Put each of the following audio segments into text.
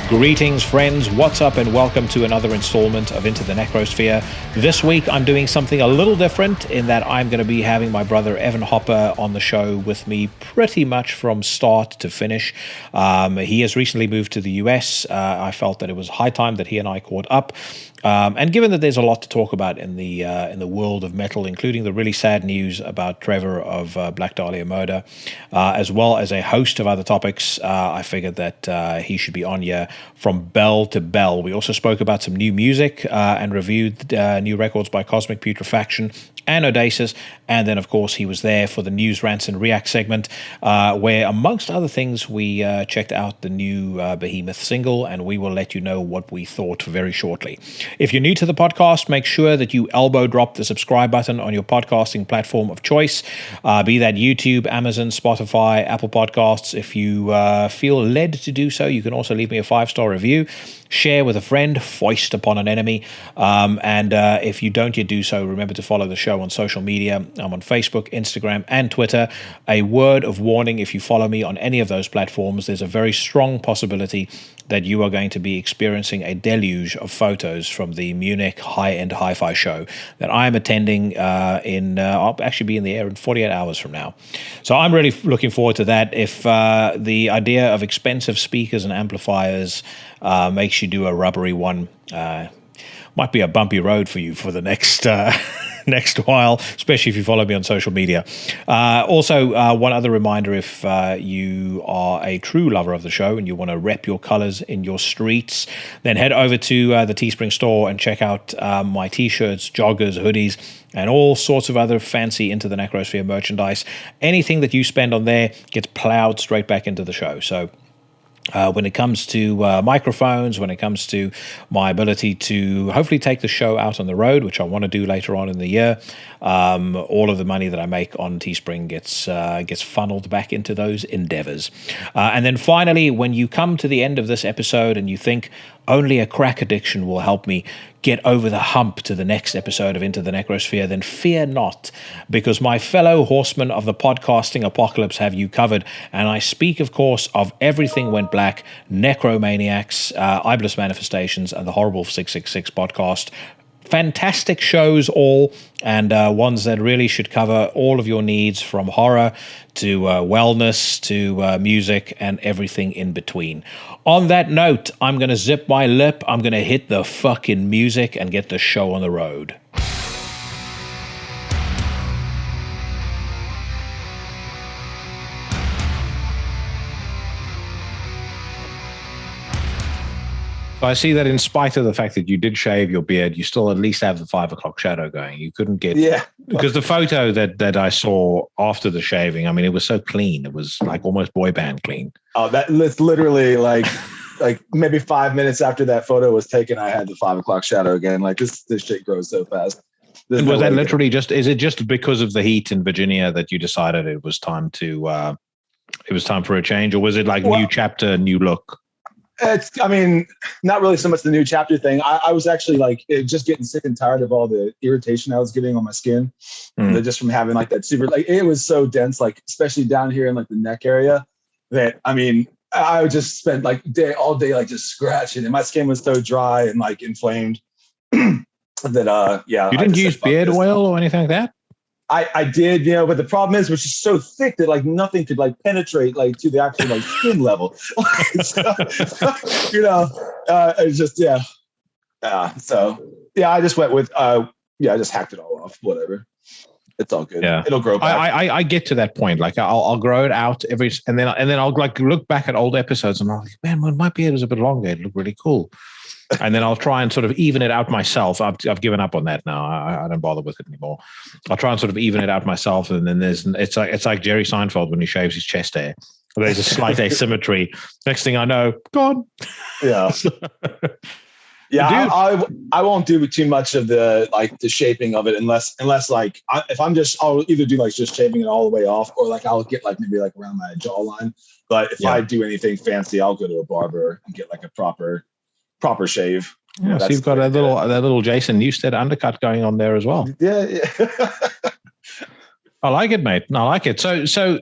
Greetings, friends. What's up, and welcome to another installment of Into the Necrosphere. This week, I'm doing something a little different in that I'm going to be having my brother Evan Hopper on the show with me pretty much from start to finish. He has recently moved to the US. I felt that it was high time that he and I caught up. And given that there's a lot to talk about in the world of metal, including the really sad news about Trevor of Black Dahlia murder, as well as a host of other topics, I figured that he should be on here from bell to bell. We also spoke about some new music and reviewed new records by Cosmic Putrefaction and Au-Dessus, and then of course he was there for the news, rants and react segment, where amongst other things we checked out the new Behemoth single, and we will let you know what we thought very shortly. If you're new to the podcast, make sure that you elbow drop the subscribe button on your podcasting platform of choice, be that YouTube, Amazon, Spotify, Apple Podcasts. If you feel led to do so, you can also leave me a 5-star review, share with a friend, foist upon an enemy, and if you don't yet do so, remember to follow the show on social media. I'm on Facebook, Instagram, and Twitter. A word of warning: if you follow me on any of those platforms, there's a very strong possibility that you are going to be experiencing a deluge of photos from the Munich high-end hi-fi show that I'm attending I'll actually be in the air in 48 hours from now. So I'm really looking forward to that. If the idea of expensive speakers and amplifiers makes you do a rubbery one, might be a bumpy road for you for the next next while, especially if you follow me on social media. Also, one other reminder: if you are a true lover of the show and you want to rep your colors in your streets, then head over to the Teespring store and check out my t-shirts, joggers, hoodies, and all sorts of other fancy Into the Necrosphere merchandise. Anything that you spend on there gets plowed straight back into the show. So when it comes to microphones, when it comes to my ability to hopefully take the show out on the road, which I want to do later on in the year, all of the money that I make on Teespring gets funneled back into those endeavors. And then finally, when you come to the end of this episode and you think only a crack addiction will help me get over the hump to the next episode of Into the Necrosphere, then fear not, because my fellow horsemen of the podcasting apocalypse have you covered. And I speak, of course, of Everything Went Black, Necromaniacs, Iblis Manifestations, and the Horrible 666 podcast. Fantastic shows all, and ones that really should cover all of your needs, from horror to wellness to music and everything in between. On that note, I'm going to zip my lip, I'm going to hit the fucking music and get the show on the road. So I see that in spite of the fact that you did shave your beard, you still at least have the 5 o'clock shadow going. You couldn't get... Yeah. Because the photo that I saw after the shaving, I mean, it was so clean. It was like almost boy band clean. Oh, that's literally like maybe 5 minutes after that photo was taken, I had the 5 o'clock shadow again. Like this shit grows so fast. And was that literally is it just because of the heat in Virginia that you decided it was time for a change, or was it like new chapter, new look? I mean, not really so much the new chapter thing. I was actually just getting sick and tired of all the irritation I was getting on my skin, just from having like that super, like it was so dense, like especially down here in like the neck area, that I mean, I would just spend like all day like just scratching, and my skin was so dry and like inflamed that yeah. You didn't use beard oil or anything like that? I did, but the problem is, which is so thick that like nothing could like penetrate like to the actual like skin level. So, it's just so yeah, I just went with I just hacked it all off. Whatever, it's all good. Yeah, it'll grow back. I get to that point. Like I'll grow it out and then I'll like look back at old episodes and I'm like, man, when my beard was a bit longer, it looked really cool. And then I'll try and sort of even it out myself. I've given up on that now. I don't bother with it anymore. I'll try and sort of even it out myself. And then it's like Jerry Seinfeld when he shaves his chest hair. There's a slight asymmetry. Next thing I know, gone. Yeah. Yeah, I won't do too much of the shaping of it unless like I'll either do like just shaving it all the way off, or like I'll get like maybe like around my jawline. But if I do anything fancy, I'll go to a barber and get like a proper shave. Yeah, so you've got that little Jason Newsted undercut going on there as well. Yeah. I like it, mate. I like it. So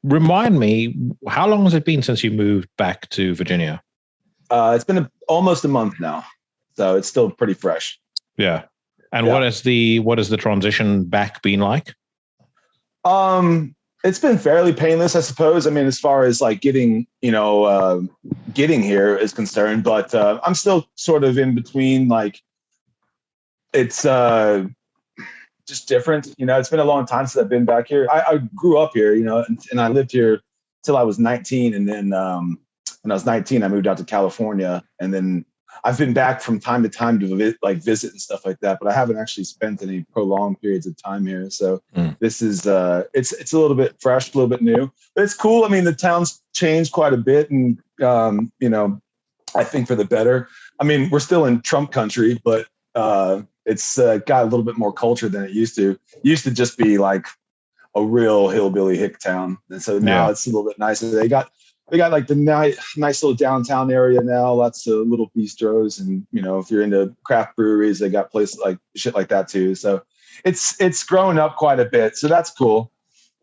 remind me, how long has it been since you moved back to Virginia? It's been almost a month now, so it's still pretty fresh. Yeah. And what is the transition back been like? It's been fairly painless, I suppose. I mean, as far as like getting here is concerned, but I'm still sort of in between. Like, it's just different. It's been a long time since I've been back here. I grew up here, and I lived here till I was 19, and then when I was 19, I moved out to California, and then I've been back from time to time to visit and stuff like that, but I haven't actually spent any prolonged periods of time here. So this is it's a little bit fresh, a little bit new, but it's cool. I mean, the town's changed quite a bit, and I think for the better. I mean, we're still in Trump country, but it's got a little bit more culture than it used to. It used to just be like a real hillbilly hick town, and so now it's a little bit nicer. They got like the nice little downtown area now, lots of little bistros, and if you're into craft breweries, they got places like shit like that too. So it's grown up quite a bit, so that's cool.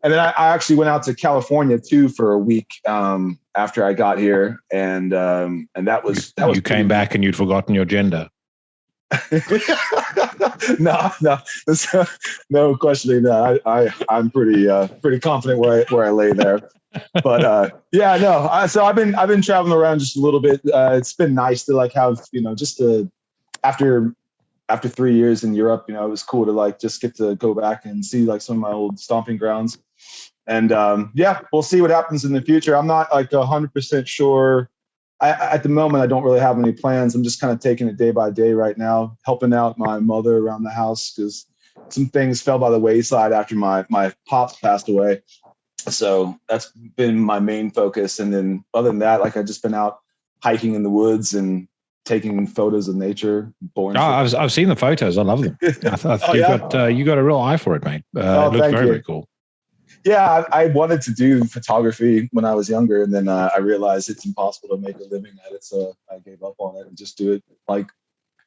And then I actually went out to California too for a week after I got here, and that was you came back and you'd forgotten your gender. No, no questioning that. I'm pretty confident where I lay there. But so I've been traveling around just a little bit. It's been nice to like have just after 3 years in Europe, it was cool to like just get to go back and see like some of my old stomping grounds. And we'll see what happens in the future. I'm not like 100% sure. At the moment, I don't really have any plans. I'm just kind of taking it day by day right now, helping out my mother around the house because some things fell by the wayside after my pops passed away. So that's been my main focus. And then other than that, like I've just been out hiking in the woods and taking photos of nature. I've seen the photos. I love them. You got a real eye for it, mate. It looks very cool. Yeah, I wanted to do photography when I was younger, and then I realized it's impossible to make a living at it, so I gave up on it and just do it like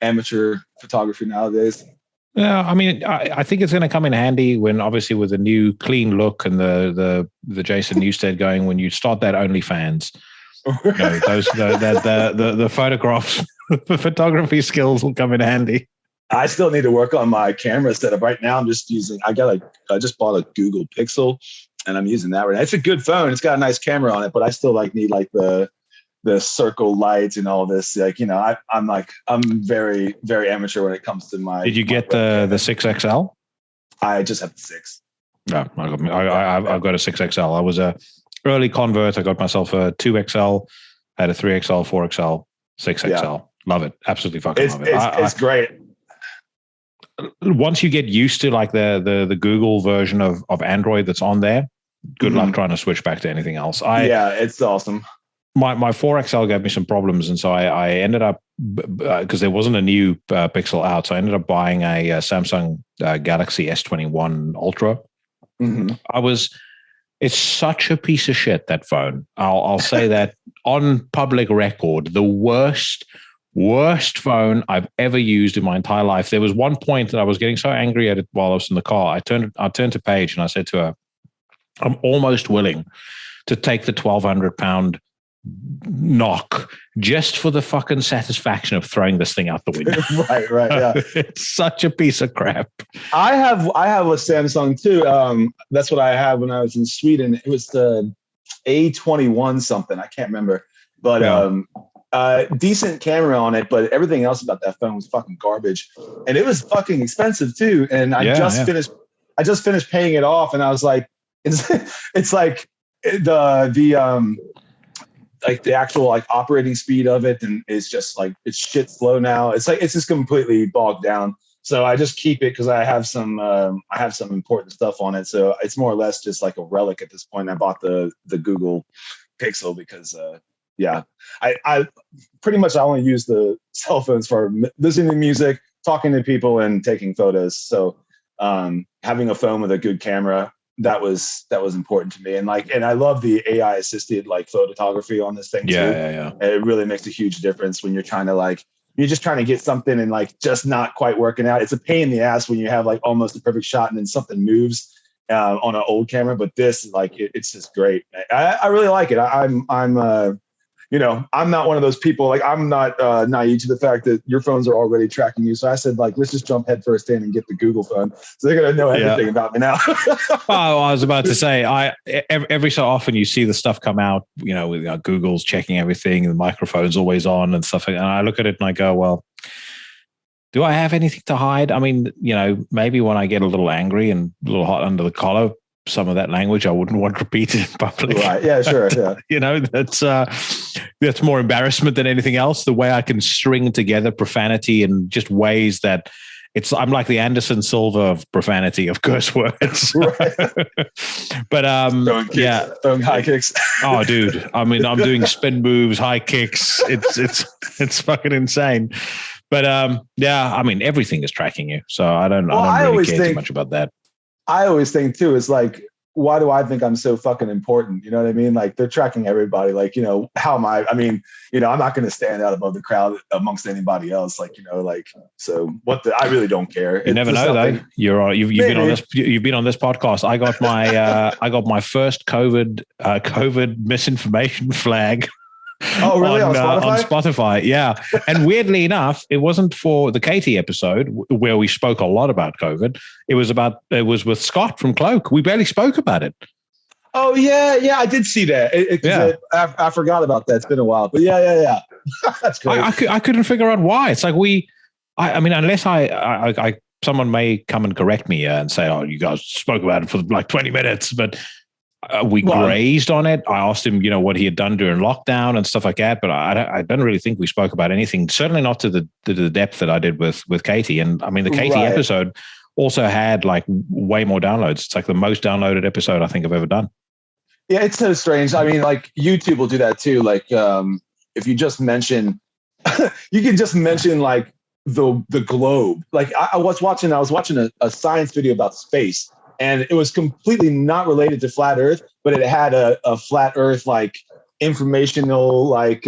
amateur photography nowadays. Yeah, I mean, I think it's going to come in handy when, obviously, with the new clean look and the Jason Newsted going, when you start that OnlyFans, the photographs, the photography skills will come in handy. I still need to work on my camera setup. Right now, I'm just using. I just bought a Google Pixel, and I'm using that right now. It's a good phone. It's got a nice camera on it, but I still need like the circle lights and all this. Like I'm very, very amateur when it comes to my. Did you get the 6XL? I just have the 6. No, I've got a 6XL. I was a early convert. I got myself a 2XL, had a 3XL, 4XL, 6XL. Yeah. Love it. Absolutely fucking love it. It's great. Once you get used to like the Google version of Android that's on there, good luck trying to switch back to anything else. It's awesome. My 4XL gave me some problems, and so I ended up, because there wasn't a new Pixel out, so I ended up buying a Samsung Galaxy S21 Ultra. It's such a piece of shit, that phone. I'll say that on public record, the worst phone I've ever used in my entire life. There was one point that I was getting so angry at it while I was in the car. I turned to Paige and I said to her, I'm almost willing to take the 1,200 pound knock just for the fucking satisfaction of throwing this thing out the window. Right. Yeah. It's such a piece of crap. I have a Samsung too. That's what I had when I was in Sweden. It was the A21 something. I can't remember, but decent camera on it, but everything else about that phone was fucking garbage, and it was fucking expensive too. And I just finished paying it off, and I was like, it's like the actual like operating speed of it, and it's just like it's shit slow now. It's just completely bogged down. So I just keep it because I have some important stuff on it. So it's more or less just like a relic at this point. I bought the Google Pixel because I pretty much I only use the cell phones for listening to music, talking to people, and taking photos. So having a phone with a good camera, that was important to me. And I love the AI assisted like photography on this thing too. Yeah. It really makes a huge difference when you're trying to you're just trying to get something and like just not quite working out. It's a pain in the ass when you have like almost a perfect shot and then something moves on an old camera. But this it's just great. I really like it. I'm not one of those people. Like, I'm not naive to the fact that your phones are already tracking you. So I said, like, let's just jump headfirst in and get the Google phone. So they're going to know everything about me now. Oh, I was about to say, every so often you see the stuff come out, with Google's checking everything, and the microphone's always on and stuff. And I look at it and I go, well, do I have anything to hide? I mean, maybe when I get a little angry and a little hot under the collar, some of that language I wouldn't want repeated in public. Right. Yeah, sure. Yeah. That's more embarrassment than anything else. The way I can string together profanity in just ways that I'm like the Anderson Silva of profanity, of curse words. Right. But throwing high kicks. Oh, dude. I mean, I'm doing spin moves, high kicks. It's fucking insane. But I mean, everything is tracking you. So I don't really care too much about that. I always think too, is like, why do I think I'm so fucking important? You know what I mean? Like, they're tracking everybody. Like, how am I? I mean, I'm not going to stand out above the crowd amongst anybody else. Like, so I really don't care. You never know though. You've been on this podcast. I got my first COVID misinformation flag. Oh, really? On Spotify? On Spotify, yeah. And weirdly enough, it wasn't for the Katie episode where we spoke a lot about COVID. It was with Scott from Cloak. We barely spoke about it. Oh, yeah. I did see that. I forgot about that. It's been a while. But yeah. That's great. I couldn't figure out why. It's like I mean, unless someone may come and correct me and say, oh, you guys spoke about it for like 20 minutes, but we grazed on it. I asked him, what he had done during lockdown and stuff like that. But I don't really think we spoke about anything. Certainly not to the depth that I did with Katie. And I mean, the Katie episode also had like way more downloads. It's like the most downloaded episode I think I've ever done. Yeah, it's so strange. I mean, like YouTube will do that too. Like, if you just mention, you can just mention like the globe. Like I was watching a science video about space. And it was completely not related to flat Earth, but it had a flat Earth like informational like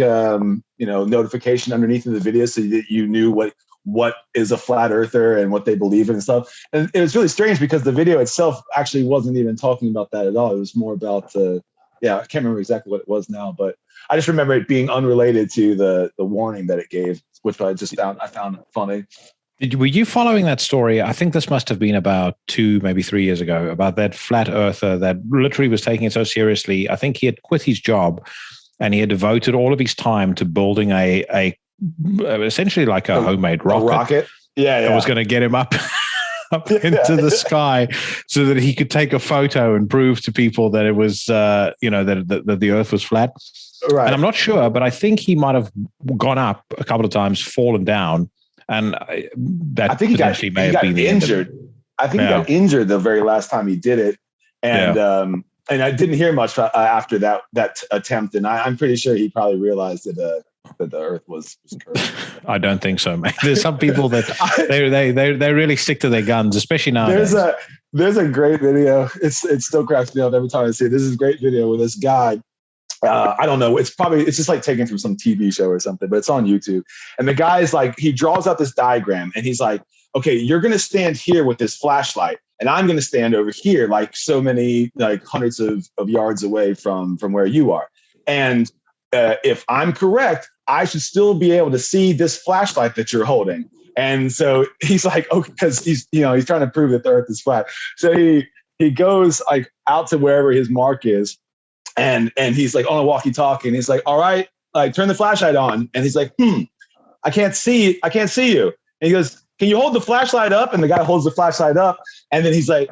notification underneath of the video, so that you knew what is a flat earther and what they believe in and stuff. And it was really strange because the video itself actually wasn't even talking about that at all. It was more about I can't remember exactly what it was now, but I just remember it being unrelated to the warning that it gave, which I found funny. Were you following that story? I think this must have been about 2, maybe 3 years ago, about that flat earther that literally was taking it so seriously. I think he had quit his job and he had devoted all of his time to building a essentially like a homemade rocket. A rocket? Yeah. That was going to get him up into the sky so that he could take a photo and prove to people that it was, that the Earth was flat. Right. And I'm not sure, but I think he might have gone up a couple of times, fallen down. And that potentially may have been injured. I think he got injured the very last time he did it, and I didn't hear much after that attempt. And I'm pretty sure he probably realized that the Earth was curved. I don't think so, mate. There's some people that they really stick to their guns, especially now. There's a great video. It still cracks me up every time I see it. This is a great video with this guy. I don't know. It's just like taken from some TV show or something, but it's on YouTube. And the guy is like, he draws out this diagram and he's like, okay, you're going to stand here with this flashlight and I'm going to stand over here, like so many, like hundreds of yards away from where you are. And if I'm correct, I should still be able to see this flashlight that you're holding. And so he's like, okay, because he's trying to prove that the Earth is flat. So he goes like out to wherever his mark is. And he's like on a walkie-talkie, and he's like, "All right, like turn the flashlight on." And he's like, I can't see you." And he goes, "Can you hold the flashlight up?" And the guy holds the flashlight up, and then he's like,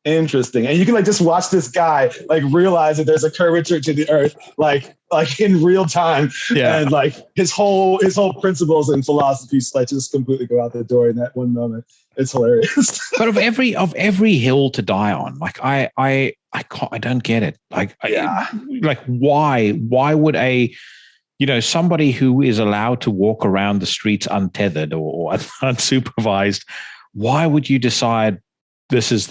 interesting. And you can like just watch this guy like realize that there's a curvature to the Earth, like in real time. Yeah. And like his whole principles and philosophies like just completely go out the door in that one moment. It's hilarious. But of every hill to die on, like I don't get it. Like why would somebody who is allowed to walk around the streets untethered or unsupervised, why would you decide this is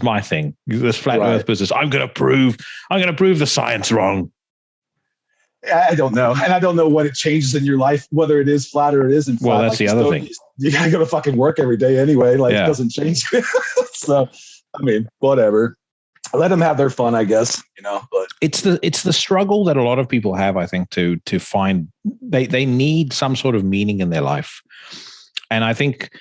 my thing, this flat Earth business? I'm going to prove the science wrong. I don't know. And I don't know what it changes in your life, whether it is flat or it isn't flat. Well, that's the other thing. You got to go to fucking work every day anyway. Like it doesn't change. So, I mean, whatever. let them have their fun, I guess, but it's the struggle that a lot of people have, I think, to find they need some sort of meaning in their life. And I think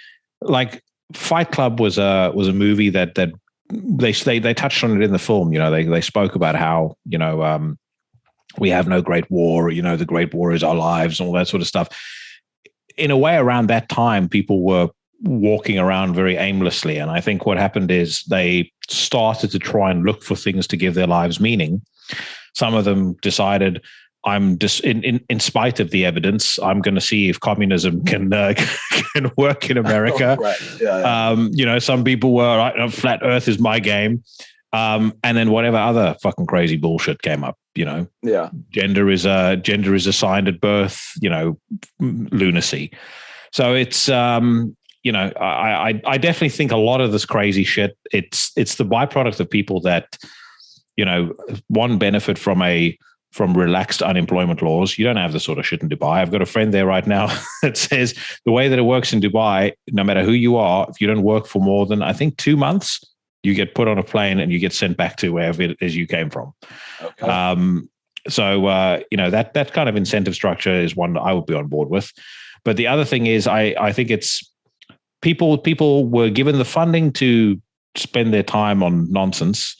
like Fight Club was a movie that they touched on it in the film. They spoke about how, we have no great war, the great war is our lives and all that sort of stuff. In a way, around that time, people were walking around very aimlessly. And I think what happened is they started to try and look for things to give their lives meaning. Some of them decided, I'm just in spite of the evidence, I'm going to see if communism can work in America. Right. Yeah. Some people were right, flat Earth is my game, and then whatever other fucking crazy bullshit came up. Yeah. Gender is assigned at birth. Lunacy. So it's I definitely think a lot of this crazy shit. It's the byproduct of people that one benefit from relaxed unemployment laws. You don't have the sort of shit in Dubai. I've got a friend there right now that says the way that it works in Dubai, no matter who you are, if you don't work for more than, I think, 2 months, you get put on a plane and you get sent back to wherever it is you came from. Okay. So that kind of incentive structure is one that I would be on board with. But the other thing is, I think it's people were given the funding to spend their time on nonsense,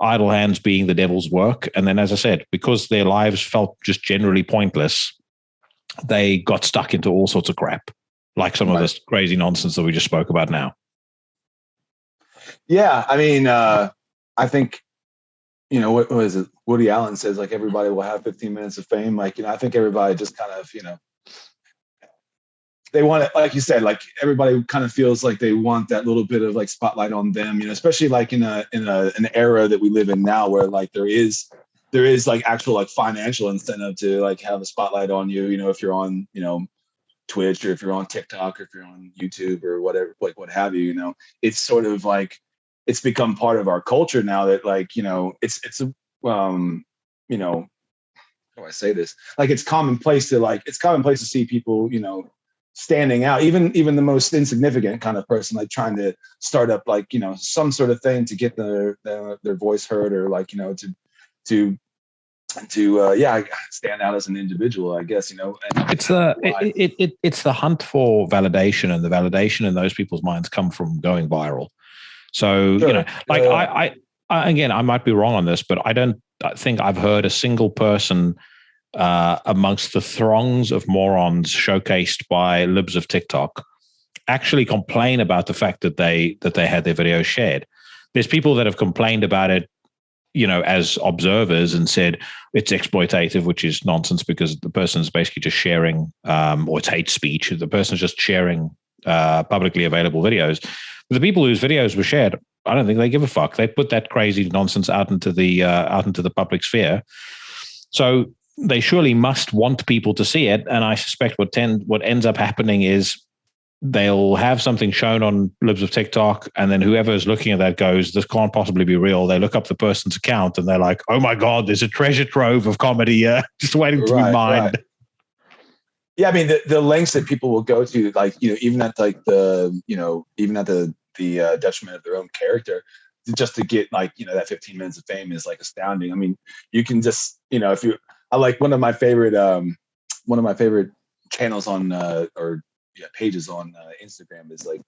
idle hands being the devil's work. And then, as I said, because their lives felt just generally pointless, they got stuck into all sorts of crap, like some of this crazy nonsense that we just spoke about now. Yeah. I mean, I think, what is it? Woody Allen says, like, everybody will have 15 minutes of fame. Like, I think everybody just kind of, they want it, like you said, like everybody kind of feels like they want that little bit of like spotlight on them, especially like in an era that we live in now where like there is like actual like financial incentive to like have a spotlight on you, if you're on, Twitch, or if you're on TikTok, or if you're on YouTube or whatever, like what have you, it's sort of like, it's become part of our culture now that like, it's a, how do I say this? Like, it's commonplace to see people, standing out, even the most insignificant kind of person, like trying to start up like, some sort of thing to get their voice heard, or like, to stand out as an individual, I guess, and it's the hunt for validation, and the validation in those people's minds come from going viral. So, sure. I again, I might be wrong on this, but I don't think I've heard a single person amongst the throngs of morons showcased by libs of TikTok actually complain about the fact that they had their videos shared. There's people that have complained about it, as observers, and said it's exploitative, which is nonsense, because the person's basically just sharing, or it's hate speech. The person's just sharing publicly available videos. But the people whose videos were shared, I don't think they give a fuck. They put that crazy nonsense out into the public sphere. So they surely must want people to see it. And I suspect what ends up happening is they'll have something shown on libs of TikTok, and then whoever is looking at that goes, this can't possibly be real. They look up the person's account and they're like, oh my God, there's a treasure trove of comedy just waiting to be mined. Right. Yeah, I mean, the lengths that people will go to, like, even at like the detriment of their own character, just to get like, that 15 minutes of fame is like astounding. I mean, you can just, I like one of my favorite channels on pages on Instagram is like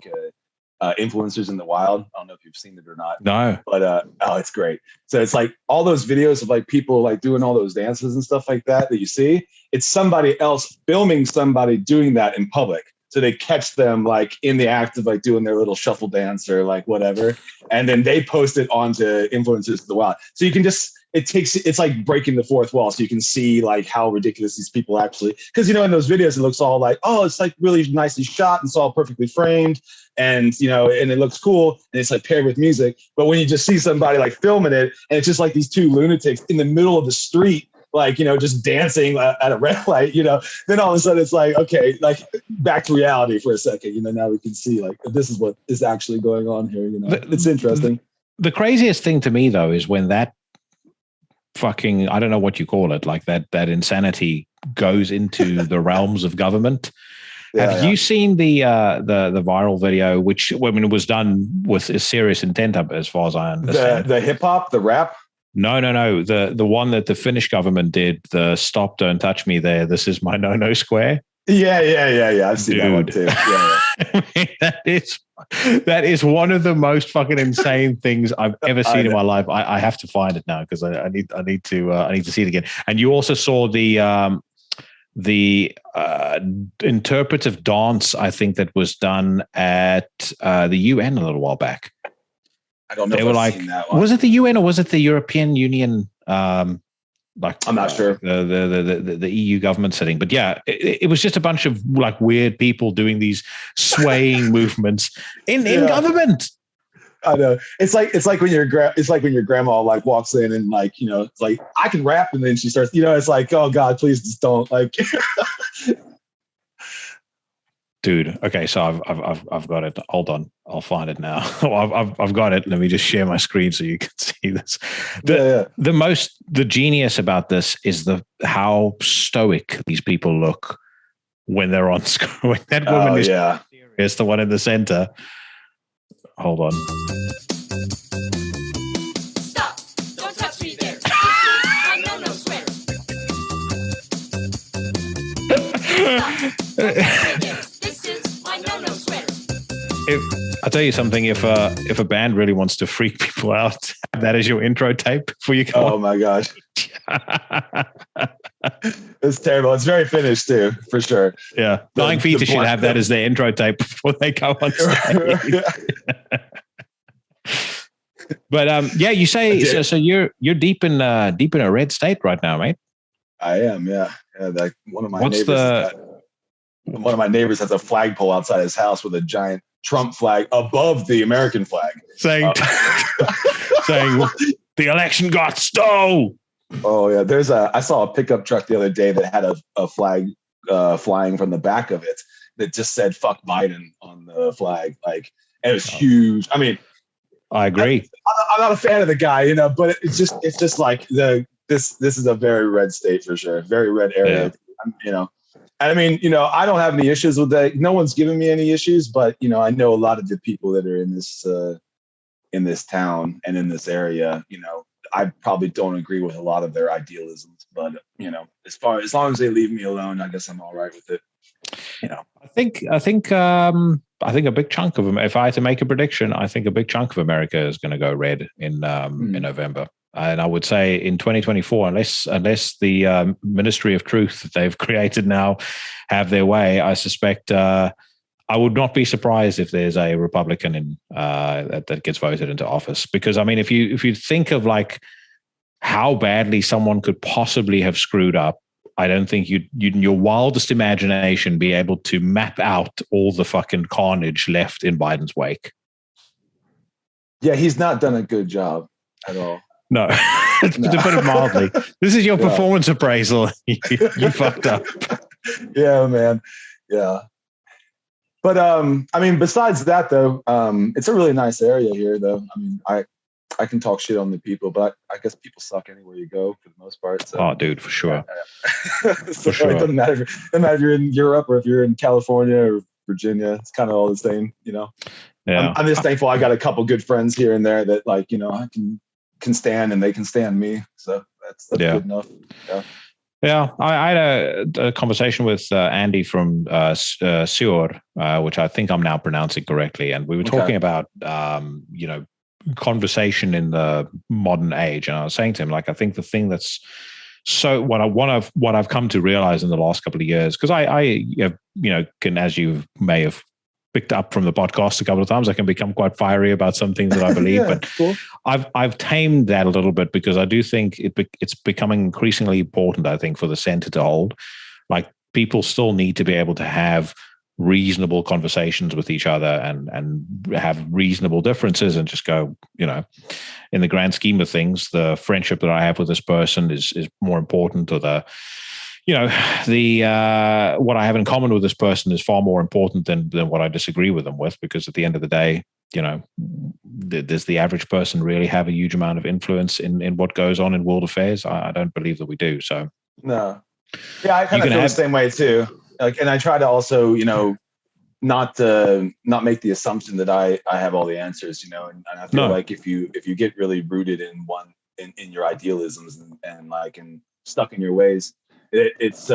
Influencers in the Wild. I don't know if you've seen it or not. No. But it's great. So it's like all those videos of like people like doing all those dances and stuff like that you see. It's somebody else filming somebody doing that in public. So they catch them like in the act of like doing their little shuffle dance or like whatever, and then they post it onto Influencers in the Wild. So you can just, it's like breaking the fourth wall. So you can see like how ridiculous these people actually, because in those videos it looks all like, oh, it's like really nicely shot and it's all perfectly framed, and and it looks cool, and it's like paired with music. But when you just see somebody like filming it, and it's just like these two lunatics in the middle of the street, like, just dancing at a red light, then all of a sudden it's like, okay, like back to reality for a second, now we can see like, this is what is actually going on here, it's interesting. The craziest thing to me though, is when that fucking, I don't know what you call it, like that insanity goes into the realms of government. Have you seen the viral video, which it was done with a serious intent, as far as I understand? The hip hop, the rap. No. The one that the Finnish government did. The "Stop, Don't Touch Me" there. This is my no square. Yeah. I've seen that one too. Yeah. I mean, that is one of the most fucking insane things I've ever seen in my life. I have to find it now because I need to see it again. And you also saw the interpretive dance, I think, that was done at the UN a little while back. I don't know. They were like, seen that one. Was it the UN or was it the European Union? I'm not sure. The EU government setting, but yeah, it was just a bunch of like weird people doing these swaying movements in government. I know. It's like when your grandma like walks in and like, you know, it's like, I can rap, and then she starts, you know, it's like, oh God, please just don't, like. Dude, okay, so I've got it. Hold on, I'll find it now. I've got it. Let me just share my screen so you can see this. The genius about this is how stoic these people look when they're on screen. When that woman is serious, the one in the center. Hold on. Stop! Don't touch me there. I know no swear. Stop! Don't touch me there. This is my no swear. I'll tell you something, if a band really wants to freak people out, that is your intro tape before you go. Oh my gosh. It's terrible. It's very Finnish too, for sure. Yeah. Dying Fetus should have that as their intro tape before they go on stage. But you say so you're deep in a red state right now, mate. I am, yeah. Like one of my neighbors has a flagpole outside his house with a giant Trump flag above the American flag, saying the election got stole. Oh yeah, I saw a pickup truck the other day that had a flag flying from the back of it that just said "fuck Biden" on the flag. Like, and it was huge. I mean, I agree. I'm not a fan of the guy, you know, but it's just like this is a very red state for sure, very red area. Yeah. You know, I mean, you know, I don't have any issues with that. No one's giving me any issues, but you know, I know a lot of the people that are in this town and in this area. You know, I probably don't agree with a lot of their idealisms, but you know, as long as they leave me alone, I guess I'm all right with it. You know, I think a big chunk of them. If I had to make a prediction, I think a big chunk of America is going to go red in November. And I would say in 2024, unless the Ministry of Truth that they've created now have their way, I suspect I would not be surprised if there's a Republican that gets voted into office. Because I mean, if you think of like how badly someone could possibly have screwed up, I don't think you'd in your wildest imagination be able to map out all the fucking carnage left in Biden's wake. Yeah, he's not done a good job at all. No, to put it mildly. This is your performance appraisal. You fucked up. Yeah, man. Yeah. But I mean, besides that though, it's a really nice area here though. I mean, I can talk shit on the people, but I guess people suck anywhere you go for the most part. So. Oh, dude, for sure. For sure. It doesn't matter if you're in Europe or if you're in California or Virginia. It's kind of all the same, you know. Yeah. I'm just thankful I got a couple good friends here and there that, like, you know, I can stand and they can stand me. So that's good enough. Yeah. Yeah, I had a conversation with Andy from Sur, which I think I'm now pronouncing correctly, and we were talking about you know, conversation in the modern age, and I was saying to him, like, I think the thing that's what I've come to realize in the last couple of years, because I have, you know, can, as you may have picked up from the podcast a couple of times, I can become quite fiery about some things that I believe, but cool. I've tamed that a little bit because I do think it's becoming increasingly important, I think, for the center to hold. Like, people still need to be able to have reasonable conversations with each other and have reasonable differences and just go, you know, in the grand scheme of things, the friendship that I have with this person is more important, or the, you know, the what I have in common with this person is far more important than what I disagree with them with, because at the end of the day, you know, does the average person really have a huge amount of influence in what goes on in world affairs? I don't believe that we do. So no. Yeah, I kind of feel the same way too. like, and I try to also, not make the assumption that I have all the answers, and I feel like if you get really rooted in in your idealisms and like and stuck in your ways, it's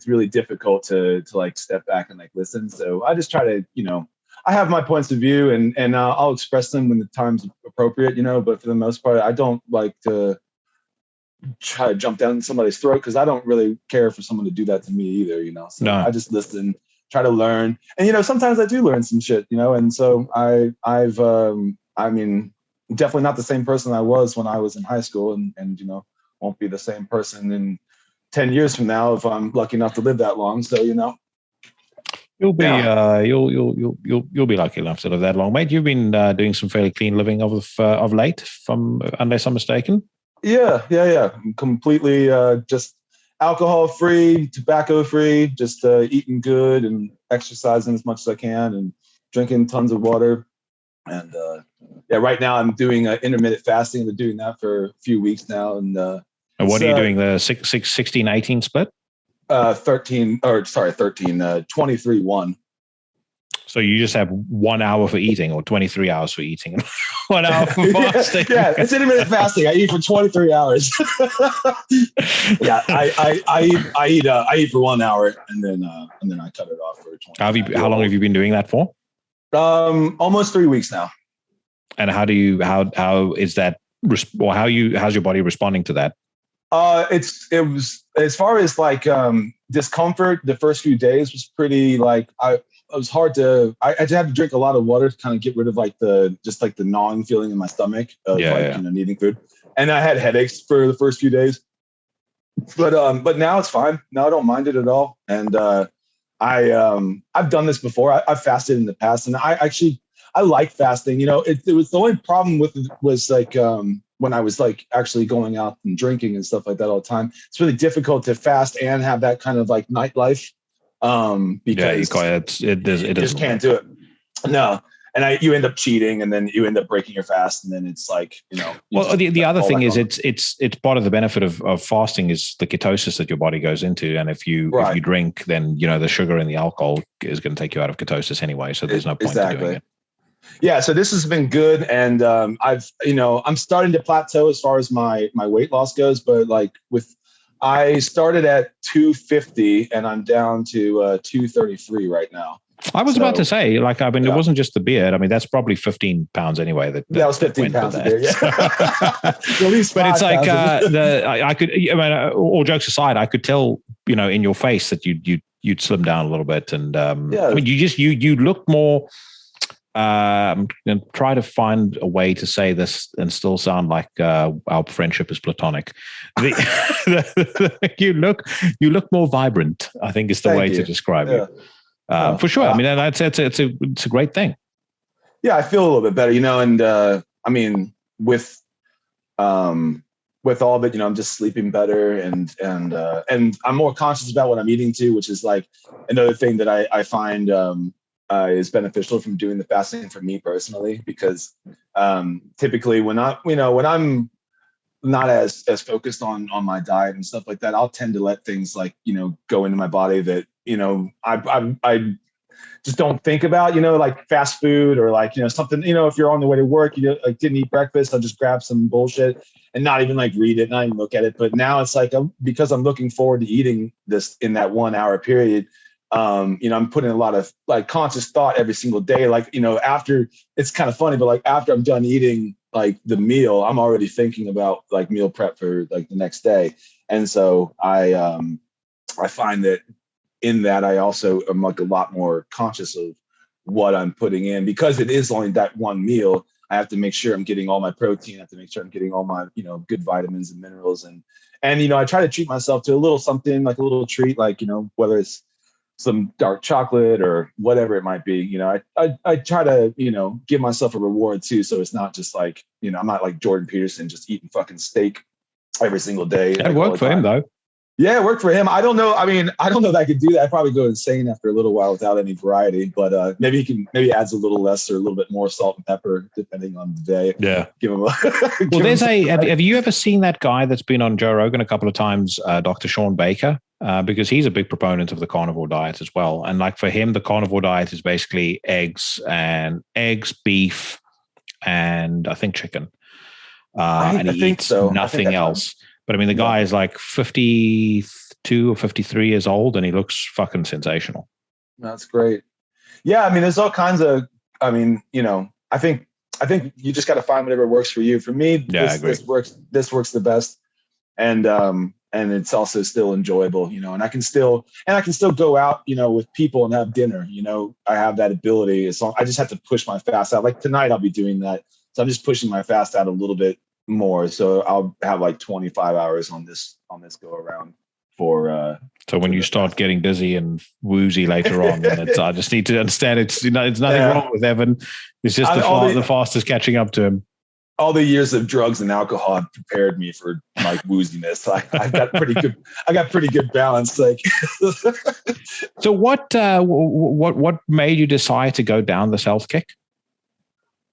really difficult to like step back and like listen. So I just try to, I have my points of view and I'll express them when the time's appropriate, but for the most part, I don't like to try to jump down somebody's throat because I don't really care for someone to do that to me either, So I just listen, try to learn, and sometimes I do learn some shit, and so I've I mean, definitely not the same person I was when I was in high school, and won't be the same person in 10 years from now if I'm lucky enough to live that long. So you'll be you'll be lucky enough to live that long, mate. You've been doing some fairly clean living of late, unless I'm mistaken. Yeah. I'm completely just alcohol free, tobacco free, just eating good and exercising as much as I can and drinking tons of water. And right now I'm doing intermittent fasting. I've been doing that for a few weeks now. And what are you doing? The 16-18 split? 23-1. So you just have 1 hour for eating, or 23 hours for eating, 1 hour for fasting. Yeah, it's intermittent fasting. I eat for 23 hours. I eat for 1 hour and then I cut it off for 20. How long have you been doing that for? Almost 3 weeks now. And how is that, or how's your body responding to that? It was, as far as like discomfort, the first few days was pretty like it was hard to. I had to drink a lot of water to kind of get rid of like the gnawing feeling in my stomach of needing food, and I had headaches for the first few days. But now it's fine. Now I don't mind it at all, and I've done this before. I've fasted in the past, and I like fasting. It was the only problem with it was like when I was like actually going out and drinking and stuff like that all the time. It's really difficult to fast and have that kind of like nightlife. Because you just can't do it. No. And you end up cheating, and then you end up breaking your fast, and then it's like, Well, the other thing is it's part of the benefit of fasting is the ketosis that your body goes into, and if you drink, then the sugar and the alcohol is going to take you out of ketosis anyway. So there's no point in doing it. Yeah, so this has been good, and I'm starting to plateau as far as my weight loss goes, but like I started at 250 and I'm down to 233 right now. I was about to say, like, I mean, it wasn't just the beard. I mean, that's probably 15 pounds anyway. That was 15 pounds of beer, yeah. At least but it's like I could. I mean, all jokes aside, I could tell, in your face that you'd slim down a little bit, and I mean, you look more. I'm going to try to find a way to say this and still sound like our friendship is platonic. You look more vibrant, I think is the way to describe you. For sure. I mean, it's a great thing. Yeah, I feel a little bit better, and I mean, with all of it, I'm just sleeping better, and I'm more conscious about what I'm eating too, which is like another thing that I find is beneficial from doing the fasting for me personally, because typically when I'm not as focused on my diet and stuff like that, I'll tend to let things like go into my body that I just don't think about, like fast food or like something, if you're on the way to work, like didn't eat breakfast, I'll just grab some bullshit and not even like read it, not even look at it. But now it's like because I'm looking forward to eating this in that 1 hour period. I'm putting a lot of like conscious thought every single day. Like, after, it's kind of funny, but like after I'm done eating like the meal, I'm already thinking about like meal prep for like the next day. And so I find that in that I also am like a lot more conscious of what I'm putting in, because it is only that one meal. I have to make sure I'm getting all my protein. I have to make sure I'm getting all my, good vitamins and minerals. And I try to treat myself to a little something, like a little treat, like, whether it's some dark chocolate or whatever it might be, I try to, give myself a reward too. So it's not just like, I'm not like Jordan Peterson just eating fucking steak every single day. It worked for him though. Yeah, it worked for him. I don't know. I mean, I don't know that I could do that. I'd probably go insane after a little while without any variety. But maybe maybe adds a little less or a little bit more salt and pepper depending on the day. Yeah. Give him a. Well, there's have you ever seen that guy that's been on Joe Rogan a couple of times, Dr. Sean Baker? Because he's a big proponent of the carnivore diet as well. And like for him, the carnivore diet is basically eggs, beef, and I think chicken. And he eats nothing else. But I mean, the guy is like 52 or 53 years old and he looks fucking sensational. That's great. Yeah. I mean, there's all kinds of, I mean, I think you just got to find whatever works for you. For me, this works the best. And it's also still enjoyable, and I can still go out, with people and have dinner, I have that ability. I just have to push my fast out. Like tonight I'll be doing that. So I'm just pushing my fast out a little bit more. So I'll have like 25 hours on this go around for, so when you start getting dizzy and woozy later on, then I just need to understand it's nothing wrong with Evan. It's just the fastest catching up to him. All the years of drugs and alcohol have prepared me for like wooziness. I got pretty good balance. Like, so what made you decide to go down this health kick?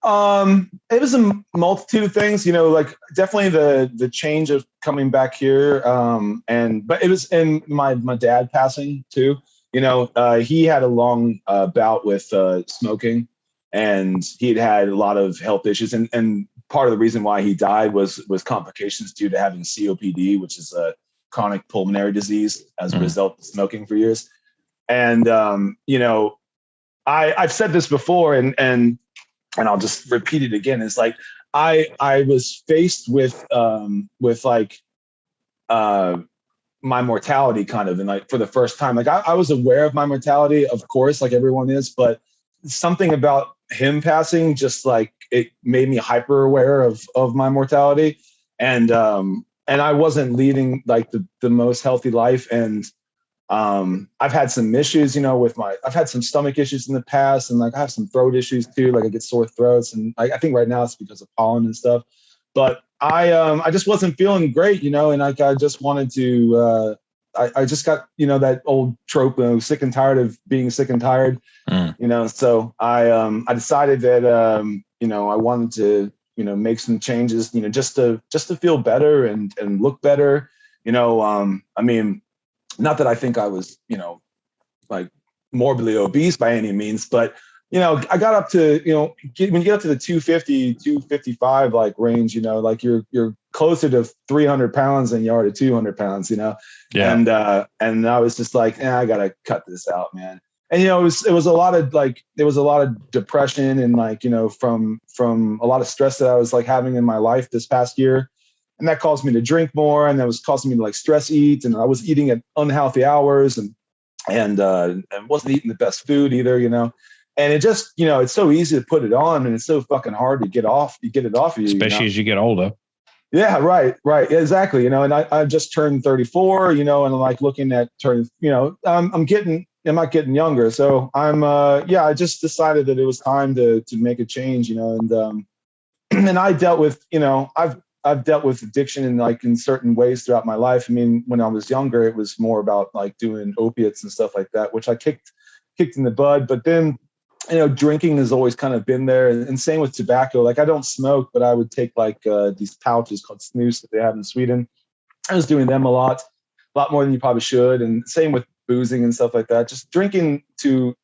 It was a multitude of things, like definitely the change of coming back here. But it was in my dad passing too. He had a long bout with smoking, and he'd had a lot of health issues, and part of the reason why he died was complications due to having COPD, which is a chronic pulmonary disease as a result of smoking for years. And I've said this before, and I'll just repeat it again. It's like I was faced with like my mortality kind of, and like for the first time, like I was aware of my mortality, of course, like everyone is, but something about him passing just like it made me hyper aware of my mortality, and I wasn't leading like the most healthy life, and I've had some issues, I've had some stomach issues in the past, and like I have some throat issues too. Like I get sore throats, and I think right now it's because of pollen and stuff. But I just wasn't feeling great, and like I just wanted to. I just got that old trope, sick and tired of being sick and tired, So I decided that I wanted to make some changes, just to feel better and look better, I mean. Not that I think I was, like morbidly obese by any means, but, I got up to, when you get up to the 250, 255 like range, like you're closer to 300 pounds than you are to 200 pounds, Yeah. And I was just like, I got to cut this out, man. And, it was a lot of like, there was a lot of depression and like, from a lot of stress that I was like having in my life this past year. And that caused me to drink more, and that was causing me to like stress eat, and I was eating at unhealthy hours, and wasn't eating the best food either, And it just, it's so easy to put it on, and it's so fucking hard to get off. You get it off of you, especially as you get older. Yeah, right, yeah, exactly. And I just turned 34, and I'm like looking at turning, I'm not getting younger, so I'm I just decided that it was time to make a change, and I dealt with, I've dealt with addiction in certain ways throughout my life. I mean, when I was younger, it was more about like doing opiates and stuff like that, which I kicked in the bud. But then, drinking has always kind of been there, and same with tobacco. Like I don't smoke, but I would take like these pouches called snus that they have in Sweden. I was doing them a lot more than you probably should. And same with boozing and stuff like that. Just drinking to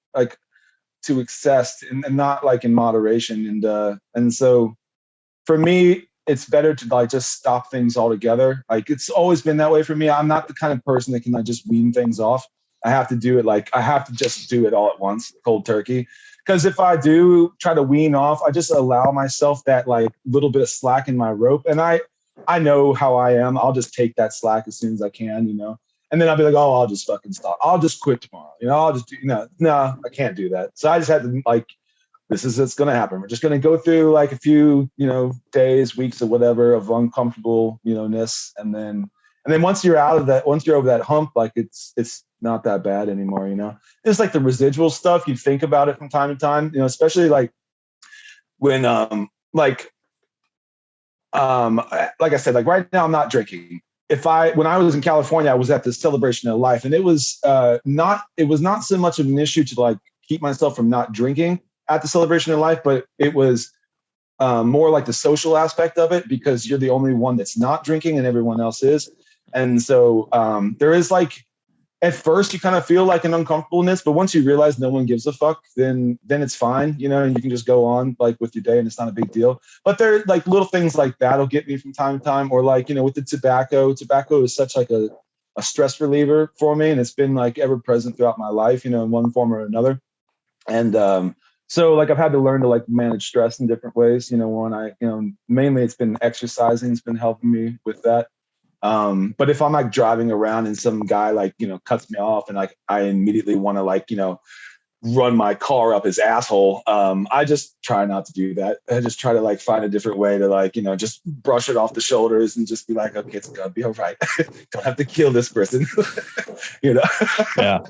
excess and not like in moderation. And so for me, it's better to like just stop things altogether. Like it's always been that way for me. I'm not the kind of person that can like just wean things off. I have to do it I have to just do it all at once, cold turkey. Because if I do try to wean off, I just allow myself that like little bit of slack in my rope. And I know how I am. I'll just take that slack as soon as I can, And then I'll be like, oh, I'll just fucking stop. I'll just quit tomorrow. I'll just do, no, I can't do that. So I just had to like, this is what's going to happen. We're just going to go through like a few, days, weeks or whatever of uncomfortable, ness. And then once you're out of that, once you're over that hump, like it's not that bad anymore. It's like the residual stuff. You think about it from time to time, especially like when, like I said, like right now I'm not drinking, when I was in California, I was at the Celebration of Life, and it was not so much of an issue to like keep myself from not drinking at the Celebration of Life, but it was more like the social aspect of it, because you're the only one that's not drinking and everyone else is. And so there is like, at first you kind of feel like an uncomfortableness, but once you realize no one gives a fuck, then it's fine, you know, and you can just go on like with your day and it's not a big deal. But there are like little things like that'll get me from time to time, or like, you know, with the tobacco is such like a stress reliever for me. And it's been like ever present throughout my life, you know, in one form or another. And so like I've had to learn to like manage stress in different ways, you know, mainly it's been exercising, it's been helping me with that. But if I'm like driving around and some guy like, you know, cuts me off and like I immediately want to like, you know, run my car up his asshole, I just try not to do that. I just try to like find a different way to like, you know, just brush it off the shoulders and just be like, okay, it's gonna be all right. Don't have to kill this person. You know? Yeah.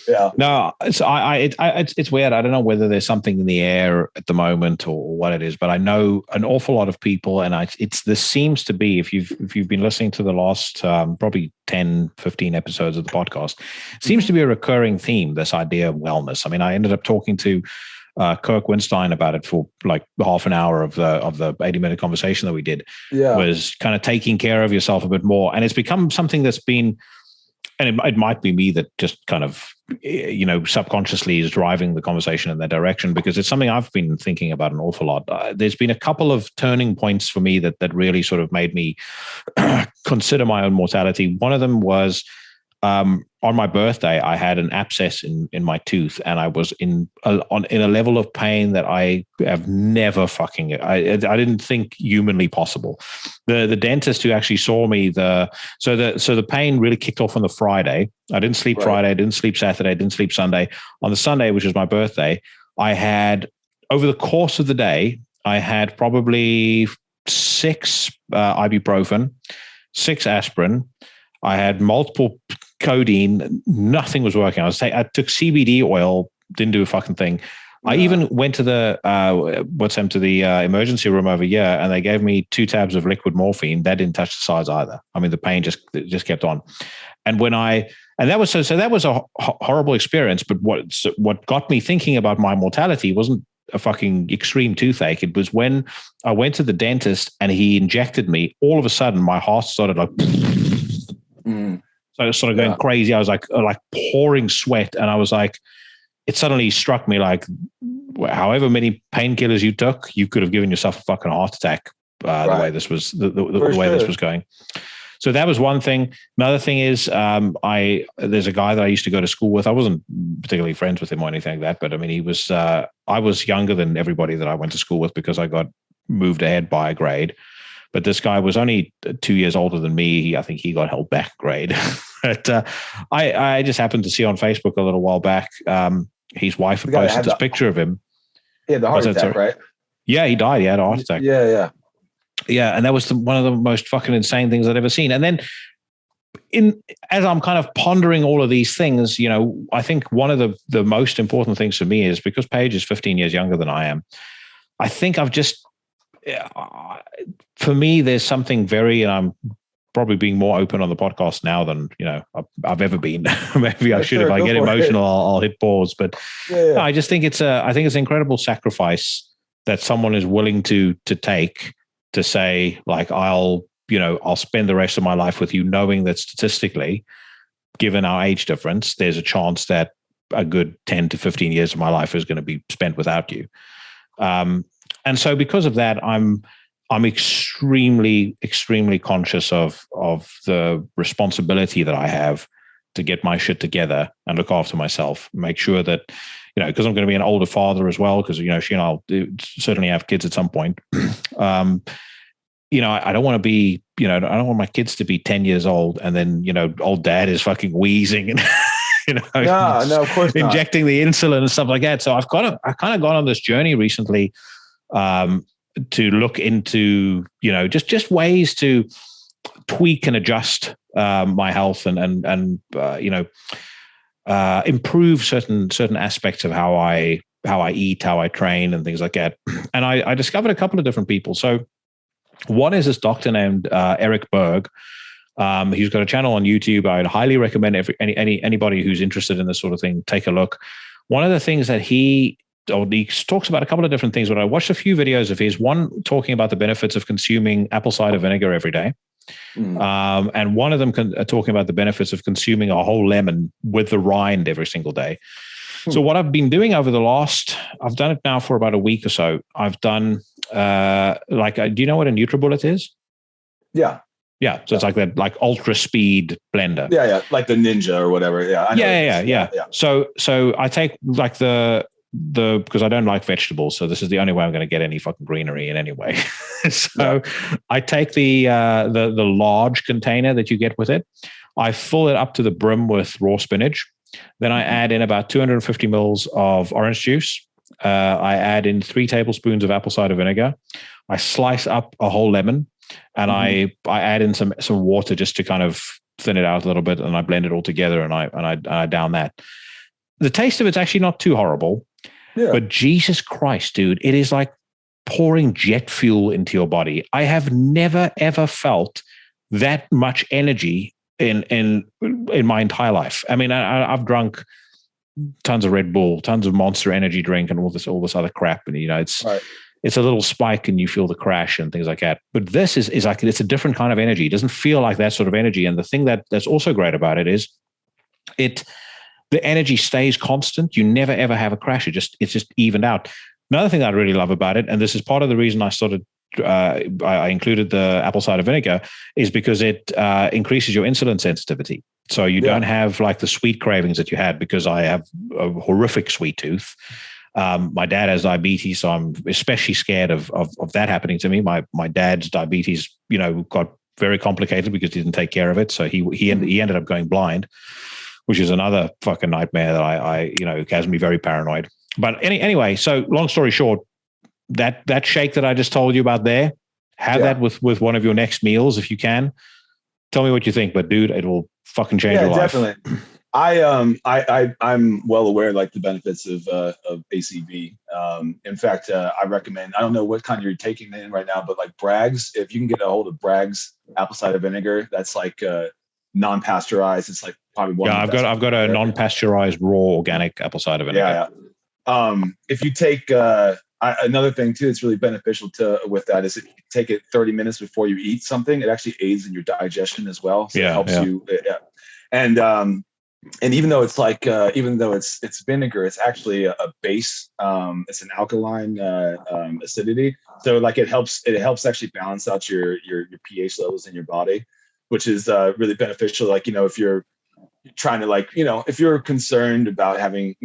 Yeah. No, it's weird. I don't know whether there's something in the air at the moment or what it is, but I know an awful lot of people, and this seems to be, if you've been listening to the last probably 10, 15 episodes of the podcast, it seems to be a recurring theme, this idea of wellness. I mean, I ended up talking to Kirk Winstein about it for like half an hour of the 80-minute conversation that we did. Yeah. Was kind of taking care of yourself a bit more, and it's become something that's been. And it might be me that just kind of, you know, subconsciously is driving the conversation in that direction, because it's something I've been thinking about an awful lot. There's been a couple of turning points for me that really sort of made me consider my own mortality. One of them was on my birthday, I had an abscess in my tooth, and I was in a level of pain that I have never I didn't think humanly possible. The dentist who actually saw me, so the pain really kicked off on the Friday. I didn't sleep Friday, I didn't sleep Saturday, didn't sleep Sunday. On the Sunday, which was my birthday, I had, over the course of the day, I had probably 6 ibuprofen, 6 aspirin. I had multiple codeine. Nothing was working. I took CBD oil, didn't do a fucking thing. No. I even went to the emergency room over here, and they gave me 2 tabs of liquid morphine. That didn't touch the sides either. I mean, the pain just kept on. And that was a horrible experience. But what got me thinking about my mortality wasn't a fucking extreme toothache. It was when I went to the dentist and he injected me. All of a sudden, my heart started like. So I was sort of going crazy. I was like pouring sweat, and I was like, it suddenly struck me like, however many painkillers you took, you could have given yourself a fucking heart attack. The way this was this was going. So that was one thing. Another thing is, there's a guy that I used to go to school with. I wasn't particularly friends with him or anything like that, but I mean, he was. I was younger than everybody that I went to school with because I got moved ahead by a grade. But this guy was only 2 years older than me. I think he got held back grade. But I just happened to see on Facebook a little while back, his wife had posted this picture of him. Yeah, the heart attack, right? Yeah, he died. He had a heart attack. Yeah. Yeah, and that was one of the most fucking insane things I'd ever seen. And then as I'm kind of pondering all of these things, you know, I think one of the most important things for me is, because Paige is 15 years younger than I am, I think I've just... for me, there's something and I'm probably being more open on the podcast now than, you know, I've ever been. Maybe I should. If I get emotional, I'll hit pause. But no, I just think I think it's an incredible sacrifice that someone is willing to take, to say, like, I'll spend the rest of my life with you, knowing that statistically, given our age difference, there's a chance that a good 10 to 15 years of my life is going to be spent without you. And so because of that, I'm extremely, extremely conscious of the responsibility that I have to get my shit together and look after myself, make sure that, you know, because I'm going to be an older father as well, because, you know, she and I'll certainly have kids at some point. You know, I don't want to be, you know, I don't want my kids to be 10 years old and then, you know, old dad is fucking wheezing and, you know, no, of course not. Injecting the insulin and stuff like that. So I kind of gone on this journey recently, to look into, you know, just ways to tweak and adjust my health and you know, improve certain aspects of how I eat, how I train, and things like that. And I discovered a couple of different people. So one is this doctor named Eric Berg, He's got a channel on YouTube. I'd highly recommend anybody who's interested in this sort of thing, take a look. One of the things that he talks about a couple of different things, but I watched a few videos of his, one talking about the benefits of consuming apple cider vinegar every day. And one of them talking about the benefits of consuming a whole lemon with the rind every single day. So what I've been doing I've done it now for about a week or so. I've done do you know what a NutriBullet is? Yeah. Yeah. So it's like that, like ultra speed blender. Yeah. Yeah. Like the Ninja or whatever. Yeah. I know Yeah. So I take like because I don't like vegetables. So this is the only way I'm going to get any fucking greenery in any way. I take the large container that you get with it. I fill it up to the brim with raw spinach. Then I add in about 250 mils of orange juice. I add in 3 tablespoons of apple cider vinegar. I slice up a whole lemon, and I add in some water just to kind of thin it out a little bit, and I blend it all together, and I down that. The taste of it's actually not too horrible, but Jesus Christ, dude, it is like pouring jet fuel into your body. I have never ever felt that much energy in my entire life. I mean, I've drunk tons of Red Bull, tons of Monster Energy drink, and all this other crap, and it's a little spike, and you feel the crash and things like that. But this is like, it's a different kind of energy. It doesn't feel like that sort of energy. And the thing that's also great about it is the energy stays constant. You never ever have a crash. It's just evened out. Another thing that I really love about it, and this is part of the reason I included the apple cider vinegar, is because it increases your insulin sensitivity. So you don't have like the sweet cravings that you had, because I have a horrific sweet tooth. My dad has diabetes, so I'm especially scared of that happening to me. My dad's diabetes, got very complicated because he didn't take care of it. So he ended up going blind, which is another fucking nightmare that I has me very paranoid. But anyway, so long story short, that shake that I just told you about there, have that with one of your next meals if you can. Tell me what you think, but dude, it will fucking change your life. Yeah, definitely. I'm well aware like the benefits of ACV. In fact, I recommend, I don't know what kind you're taking in right now, but like Bragg's, if you can get a hold of Bragg's apple cider vinegar, that's like non-pasteurized. It's like probably one. Yeah, I've got a non-pasteurized raw organic apple cider vinegar. Yeah. If you take another thing too, that's really beneficial with that is if you take it 30 minutes before you eat something, it actually aids in your digestion as well. So it helps you. And even though it's like, even though it's vinegar, it's actually a base. It's an alkaline acidity. So like it helps actually balance out your pH levels in your body, which is really beneficial. Like, if you're trying to if you're concerned about having,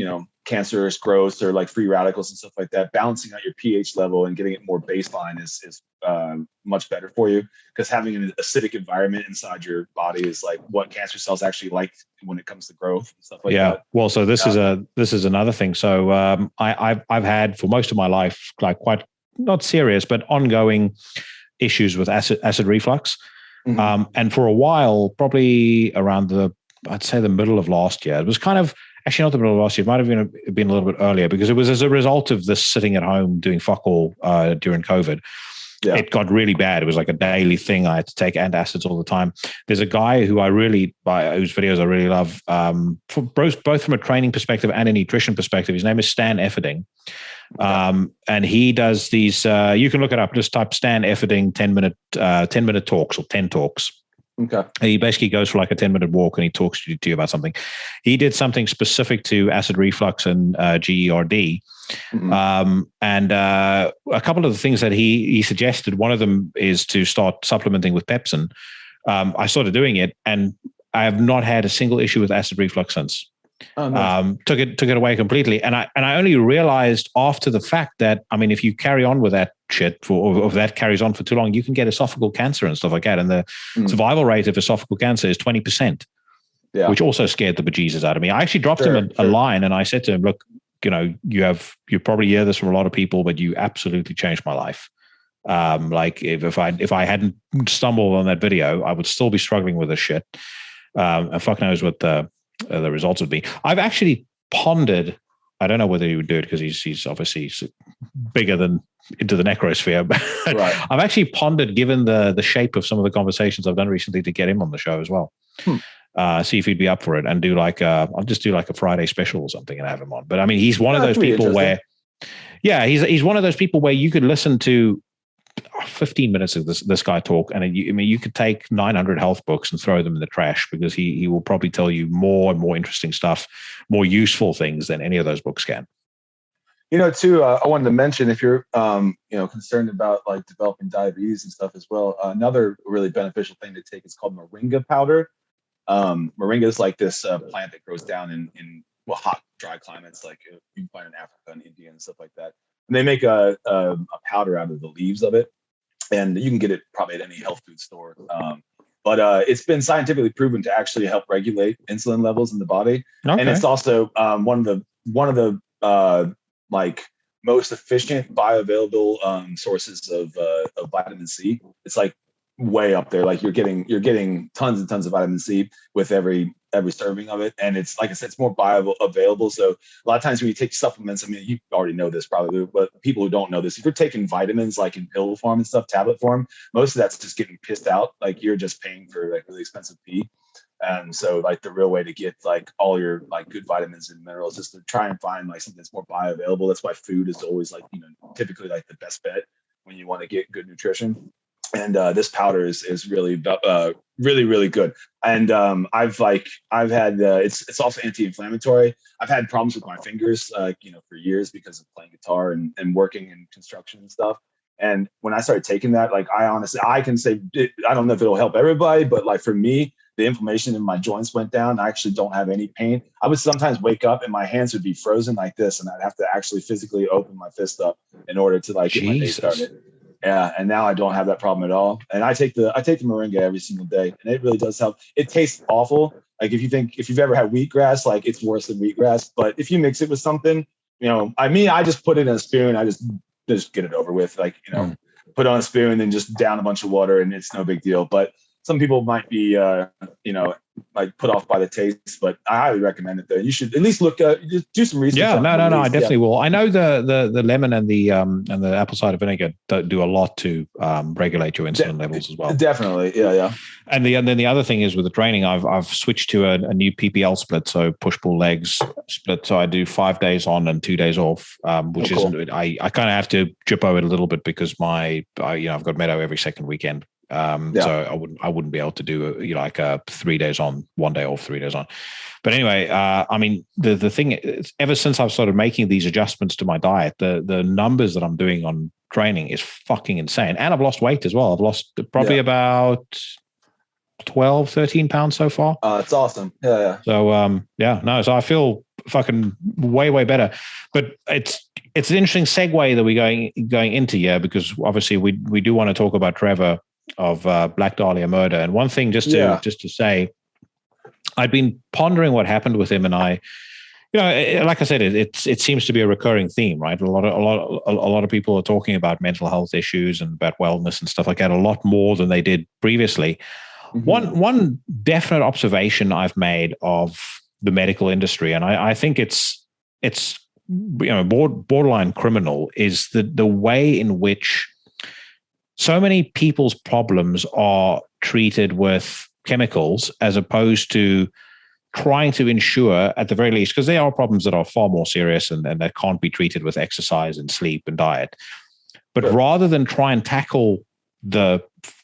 cancerous growth or like free radicals and stuff like that, balancing out your pH level and getting it more baseline is much better for you, because having an acidic environment inside your body is like what cancer cells actually like when it comes to growth and stuff like that. Yeah. Well, so this is another thing. So I've had for most of my life, like quite not serious, but ongoing issues with acid reflux. And for a while, probably around I'd say the middle of last year, it was kind of, actually not the middle of last year, it might have been a little bit earlier, because it was as a result of this sitting at home doing fuck all during COVID. Yeah. It got really bad. It was like a daily thing. I had to take antacids all the time. There's a guy whose videos I really love, both from a training perspective and a nutrition perspective. His name is Stan Efferding. And he does these, you can look it up, just type Stan Efferding 10-minute talks or 10 talks. Okay. He basically goes for like a 10-minute walk and he talks to you about something. He did something specific to acid reflux and GERD. And a couple of the things that he suggested, one of them is to start supplementing with pepsin. I started doing it, and I have not had a single issue with acid reflux since. Oh, nice. Took it away completely, and I only realized after the fact that, I mean, if you carry on with that shit or if that carries on for too long, you can get esophageal cancer and stuff like that. And the survival rate of esophageal cancer is 20%, which also scared the bejesus out of me. I actually dropped him a line, and I said to him, "Look, you probably hear this from a lot of people, but you absolutely changed my life. Like if I hadn't stumbled on that video, I would still be struggling with this shit. And fuck knows what the results would be." I've actually pondered I don't know whether he would do it because he's obviously bigger than Into the Necrosphere. But Right. I've actually pondered, given the shape of some of the conversations I've done recently, to get him on the show as well. See if he'd be up for it and do I'll just do like a Friday special or something and have him on. But I mean, he's one of those people where, he's one of those people where you could listen to 15 minutes of this guy talk, and you could take 900 health books and throw them in the trash, because he will probably tell you more and more interesting stuff, more useful things than any of those books can. Too, I wanted to mention, if you're, concerned about like developing diabetes and stuff as well, another really beneficial thing to take is called moringa powder. Moringa is like this plant that grows down in hot, dry climates, like you can find in Africa and India and stuff like that. And they make a powder out of the leaves of it, and you can get it probably at any health food store. But it's been scientifically proven to actually help regulate insulin levels in the body, and it's also one of the like most efficient bioavailable sources of vitamin C. It's like way up there. Like you're getting tons and tons of vitamin C with every serving of it, and it's, like I said, it's more bioavailable. So a lot of times when you take supplements, I mean, you already know this probably, but people who don't know this, if you're taking vitamins like in pill form and stuff, tablet form, most of that's just getting pissed out. Like you're just paying for like really expensive pee. And so like the real way to get like all your like good vitamins and minerals is to try and find like something that's more bioavailable. That's why food is always like, typically like the best bet when you want to get good nutrition. And this powder is really, really good. And I've had it's also anti-inflammatory. I've had problems with my fingers, for years because of playing guitar and working in construction and stuff. And when I started taking that, like I can say, I don't know if it'll help everybody, but like for me, the inflammation in my joints went down. I actually don't have any pain. I would sometimes wake up and my hands would be frozen like this, and I'd have to actually physically open my fist up in order to like get my day started. Yeah, and now I don't have that problem at all. And I take the moringa every single day, and it really does help. It tastes awful. Like if you've ever had wheatgrass, like it's worse than wheatgrass. But if you mix it with something, I just put it in a spoon. I just get it over with. Like, put on a spoon and then just down a bunch of water, and it's no big deal. But some people might be, like put off by the taste, but I highly recommend it. Though you should at least just do some research. Yeah, no, I definitely will. I know the lemon and the apple cider vinegar do a lot to regulate your insulin levels as well. Definitely, yeah. And then the other thing is with the training, I've switched to a new PPL split, so push pull legs split. So I do 5 days on and 2 days off, which isn't. I kind of have to jippo it a little bit because I've got Meadow every second weekend. So I wouldn't be able to do like a 3 days on, 1 day off, 3 days on. But anyway, I mean, the thing is, ever since I've started making these adjustments to my diet, the numbers that I'm doing on training is fucking insane. And I've lost weight as well. I've lost probably about 12, 13 pounds so far. It's awesome. Yeah. So, so I feel fucking way better. But it's an interesting segue that we're going into here, because obviously we do want to talk about Trevor of Black Dahlia Murder. And one thing just to say, I'd been pondering what happened with him, and I, like I said, it seems to be a recurring theme, right? A lot of people are talking about mental health issues and about wellness and stuff like that a lot more than they did previously. Mm-hmm. One definite observation I've made of the medical industry, and I think it's borderline criminal, is the way in which so many people's problems are treated with chemicals, as opposed to trying to ensure, at the very least, because there are problems that are far more serious and that can't be treated with exercise and sleep and diet. But rather than try and tackle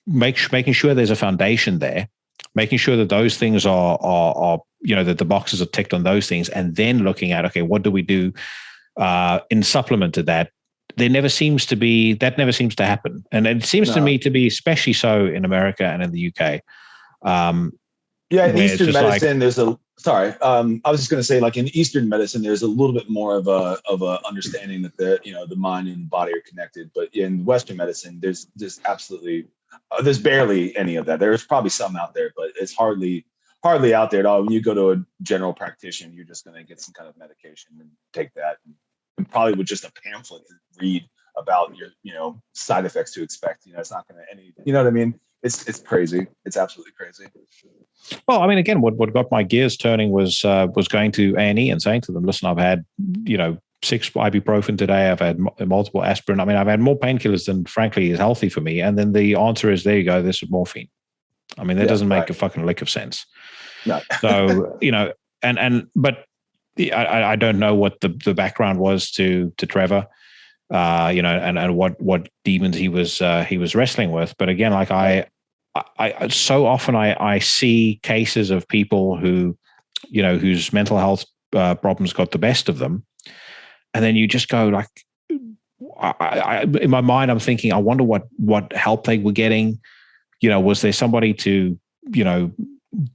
making sure there's a foundation there, making sure that those things are that the boxes are ticked on those things, and then looking at, okay, what do we do in supplement to that? That never seems to happen. And it seems to me to be especially so in America and in the UK. In Eastern medicine, I was just going to say, like in Eastern medicine, there's a little bit more of a understanding that the mind and the body are connected. But in Western medicine, there's absolutely, there's barely any of that. There's probably some out there, but it's hardly out there at all. When you go to a general practitioner, you're just going to get some kind of medication and take that, and probably with just a pamphlet to read about your, side effects to expect. It's not going to you know what I mean? it's crazy. It's absolutely crazy. Well, I mean, again, what got my gears turning was going to A&E and saying to them, listen, I've had, 6 ibuprofen today. I've had multiple aspirin. I mean, I've had more painkillers than frankly is healthy for me. And then the answer is, there you go, this is morphine. I mean, that doesn't make a fucking lick of sense. No. So, but I don't know what the background was to Trevor, and what demons he was wrestling with. But again, like I so often I see cases of people who, whose mental health problems got the best of them. And then you just go like, in my mind, I'm thinking, I wonder what help they were getting. Was there somebody to,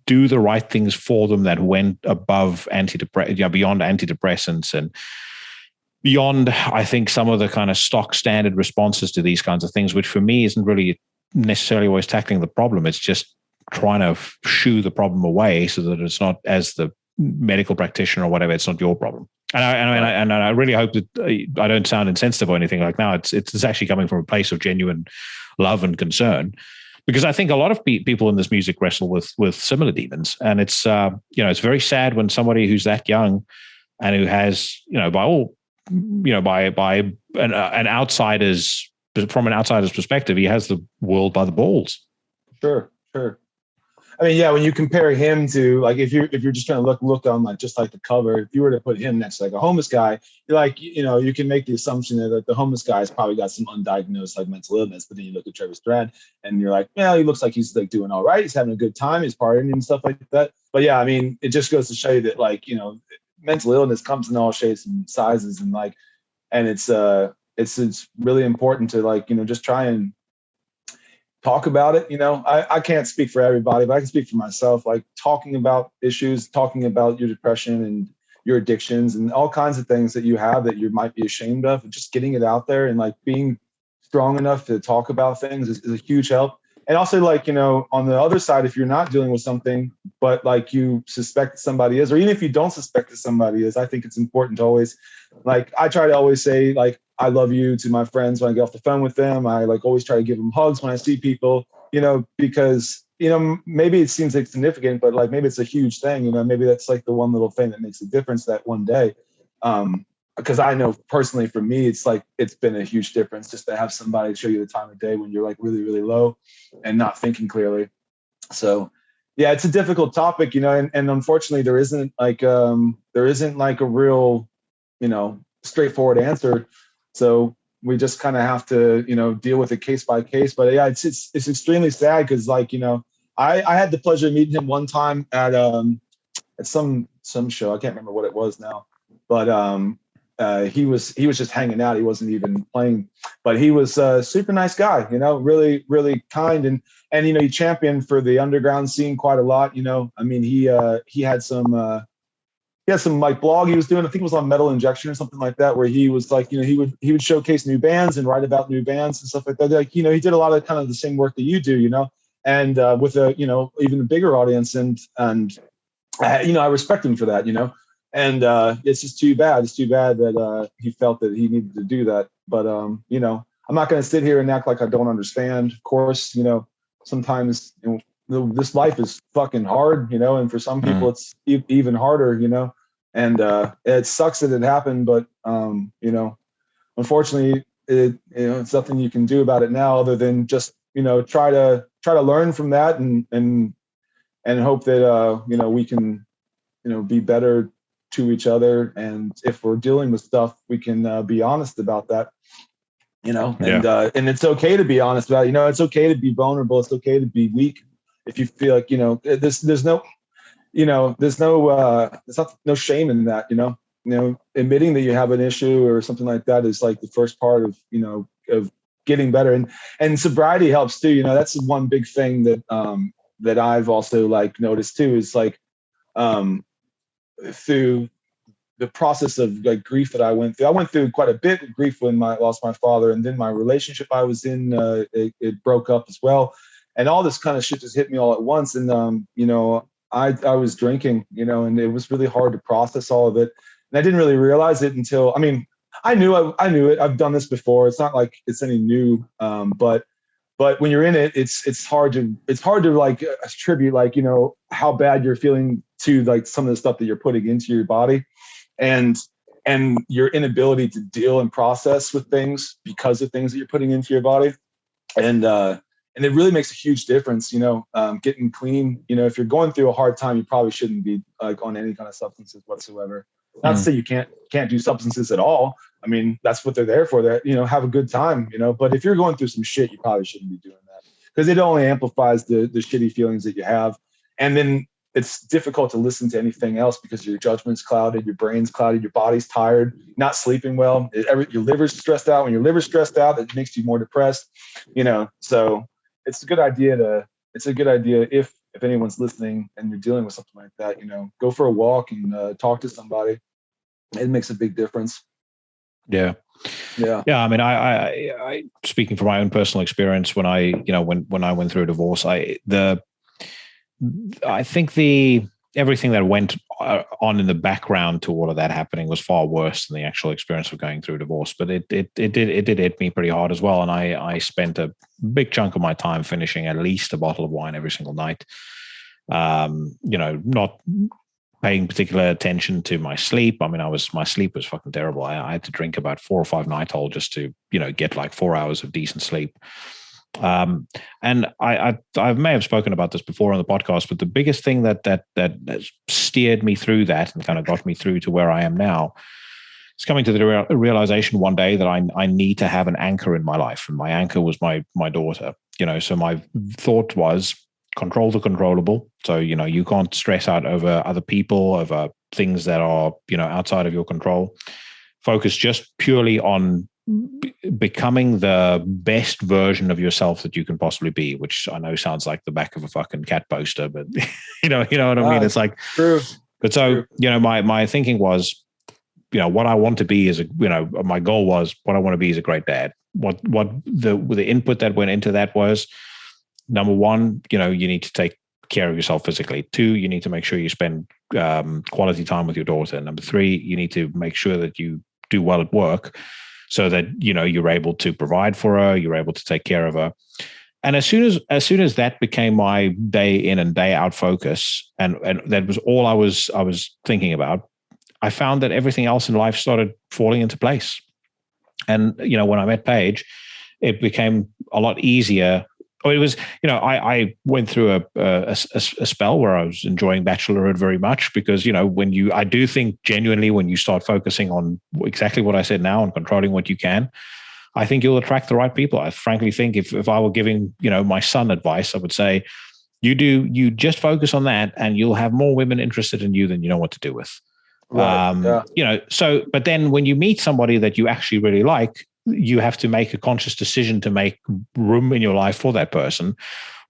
do the right things for them that went above beyond antidepressants and beyond, I think, some of the kind of stock standard responses to these kinds of things, which for me isn't really necessarily always tackling the problem. It's just trying to shoo the problem away so that it's not, as the medical practitioner or whatever, it's not your problem. And I really hope that I don't sound insensitive or anything like that. It's actually coming from a place of genuine love and concern, because I think a lot of people in this music wrestle with similar demons, and it's it's very sad when somebody who's that young and who has by an outsider's perspective, he has the world by the balls. Sure. I mean, yeah, when you compare him to, like, if you're just trying to look on like just like the cover, if you were to put him next to like a homeless guy, you're like, you can make the assumption that the homeless guy's probably got some undiagnosed like mental illness. But then you look at Trevor Strnad and you're like, he looks like he's like doing all right. He's having a good time. He's partying and stuff like that. But yeah, I mean, it just goes to show you that, like, mental illness comes in all shapes and sizes, and like, and it's really important to, like, just try and talk about it. I can't speak for everybody, but I can speak for myself. Like, talking about issues, talking about your depression and your addictions and all kinds of things that you have that you might be ashamed of, and just getting it out there and like being strong enough to talk about things is a huge help. And also, like, on the other side, if you're not dealing with something, but like you suspect somebody is, or even if you don't suspect that somebody is, I think it's important to always, like, I try to always say, like, I love you to my friends when I get off the phone with them. I like always try to give them hugs when I see people, because, maybe it seems insignificant, but like maybe it's a huge thing, maybe that's like the one little thing that makes a difference that one day. Because I know personally for me, it's like, it's been a huge difference just to have somebody show you the time of day when you're like really, really low and not thinking clearly. So yeah, it's a difficult topic, and unfortunately there isn't like a real, straightforward answer. So we just kind of have to, deal with it case by case. But yeah, it's extremely sad because, like, I had the pleasure of meeting him one time at some show. I can't remember what it was now, but he was just hanging out. He wasn't even playing, but he was a super nice guy, really, really kind. And he championed for the underground scene quite a lot. I mean, he had some like blog he was doing. I think it was on Metal Injection or something like that, where he was like, he would showcase new bands and write about new bands and stuff like that. Like, he did a lot of kind of the same work that you do, and with a, even a bigger audience. And I respect him for that, and it's just too bad. It's too bad that he felt that he needed to do that. But, I'm not going to sit here and act like I don't understand. Of course, sometimes, this life is fucking hard, and for some people it's even harder, and it sucks that it happened, but unfortunately it's nothing you can do about it now other than just try to learn from that and hope that we can be better to each other, and if we're dealing with stuff we can be honest about that, and it's okay to be honest about it. It's okay to be vulnerable, it's okay to be weak. If you feel like, there's no shame in that, admitting that you have an issue or something like that is like the first part of, of getting better. And sobriety helps too. That's one big thing that I've also like noticed too, is like, through the process of like grief that I went through quite a bit of grief when I lost my father, and then my relationship I was in, it broke up as well. And all this kind of shit just hit me all at once. And, I was drinking, and it was really hard to process all of it. And I didn't really realize it until, I knew it. I've done this before. It's not like it's any new. But But when you're in it, it's hard to like attribute like, you know, how bad you're feeling to like some of the stuff that you're putting into your body, and your inability to deal and process with things because of things that you're putting into your body. And it really makes a huge difference, you know, getting clean. You know, if you're going through a hard time, you probably shouldn't be like on any kind of substances whatsoever. Not to say you can't do substances at all. I mean, that's what they're there for. That, you know, have a good time, you know. But if you're going through some shit, you probably shouldn't be doing that, because it only amplifies the shitty feelings that you have. And then it's difficult to listen to anything else because your judgment's clouded, your brain's clouded, your body's tired, not sleeping well. Your liver's stressed out. When your liver's stressed out, it makes you more depressed, you know. So it's a good idea if anyone's listening and you're dealing with something like that, you know, go for a walk and talk to somebody. It makes a big difference. Yeah. I mean, I speaking from my own personal experience, when I went through a divorce, I think everything that went on in the background to all of that happening was far worse than the actual experience of going through a divorce. But it did hit me pretty hard as well. And I spent a big chunk of my time finishing at least a bottle of wine every single night. You know, not paying particular attention to my sleep. I mean, my sleep was fucking terrible. I had to drink about 4 or 5 Nitol just to, you know, get like 4 hours of decent sleep. And I may have spoken about this before on the podcast, but the biggest thing that steered me through that and kind of got me through to where I am now is coming to the realization one day that I need to have an anchor in my life, and my anchor was my daughter. You know, so my thought was control the controllable. So, you know, you can't stress out over other people, over things that are, you know, outside of your control. Focus just purely on becoming the best version of yourself that you can possibly be, which I know sounds like the back of a fucking cat poster, but you know what I mean? It's like, true. But so, true. You know, my thinking was, you know, what I want to be is my goal was what I want to be is a great dad. What the input that went into that was, number one, you know, you need to take care of yourself physically. 2, you need to make sure you spend quality time with your daughter. Number 3, you need to make sure that you do well at work, so that, you know, you're able to provide for her, you're able to take care of her. And as soon as that became my day in and day out focus, and that was all I was thinking about, I found that everything else in life started falling into place. And, you know, when I met Paige, it became a lot easier. It was, you know, I went through a spell where I was enjoying bachelorhood very much, because, you know, I do think genuinely when you start focusing on exactly what I said now and controlling what you can, I think you'll attract the right people. I frankly think if I were giving, you know, my son advice, I would say, you just focus on that and you'll have more women interested in you than you know what to do with. Right. You know, so, but then when you meet somebody that you actually really like, you have to make a conscious decision to make room in your life for that person,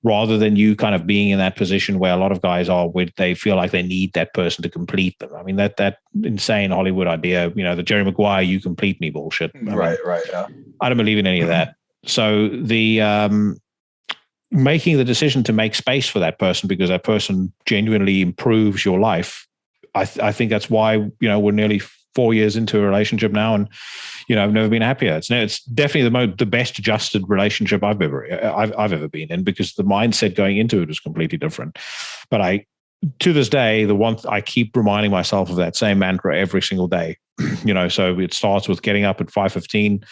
rather than you kind of being in that position where a lot of guys are, where they feel like they need that person to complete them. I mean, that insane Hollywood idea, you know, the Jerry Maguire, you complete me bullshit. Right. Yeah. I don't believe in any of that. So the making the decision to make space for that person because that person genuinely improves your life, I think that's why, you know, we're nearly 4 years into a relationship now, and, you know, I've never been happier. It's definitely the best adjusted relationship I've ever been in, because the mindset going into it was completely different. But to this day, I keep reminding myself of that same mantra every single day. You know, so it starts with getting up at 5:15.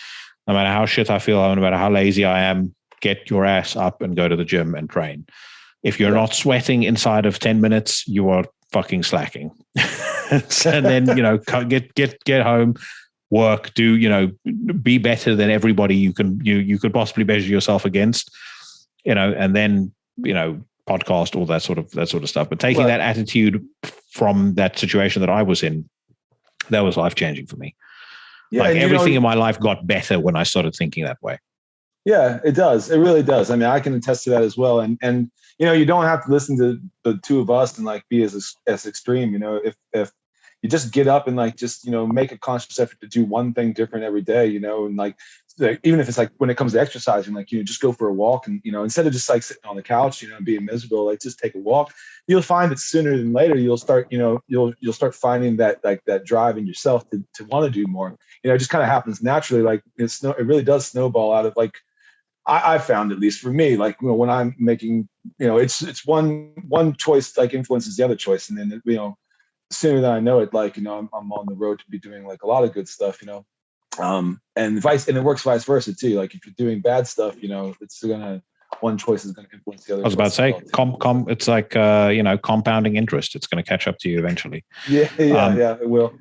No matter how shit I feel, no matter how lazy I am, get your ass up and go to the gym and train. If you're not sweating inside of 10 minutes, you are fucking slacking. And then, you know, get home, work, do, you know, be better than everybody you could possibly measure yourself against, you know, and then, you know, podcast, all that sort of stuff. But taking that attitude from that situation that I was in, that was life-changing for me. Yeah, like everything in my life got better when I started thinking that way. Yeah, it does. It really does. I mean, I can attest to that as well. And you know, you don't have to listen to the two of us and like be as extreme. You know, if you just get up and like just, you know, make a conscious effort to do one thing different every day, you know, and like even if it's like when it comes to exercising, like, you know, just go for a walk, and, you know, instead of just like sitting on the couch, you know, and being miserable, like just take a walk. You'll find that sooner than later you'll start, you know, you'll start finding that like that drive in yourself to want to do more. You know, it just kind of happens naturally. Like it really does snowball out of like, I found, at least for me, like, you know, when I'm making, you know, it's one choice like influences the other choice, and then, you know, sooner than I know it, like, you know, I'm on the road to be doing like a lot of good stuff, you know, and it works vice versa too. Like if you're doing bad stuff, you know, one choice is gonna influence the other. I was about to say, it's like you know, compounding interest. It's going to catch up to you eventually. Yeah, it will.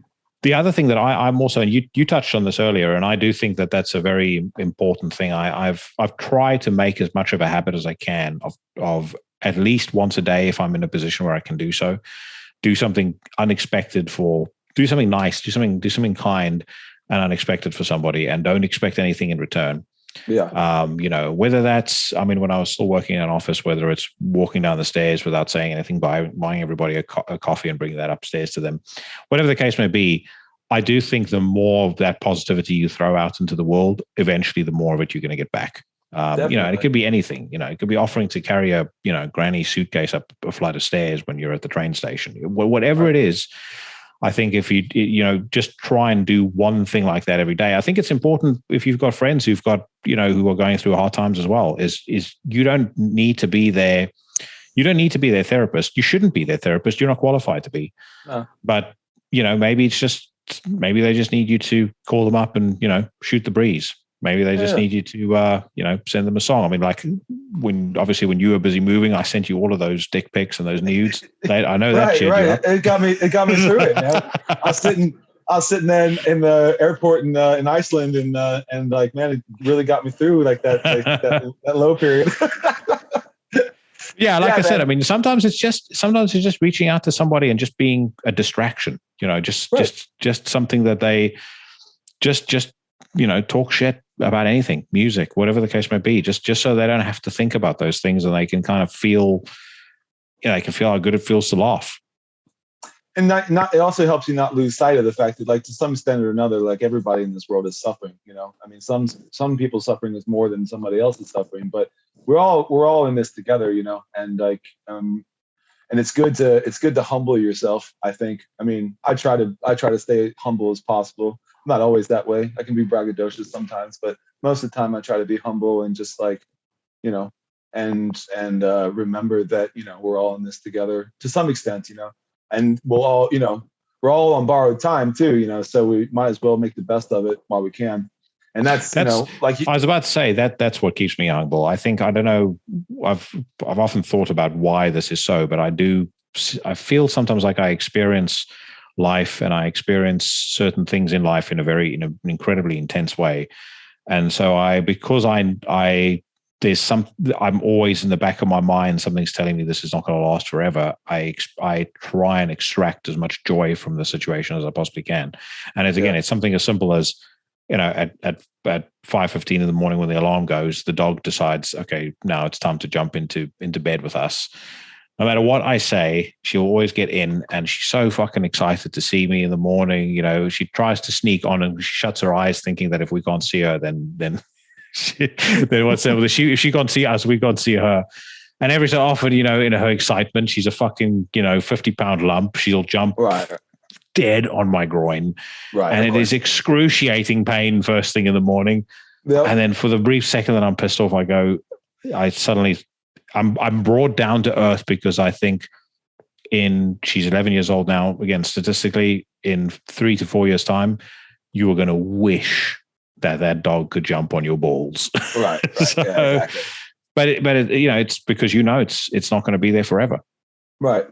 The other thing that I'm also, and you touched on this earlier, and I do think that that's a very important thing. I've tried to make as much of a habit as I can of at least once a day, if I'm in a position where I can do so, do something unexpected do something nice, do something kind and unexpected for somebody, and don't expect anything in return. Yeah. You know, whether that's, I mean, when I was still working in an office, whether it's walking down the stairs without saying anything, buying everybody a coffee and bringing that upstairs to them, whatever the case may be, I do think the more of that positivity you throw out into the world, eventually the more of it you're going to get back. You know, and it could be anything. You know, it could be offering to carry a, you know, granny suitcase up a flight of stairs when you're at the train station. Whatever it is, I think if you know, just try and do one thing like that every day. I think it's important if you've got friends who've got, you know, who are going through hard times as well, is you don't need to be their their therapist. You shouldn't be their therapist. You're not qualified to be. No. But, you know, maybe they just need you to call them up and, you know, shoot the breeze. Maybe they just need you to, you know, send them a song. I mean, like when you were busy moving, I sent you all of those dick pics and those nudes. I know that shit. Right. It got me through it. Man. I was sitting there in the airport in Iceland, and like, man, it really got me through like that low period. Yeah, I said, I mean, sometimes it's just reaching out to somebody and just being a distraction. You know, just something that they just you know, talk shit about anything, music, whatever the case may be, just so they don't have to think about those things, and they can kind of feel, you know, they can feel how good it feels to laugh. And it also helps you not lose sight of the fact that, like, to some extent or another, like, everybody in this world is suffering. You know, I mean, some people's suffering is more than somebody else's suffering, but we're all in this together. You know, and like, and it's good to humble yourself. I think. I mean, I try to stay humble as possible. I'm not always that way. I can be braggadocious sometimes, but most of the time I try to be humble and just, like, you know, and remember that, you know, we're all in this together to some extent, you know, and we'll all, you know, we're all on borrowed time too, you know, so we might as well make the best of it while we can. And that's you know, like I was about to say, that's what keeps me humble. I think, I don't know, I've often thought about why this is so, but I feel sometimes like I experience life and I experience certain things in life in an incredibly intense way. And so I'm always in the back of my mind, something's telling me this is not going to last forever. I try and extract as much joy from the situation as I possibly can. And it's something as simple as, you know, at 5:15 in the morning when the alarm goes, the dog decides, okay, now it's time to jump into bed with us. No matter what I say, she'll always get in, and she's so fucking excited to see me in the morning. You know, she tries to sneak on and she shuts her eyes, thinking that if we can't see her, then what's up? If she can't see us, we can't see her. And every so often, you know, in her excitement, she's a fucking, you know, 50-pound lump. She'll jump dead on my groin, and it is excruciating pain first thing in the morning. Yep. And then for the brief second that I'm pissed off, I'm brought down to earth, because I think she's 11 years old now. Again, statistically, in 3 to 4 years' time, you are going to wish that dog could jump on your balls. Right. So, yeah, exactly. But you know, it's because, you know, it's not going to be there forever. Right.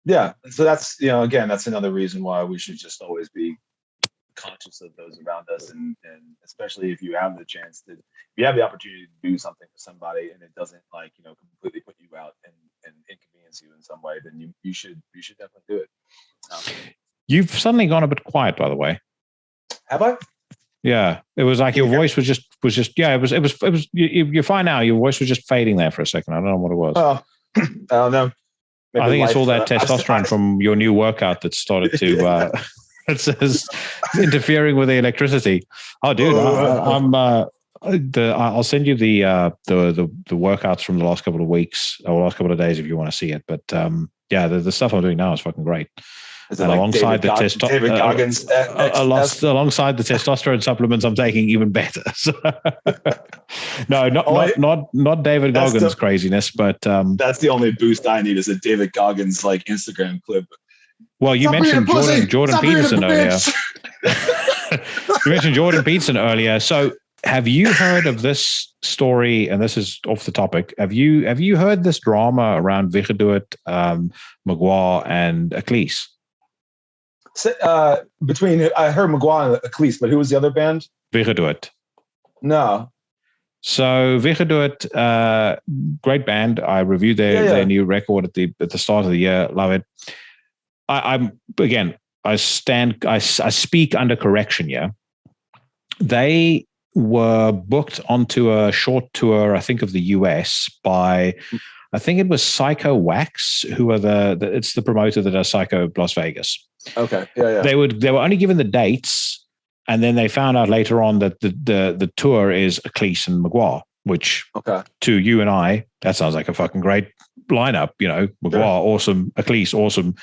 Yeah. So that's, you know, again, that's another reason why we should just always be conscious of those around us, and especially if you have the chance if you have the opportunity to do something for somebody and it doesn't, like, you know, completely put you out and inconvenience you in some way, then you should definitely do it. You've suddenly gone a bit quiet, by the way. Have I? Yeah, it was like your voice was just yeah, it was you're fine now. Your voice was just fading there for a second. I don't know what it was. Oh, I don't know. Maybe I think it's all that testosterone from your new workout that started to it says interfering with the electricity. Oh, dude, I'll send you the workouts from the last couple of weeks or last couple of days if you want to see it. But yeah, the stuff I'm doing now is fucking great. Is it And like alongside David Goggins? alongside the testosterone supplements I'm taking, even better. So, no, Oh, not David That's Goggins the- craziness, but that's the only boost I need is a David Goggins like Instagram clip. well, you Stop being a mentioned pussy! Jordan Stop being a Peterson earlier. bitch! You mentioned Jordan Peterson earlier. So, have you heard of this story? And this is off the topic. Have you heard this drama around Vigedoet, Maguire, and Aclise? Between I heard Maguire and Aclise, but who was the other band? Vigedoet. No. So Vigedoet, great band. I reviewed their new record at the start of the year. Love it. I speak under correction here. They were booked onto a short tour, I think, of the US by, I think it was Psycho Wax, who are it's the promoter that does Psycho Las Vegas. Okay. Yeah. They were only given the dates, and then they found out later on that the tour is Aclise and Maguire, which to you and I, that sounds like a fucking great lineup. You know, Maguire, awesome, Aclise, awesome,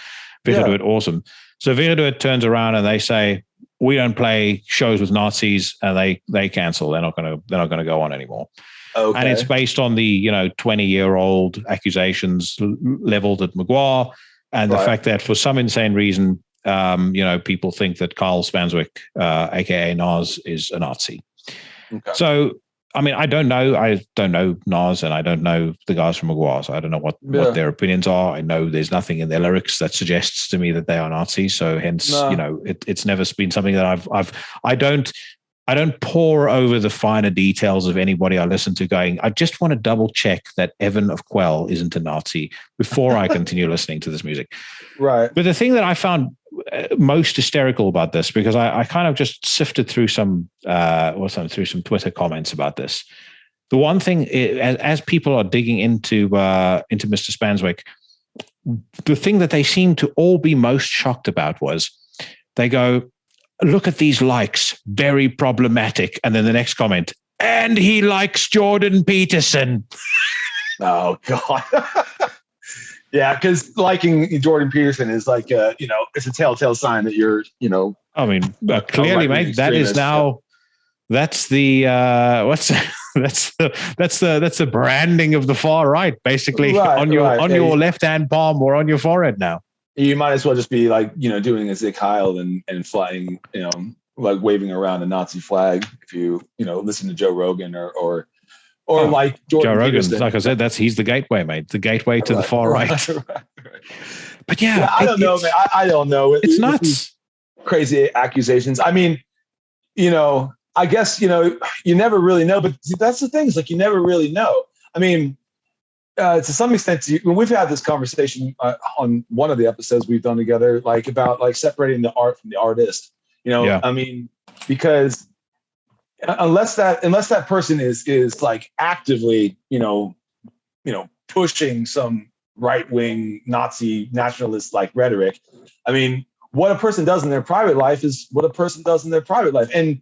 Vigedoet, awesome. So Vigedoet turns around and they say, we don't play shows with Nazis, and they cancel. They're not gonna go on anymore. Okay. And it's based on the 20-year-old accusations leveled at Maguire, and the fact that for some insane reason, people think that Carl Spanswick, aka Nas, is a Nazi. Okay. So, I mean, I don't know Nas, and I don't know the guys from Maguire, so I don't know what their opinions are. I know there's nothing in their lyrics that suggests to me that they are Nazis. So hence, it's never been something that I don't pore over the finer details of anybody I listen to going, I just want to double check that Evan of Quell isn't a Nazi before I continue listening to this music. Right. But the thing that I found most hysterical about this, because I kind of just sifted through some Twitter comments about this. The one thing, as people are digging into Mr. Spanswick, the thing that they seem to all be most shocked about was they go, look at these likes, very problematic. And then the next comment, and he likes Jordan Peterson. Oh, God. Yeah, because liking Jordan Peterson is like, it's a telltale sign that you're, I mean, clearly, mate, that is now, that's the, that's the branding of the far right, basically, on your left-hand palm or on your forehead now. You might as well just be like, doing a Zig Heil and flying, like waving around a Nazi flag if you, listen to Joe Rogan or like Jordan Joe Rogan. Peterson. Like I said, he's the gateway, mate. The gateway to the far right. But yeah, I don't know, man. I don't know. It's nuts. Crazy accusations. I mean, I guess, you never really know, but that's the thing. Is like, you never really know. I mean, to some extent, when we've had this conversation on one of the episodes we've done together, like about like separating the art from the artist, I mean, because unless that person is like actively, pushing some right-wing Nazi nationalist like rhetoric, I mean, what a person does in their private life is what a person does in their private life. And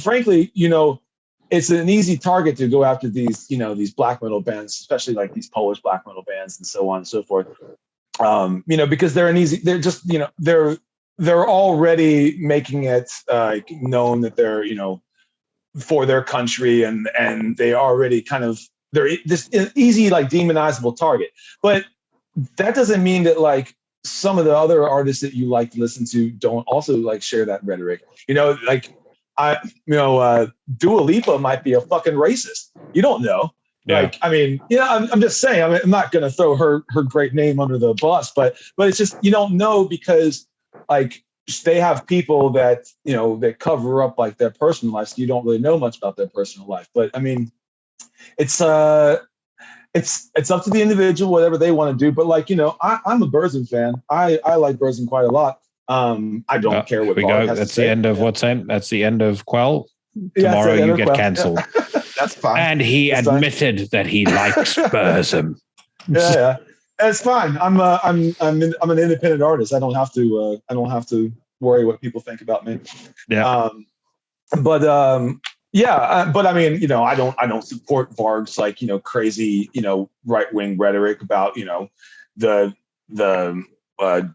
frankly, it's an easy target to go after these, these black metal bands, especially like these Polish black metal bands and so on and so forth. Because they're just, they're already making it known that they're, for their country and they already they're this easy, like demonizable target. But that doesn't mean that like some of the other artists that you like to listen to don't also like share that rhetoric, like Dua Lipa might be a fucking racist. You don't know. Yeah. Like, I mean, I'm just saying, I'm not going to throw her great name under the bus, but it's just, you don't know because like they have people that, that cover up like their personal life. So you don't really know much about their personal life. But I mean, it's up to the individual, whatever they want to do. But like, I'm a Burzum fan. I like Burzum quite a lot. I don't care what Bart has to say. That's the end of what's in. That's the end of Quell. Tomorrow you get cancelled. That's fine. And he admitted that he likes Burzum. Yeah, it's fine. I'm an independent artist. I don't have to worry what people think about me. Yeah. But I mean, I don't support Varg's like crazy right-wing rhetoric about the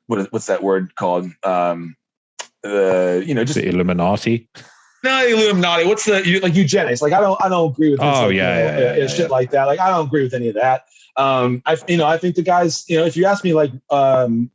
what's that word called? Just the Illuminati. No, the Illuminati. What's like eugenics? Like I don't agree with this. Shit like that. Like I don't agree with any of that. I think the guys, if you ask me, like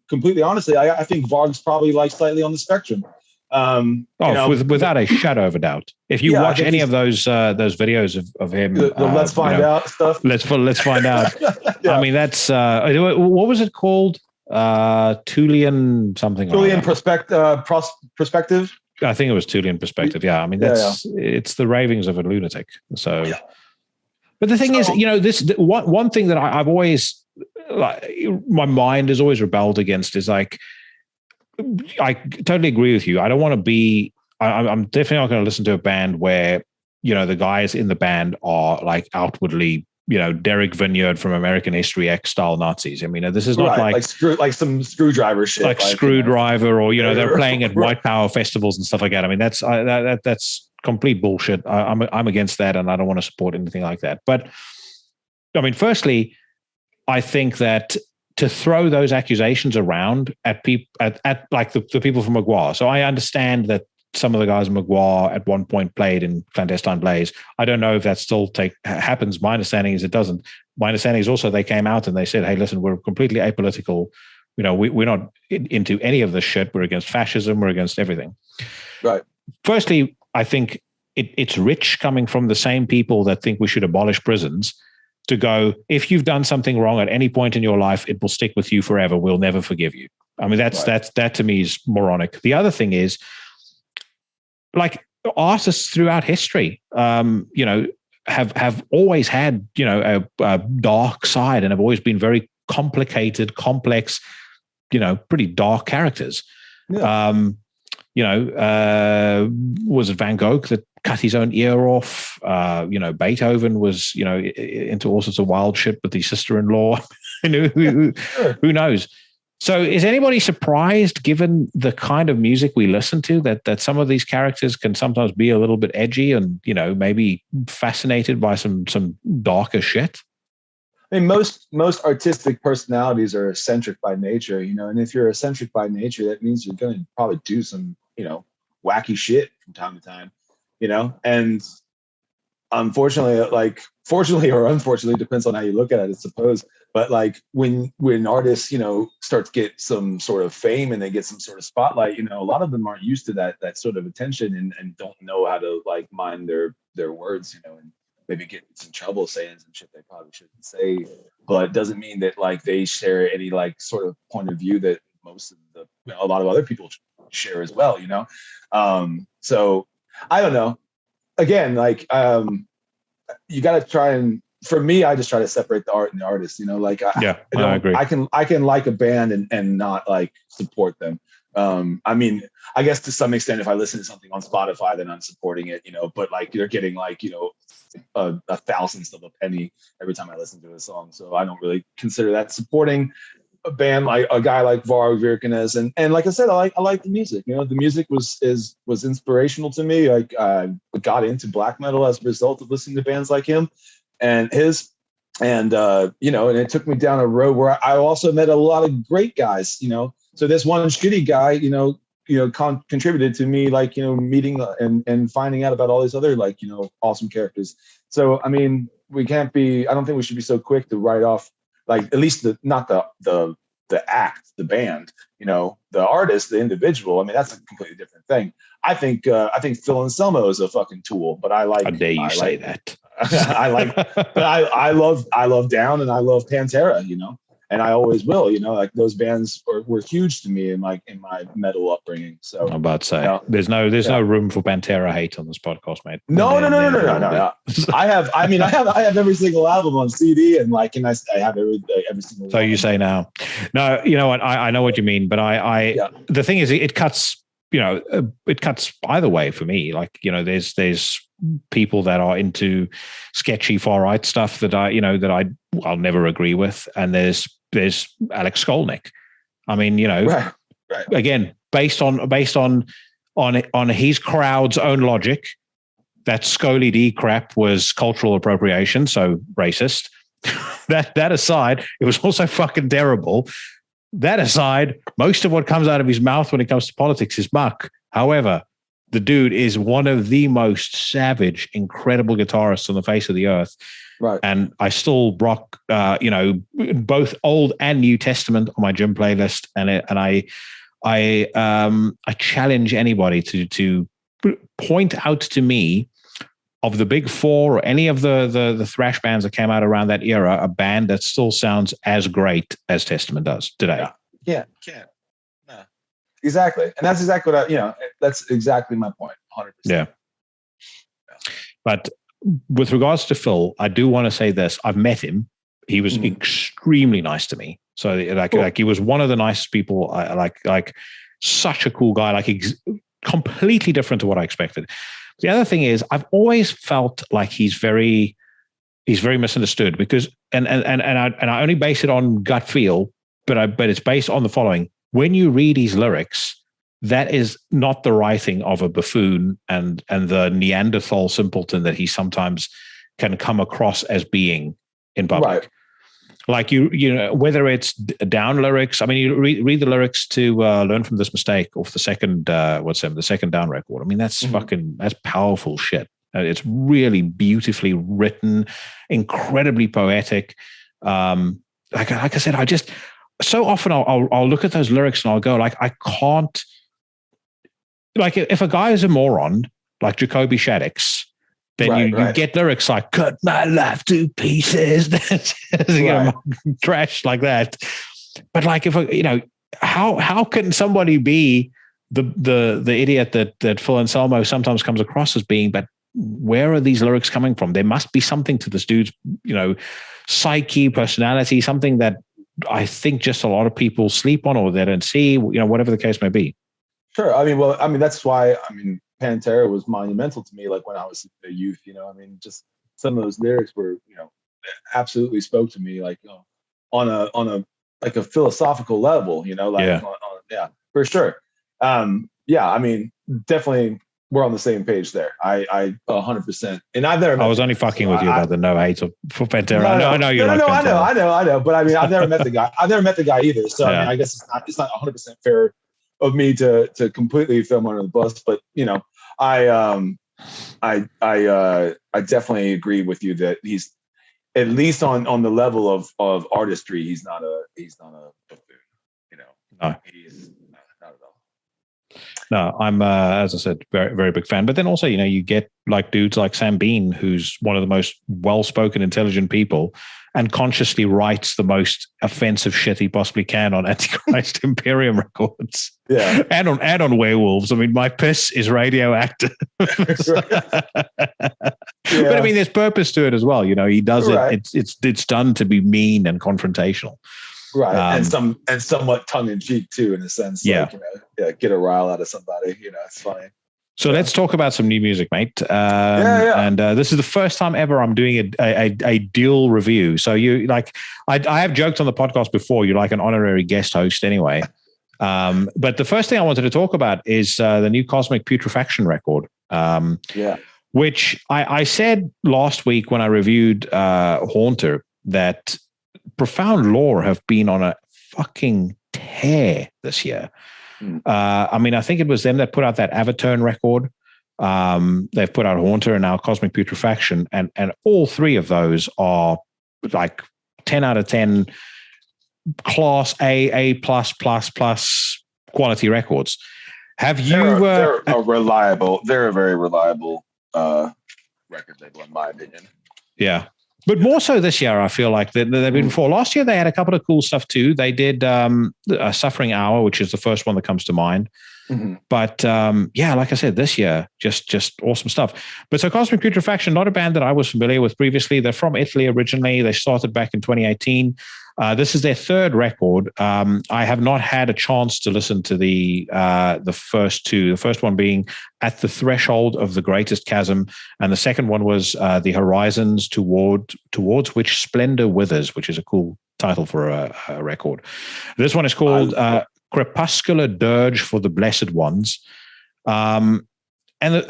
completely honestly, I think Varg's probably like slightly on the spectrum. Without a shadow of a doubt. If you watch any of those videos of him, the let's find out stuff. Let's find out. Yeah. I mean, that's what was it called? Tulian something. Tulian perspective. I think it was Tulian perspective. Yeah. I mean, it's the ravings of a lunatic. So, but the thing is, one thing that I've always, like, my mind has always rebelled against is like, I totally agree with you. I don't want to be, I'm definitely not going to listen to a band where, the guys in the band are like outwardly, Derek Vineyard from American History X style Nazis. I mean, this is not like some Screwdriver shit, like Screwdriver, or they're playing at white power festivals and stuff like that. I mean, that's complete bullshit. I'm against that, and I don't want to support anything like that. But I mean, firstly, I think that to throw those accusations around at people at like the people from Magua. So I understand that some of the guys in Magua at one point played in Clandestine Blaze. I don't know if that still happens. My understanding is it doesn't. My understanding is also they came out and they said, hey, listen, we're completely apolitical. We're not into any of this shit. We're against fascism. We're against everything. Right. Firstly, I think it's rich coming from the same people that think we should abolish prisons to go, if you've done something wrong at any point in your life, it will stick with you forever. We'll never forgive you. I mean, that to me is moronic. The other thing is, like, artists throughout history, have always had, a dark side and have always been very complicated, complex, pretty dark characters. Yeah. Was it Van Gogh that cut his own ear off? Beethoven was, into all sorts of wild shit with his sister-in-law. Who knows? So is anybody surprised, given the kind of music we listen to, that some of these characters can sometimes be a little bit edgy and, maybe fascinated by some darker shit? I mean, most artistic personalities are eccentric by nature, and if you're eccentric by nature, that means you're going to probably do some, wacky shit from time to time, and unfortunately, fortunately or unfortunately, depends on how you look at it, I suppose. But like when artists, start to get some sort of fame and they get some sort of spotlight, a lot of them aren't used to that sort of attention and don't know how to like mind their words, and maybe get in some trouble saying some shit they probably shouldn't say. But it doesn't mean that like they share any like sort of point of view that a lot of other people share as well, So I don't know. Again, like you got to try and. For me, I just try to separate the art and the artist. I agree. I can like a band and not like support them. I mean, I guess to some extent, if I listen to something on Spotify, then I'm supporting it. But like they're getting like a thousandth of a penny every time I listen to a song, so I don't really consider that supporting a band like a guy like Varg Vikernes. And like I said, I like the music. The music was inspirational to me. Like I got into black metal as a result of listening to bands like him. And and it took me down a road where I also met a lot of great guys, so this one shitty guy, contributed to me, like, meeting and finding out about all these other, like, awesome characters. So, I mean, I don't think we should be so quick to write off, like, at least not the act, the band, the artist, the individual. I mean, that's a completely different thing. I think Phil Anselmo is a fucking tool, but I like. How dare you say that? I love Down and I love Pantera, and I always will, like those bands were huge to me in my metal upbringing. So I'm about to say there's no room for Pantera hate on this podcast, mate. No. I have every single album on CD and I have every single. So you say now? No, you know what? I know what you mean, but the thing is, it cuts. It cuts either way for me. Like, there's people that are into sketchy far right stuff that I'll never agree with, and there's Alex Skolnick. I mean, right. Again, based on his crowd's own logic, that Scully D crap was cultural appropriation, so racist. that aside, it was also fucking terrible. that aside, most of what comes out of his mouth when it comes to politics is muck. However, the dude is one of the most savage, incredible guitarists on the face of the earth. Right. And I still rock, both Old and New Testament on my gym playlist. And I challenge anybody to point out to me, of the big four or any of the thrash bands that came out around that era, a band that still sounds as great as Testament does today. Yeah. Can't. No. Exactly. And that's exactly what that's exactly my point. 100%. Yeah. But with regards to Phil, I do want to say this. I've met him. He was extremely nice to me. So like he was one of the nicest people. I like such a cool guy, completely different to what I expected. The other thing is, I've always felt like he's very misunderstood because, and I only base it on gut feel, but it's based on the following. When you read his lyrics, that is not the writing of a buffoon and the Neanderthal simpleton that he sometimes can come across as being in public. Right. Like you know, whether it's down lyrics. I mean, you read the lyrics to "Learn from This Mistake" off the second the second Down record. I mean, that's that's powerful shit. It's really beautifully written, incredibly poetic. Like I said, I just so often I'll look at those lyrics and I'll go like, I can't. Like if a guy is a moron like Jacoby Shaddix, then you get lyrics like "cut my life to pieces," trash like that. But like if how can somebody be the idiot that Phil Anselmo sometimes comes across as being? But where are these lyrics coming from? There must be something to this dude's psyche, personality, something that I think just a lot of people sleep on or they don't see. Whatever the case may be. Sure. That's why Pantera was monumental to me. Like when I was a youth, just some of those lyrics were, absolutely spoke to me, like on a like a philosophical level, for sure. Definitely we're on the same page there. I 100%. And I've never. I was only fucking with you about the no hate for Pantera. I know you like Pantera. I know. But I've never met the guy. I've never met the guy either. So I guess it's not 100% fair of me to completely throw him under the bus. But I definitely agree with you that he's at least on the level of artistry. He's not a buffoon. No. He's not at all. No, I'm as I said, very very big fan. But then also, you get like dudes like Sam Bean, who's one of the most well-spoken, intelligent people, and consciously writes the most offensive shit he possibly can on Antichrist Imperium records. Yeah. And on Werewolves. I mean, my piss is radioactive. But I mean, there's purpose to it as well. He does it. It's done to be mean and confrontational. Right. And somewhat tongue in cheek too, in a sense. Like, get a rile out of somebody, it's fine. So let's talk about some new music, mate. And this is the first time ever I'm doing a dual review. So you like, I have joked on the podcast before, you're like an honorary guest host anyway. But the first thing I wanted to talk about is the new Cosmic Putrefaction record. Which I said last week when I reviewed Haunter that Profound Lore have been on a fucking tear this year. I think it was them that put out that Avaturn record. They've put out Haunter and now Cosmic Putrefaction, and all three of those are like 10 out of 10 class A plus quality records. Have you? They're a very reliable record label, in my opinion. Yeah. But more so this year, I feel like they've been before. Last year, they had a couple of cool stuff too. They did Suffering Hour, which is the first one that comes to mind. But like I said, this year, just awesome stuff. But so Cosmic Putrefaction, not a band that I was familiar with previously. They're from Italy originally. They started back in 2018. This is their third record. I have not had a chance to listen to the first two. The first one being At the Threshold of the Greatest Chasm, and the second one was The Horizons Towards Which Splendor Withers, which is a cool title for a record. This one is called Crepuscular Dirge for the Blessed Ones. And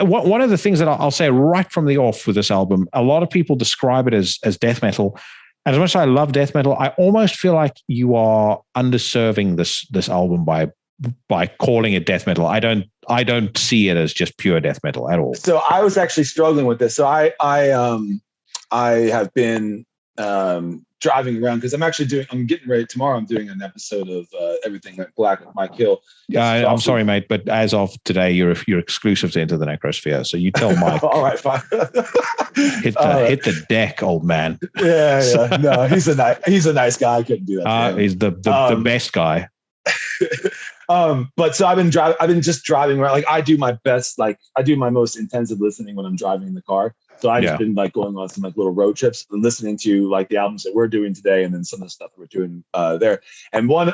one of the things that I'll say right from the off with this album, a lot of people describe it as death metal. as much as I love death metal, I almost feel like you are underserving this album by calling it death metal. I don't see it as just pure death metal at all. So I was actually struggling with this. So I have been driving around because I'm getting ready tomorrow. I'm doing an episode of Everything Went Black with Mike Hill. I'm sorry, mate, but as of today, you're exclusive to Into the Necrosphere. So you tell Mike. All right, fine. hit the deck, old man. Yeah. No, he's a nice guy. I couldn't do that. He's the best guy. But so I've been just driving around. Like I do my best, like I do my most intensive listening when I'm driving in the car. So I've just been like going on some like little road trips and listening to like the albums that we're doing today, and then some of the stuff that we're doing there. And one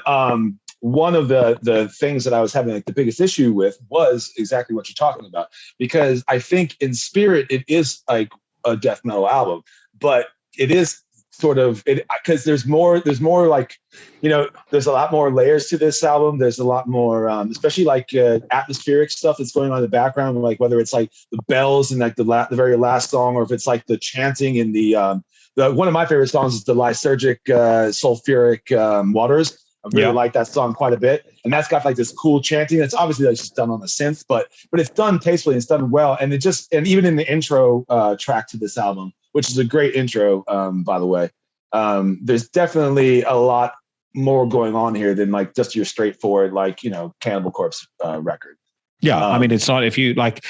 of the things that I was having like the biggest issue with was exactly what you're talking about, because I think in spirit it is like a death metal album, but it is sort of it because there's more like, you know, there's a lot more layers to this album. There's a lot more especially like atmospheric stuff that's going on in the background, like whether it's like the bells in like the very last song, or if it's like the chanting in the one of my favorite songs is the lysergic sulfuric waters. I really like that song quite a bit, and that's got like this cool chanting. That's obviously like just done on the synth, but it's done tastefully and it's done well. And even in the intro track to this album, which is a great intro, by the way, there's definitely a lot more going on here than like just your straightforward, like, you know, Cannibal Corpse record. Yeah, I mean, it's not, if you like,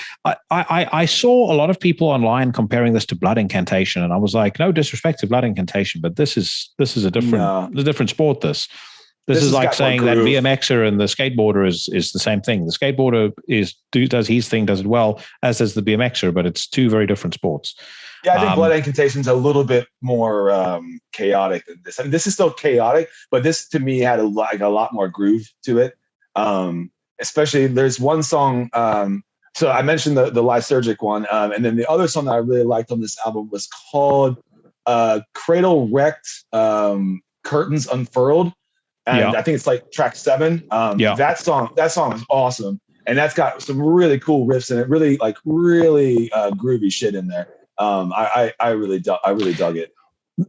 I saw a lot of people online comparing this to Blood Incantation, and I was like, no disrespect to Blood Incantation, but this is a different sport. This is like saying that BMXer and the skateboarder is the same thing. The skateboarder does his thing, does it well, as does the BMXer, but it's two very different sports. Yeah, I think Blood Incantation's a little bit more chaotic than this. I mean, this is still chaotic, but this to me had a lot more groove to it. Especially there's one song. So I mentioned the lysergic one, and then the other song that I really liked on this album was called Cradle Wrecked, Curtains Unfurled. And I think it's like track 7. That song is awesome, and that's got some really cool riffs in it. Really groovy shit in there. I really dug it.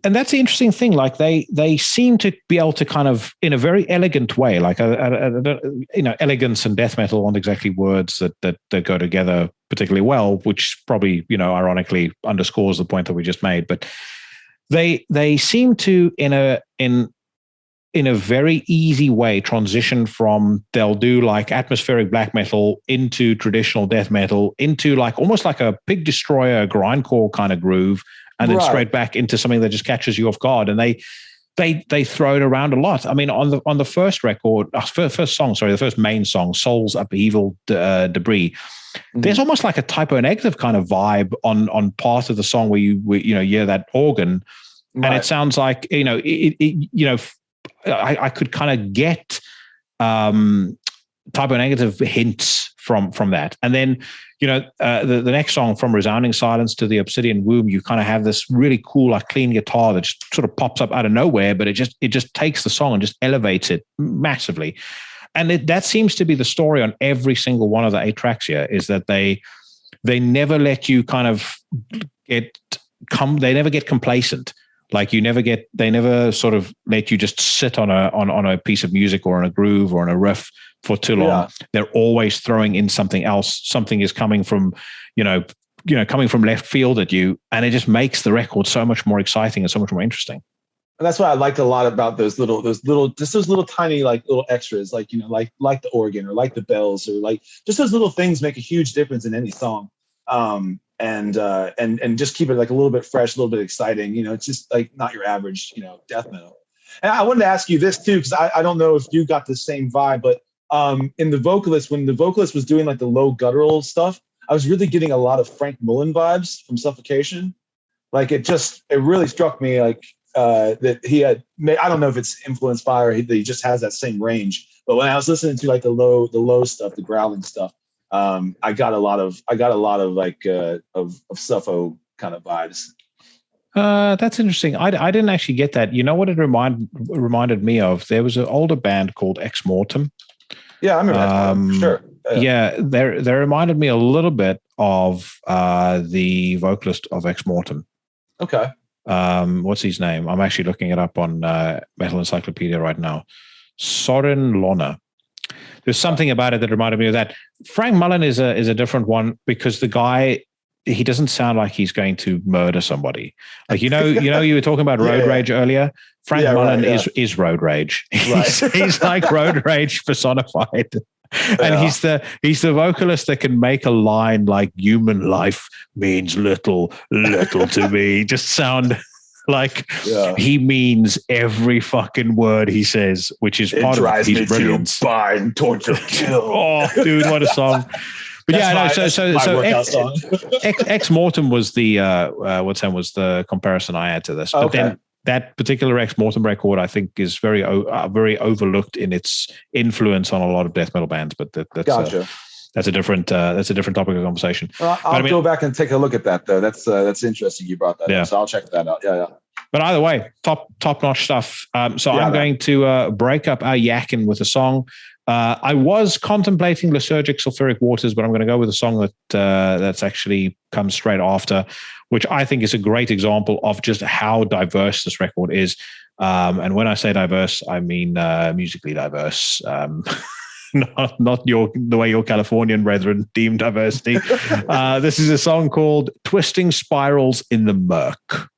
And that's the interesting thing. Like they seem to be able to kind of, in a very elegant way, like elegance and death metal aren't exactly words that go together particularly well, which probably, you know, ironically underscores the point that we just made. But they seem to in a very easy way transition from, they'll do like atmospheric black metal into traditional death metal, into like almost like a Pig Destroyer grindcore kind of groove, and then straight back into something that just catches you off guard. And they throw it around a lot. I mean, on the first record, the first main song, Soul's Upheaval Debris, there's almost like a typo negative kind of vibe on part of the song where you hear that organ, and it sounds like, you know, I could kind of get typo negative hints from that. And then, you know, the next song, From Resounding Silence to the Obsidian Womb, you kind of have this really cool, like clean guitar that just sort of pops up out of nowhere, but it just takes the song and just elevates it massively. And that seems to be the story on every single one of the 8 tracks here, is that they never let you kind of they never get complacent. Like they never sort of let you just sit on a piece of music or on a groove or on a riff for too long. Yeah. They're always throwing in something else. Something is coming from, coming from left field at you, and it just makes the record so much more exciting and so much more interesting. And that's what I liked a lot about those little tiny like little extras, like, you know, like the organ or like the bells, or like just those little things make a huge difference in any song. And just keep it like a little bit fresh, a little bit exciting. You know, it's just like not your average, you know, death metal. And I wanted to ask you this too, because I don't know if you got the same vibe, but in the vocalist, when the vocalist was doing like the low guttural stuff, I was really getting a lot of Frank Mullen vibes from Suffocation. Like it really struck me like that he had, I don't know if it's influenced by or he just has that same range. But when I was listening to like the low stuff, the growling stuff, I got a lot of like of Suffo kind of vibes. That's interesting. I didn't actually get that. You know what it reminded me of? There was an older band called Ex Mortem. Yeah, I remember that. For sure. Yeah, they reminded me a little bit of the vocalist of Ex Mortem. Okay. What's his name? I'm actually looking it up on Metal Encyclopedia right now. Soren Lorna. There's something about it that reminded me of that. Frank Mullen is a different one because the guy, he doesn't sound like he's going to murder somebody. Like you were talking about road rage earlier. Frank Mullen is road rage. He's like road rage personified. And he's the vocalist that can make a line like "human life means little to me" just sound like he means every fucking word he says, which is part of his brilliance. To bind, torture, kill. Oh, dude, what a song! But Ex Mortem was the the comparison I had to this. But then that particular Ex Mortem record, I think, is very overlooked in its influence on a lot of death metal bands. But that's a different topic of conversation. I'll go back and take a look at that though. That's interesting. You brought that up, so I'll check that out. Yeah. But either way, top notch stuff. I'm going to break up our yakking with a song. I was contemplating Lysergic Sulfuric Waters, but I'm going to go with a song that's actually comes straight after, which I think is a great example of just how diverse this record is. And when I say diverse, I mean musically diverse. Not the way your Californian brethren deem diversity. This is a song called Twisting Spirals in the Murk.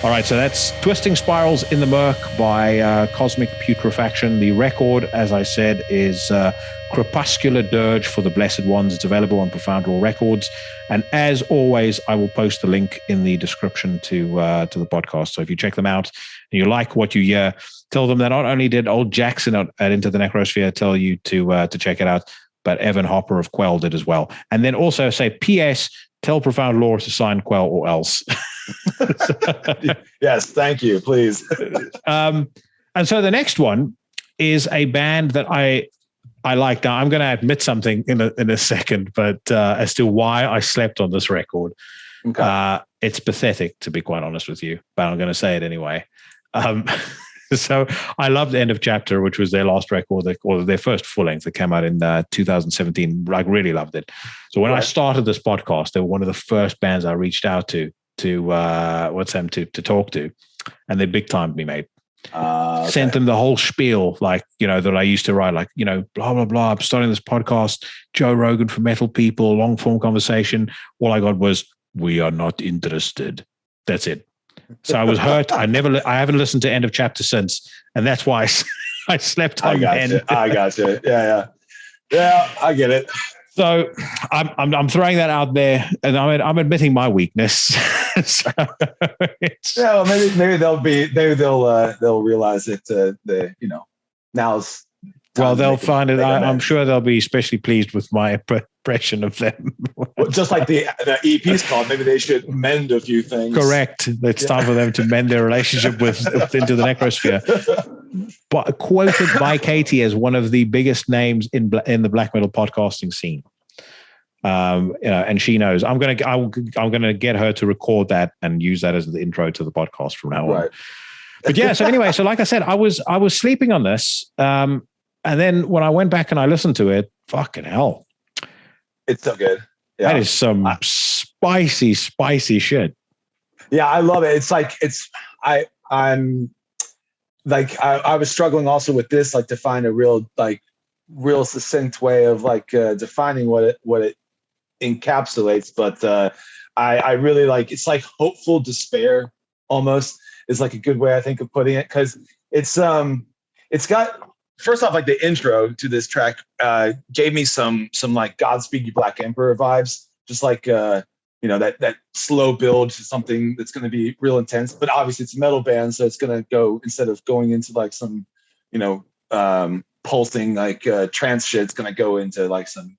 All right, so that's Twisting Spirals in the Murk by Cosmic Putrefaction. The record, as I said, is Crepuscular Dirge for the Blessed Ones. It's available on Profound Raw Records. And as always, I will post the link in the description to the podcast. So if you check them out and you like what you hear, tell them that not only did old Jackson at Into the Necrosphere tell you to check it out, but Evan Hopper of Quell did as well. And then also say, P.S., tell Profound Lore to sign Quell or else. Yes, thank you, please. And so the next one is a band that I like. Now I'm going to admit something in a second, but as to why I slept on this record, it's pathetic, to be quite honest with you, but I'm going to say it anyway. So I loved End of Chapter, which was their last record, or their first full length that came out in 2017. I really loved it. So when I started this podcast, they were one of the first bands I reached out to talk to, and they big timed me, mate. Sent them the whole spiel, like, that I used to write, like, blah, blah, blah. I'm starting this podcast, Joe Rogan for metal people, long form conversation. All I got was, we are not interested. That's it. So I was hurt. I haven't listened to End of Chapter since, and that's why I slept on End. I got you. Yeah, I get it. So I'm throwing that out there, and I'm admitting my weakness. So well, maybe they'll realize that now's. Well, they'll find it. I'm sure they'll be especially pleased with my impression of them. Well, just like the EP's called, maybe they should mend a few things. Correct. It's time for them to mend their relationship with Into the Necrosphere. But quoted by Katie as one of the biggest names in the black metal podcasting scene. And she knows. I'm gonna get her to record that and use that as the intro to the podcast from now on. Right. But yeah. So anyway, so like I said, I was sleeping on this. And then when I went back and I listened to it, fucking hell. It's so good. Yeah. That is some spicy shit. Yeah, I love it. It's like, I'm like, I was struggling also with this, like to find a real succinct way of defining what it encapsulates. But I really like, it's like hopeful despair almost is like a good way I think of putting it. Cause it's got, first off, like the intro to this track gave me some like Godspeed You Black Emperor vibes, just like that slow build to something that's going to be real intense. But obviously it's a metal band, so it's going to go, instead of going into like some pulsing like trance shit, it's going to go into like some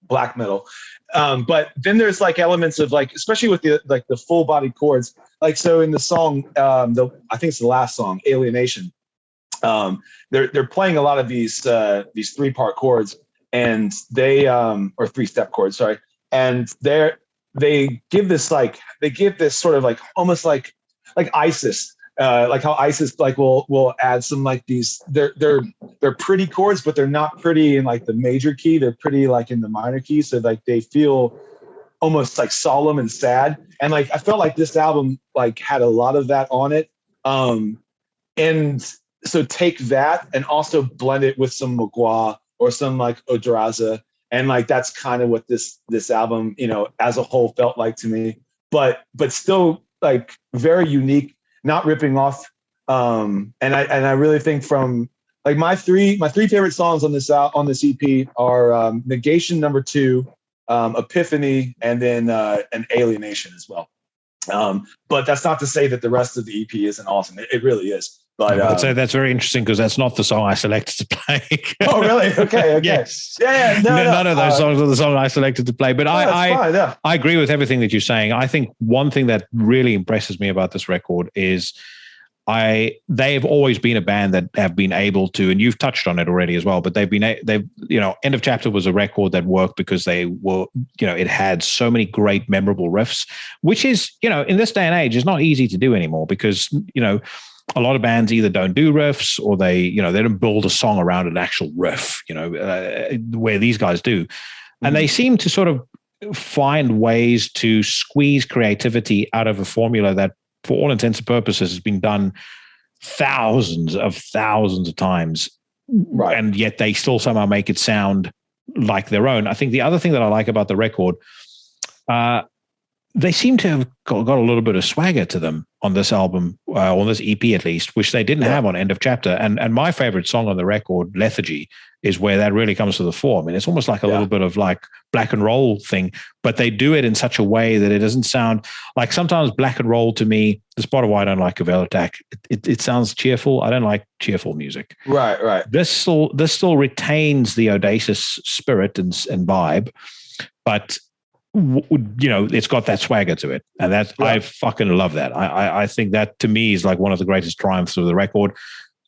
black metal. But then there's like elements of like, especially with the full body chords, like so in the song, I think it's the last song, Alienation. They're playing a lot of these 3-part chords, and they or 3-step chords, sorry, and they give this sort of like almost like ISIS, like how ISIS like will add some like these they're pretty chords, but they're not pretty in like the major key, they're pretty like in the minor key, so like they feel almost like solemn and sad, and like I felt like this album like had a lot of that on it, and so take that and also blend it with some Magua or some like Odraza. And like, that's kind of what this album, as a whole felt like to me, but still like very unique, not ripping off. And I really think from like my three favorite songs on this EP are Negation number 2, Epiphany, and then an Alienation as well. But that's not to say that the rest of the EP isn't awesome. It really is. But I'd say that's very interesting because that's not the song I selected to play. Oh, really? Okay. Yes. Yeah. None of those songs are the song I selected to play. But I agree with everything that you're saying. I think one thing that really impresses me about this record is they've always been a band that have been able to, and you've touched on it already as well, but they've End of Chapter was a record that worked because they were, it had so many great memorable riffs, which is, in this day and age is not easy to do anymore because, a lot of bands either don't do riffs or they don't build a song around an actual riff, where these guys do. And they seem to sort of find ways to squeeze creativity out of a formula that, for all intents and purposes, has been done thousands of times. Right. And yet they still somehow make it sound like their own. I think the other thing that I like about the record, they seem to have got a little bit of swagger to them on this album, on this EP at least, which they didn't have on End of Chapter. And my favorite song on the record, Lethargy, is where that really comes to the fore. I mean, it's almost like a little bit of like black and roll thing, but they do it in such a way that it doesn't sound like, sometimes black and roll to me, this is part of why I don't like Cavell Attack. It sounds cheerful. I don't like cheerful music. Right. This still retains the Audacious spirit and vibe, but it's got that swagger to it, and I fucking love that. I think that to me is like one of the greatest triumphs of the record.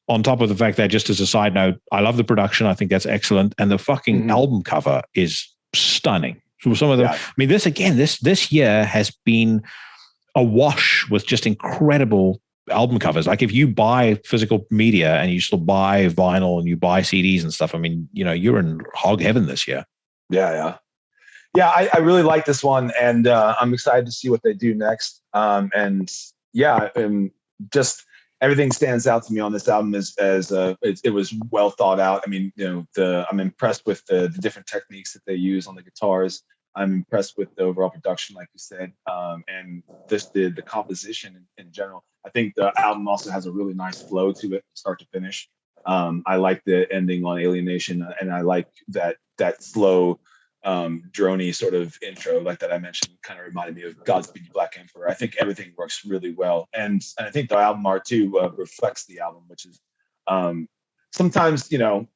On top of the fact that, just as a side note, I love the production. I think that's excellent, and the fucking album cover is stunning. So some of the, I mean, this year has been awash with just incredible album covers. Like if you buy physical media and you still buy vinyl and you buy CDs and stuff, I mean, you're in hog heaven this year. Yeah, I really like this one, and I'm excited to see what they do next. Just everything stands out to me on this album as it was well thought out. I mean, I'm impressed with the different techniques that they use on the guitars. I'm impressed with the overall production, like you said, and the composition in general. I think the album also has a really nice flow to it, start to finish. I like the ending on Alienation, and I like that slow, drony sort of intro, like that I mentioned, kind of reminded me of Godspeed You Black Emperor. I think everything works really well, and I think the album art too reflects the album, which is sometimes you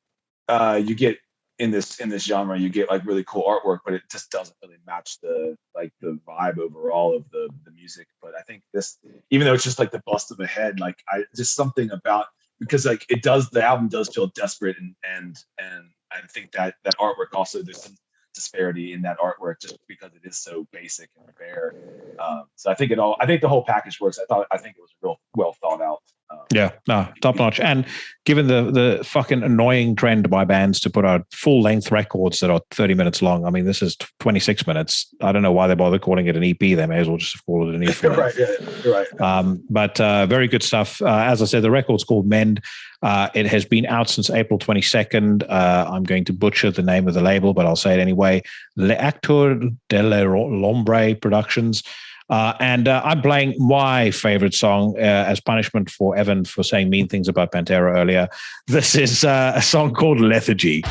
get in this genre, you get like really cool artwork, but it just doesn't really match the vibe overall of the music. But I think this, even though it's just like the bust of a head, like just something about, because like the album does feel desperate, and I think that artwork also, there's some disparity in that artwork just because it is so basic and bare. So I think the whole package works. I think it was real well thought out. Top notch. And given the fucking annoying trend by bands to put out full length records that are 30 minutes long, I mean, this is 26 minutes. I don't know why they bother calling it an EP. They may as well just call it an EP. Right, yeah, you're right. But very good stuff. As I said, the record's called Mend. It has been out since April 22nd. I'm going to butcher the name of the label, but I'll say it anyway. L'Acteur de l'Ombre Productions. And I'm playing my favorite song as punishment for Evan for saying mean things about Pantera earlier. This is a song called Lethargy.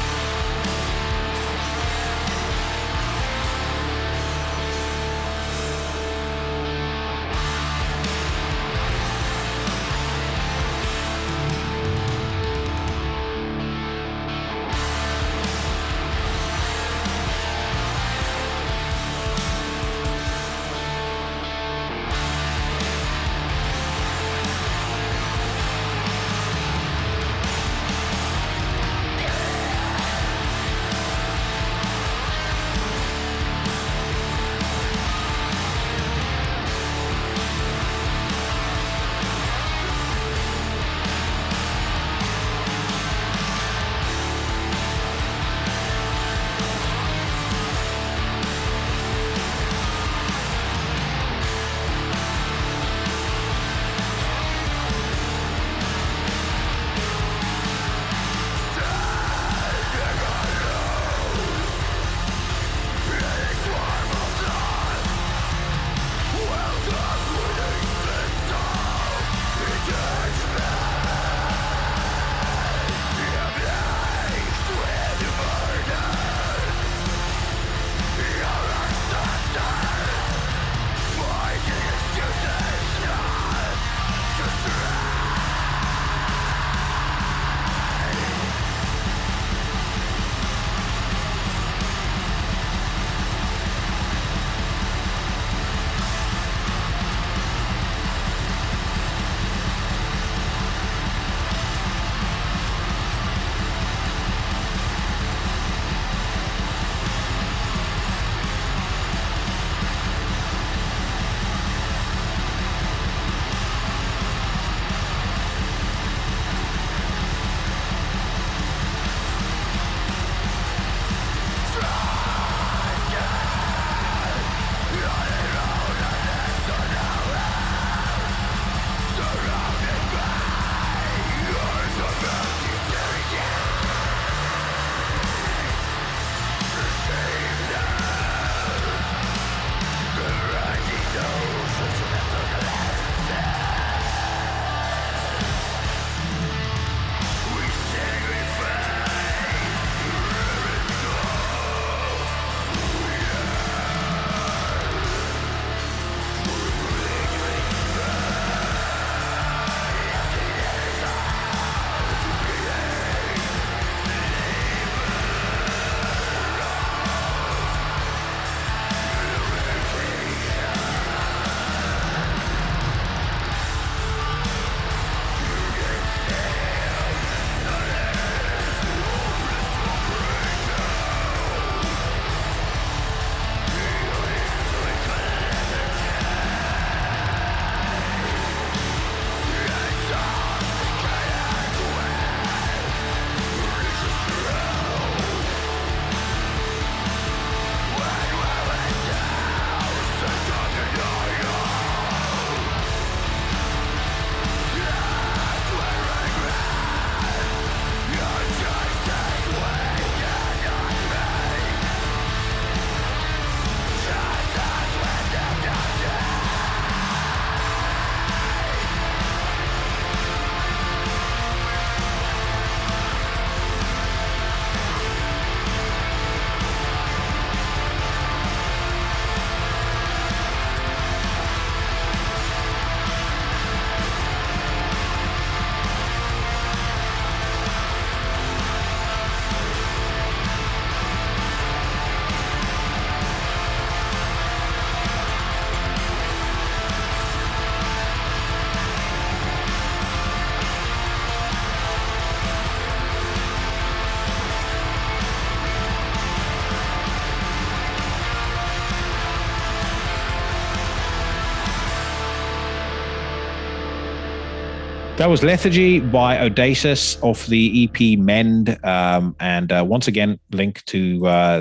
That was Lethargy by Au-Dessus off the EP Mend, and once again, link to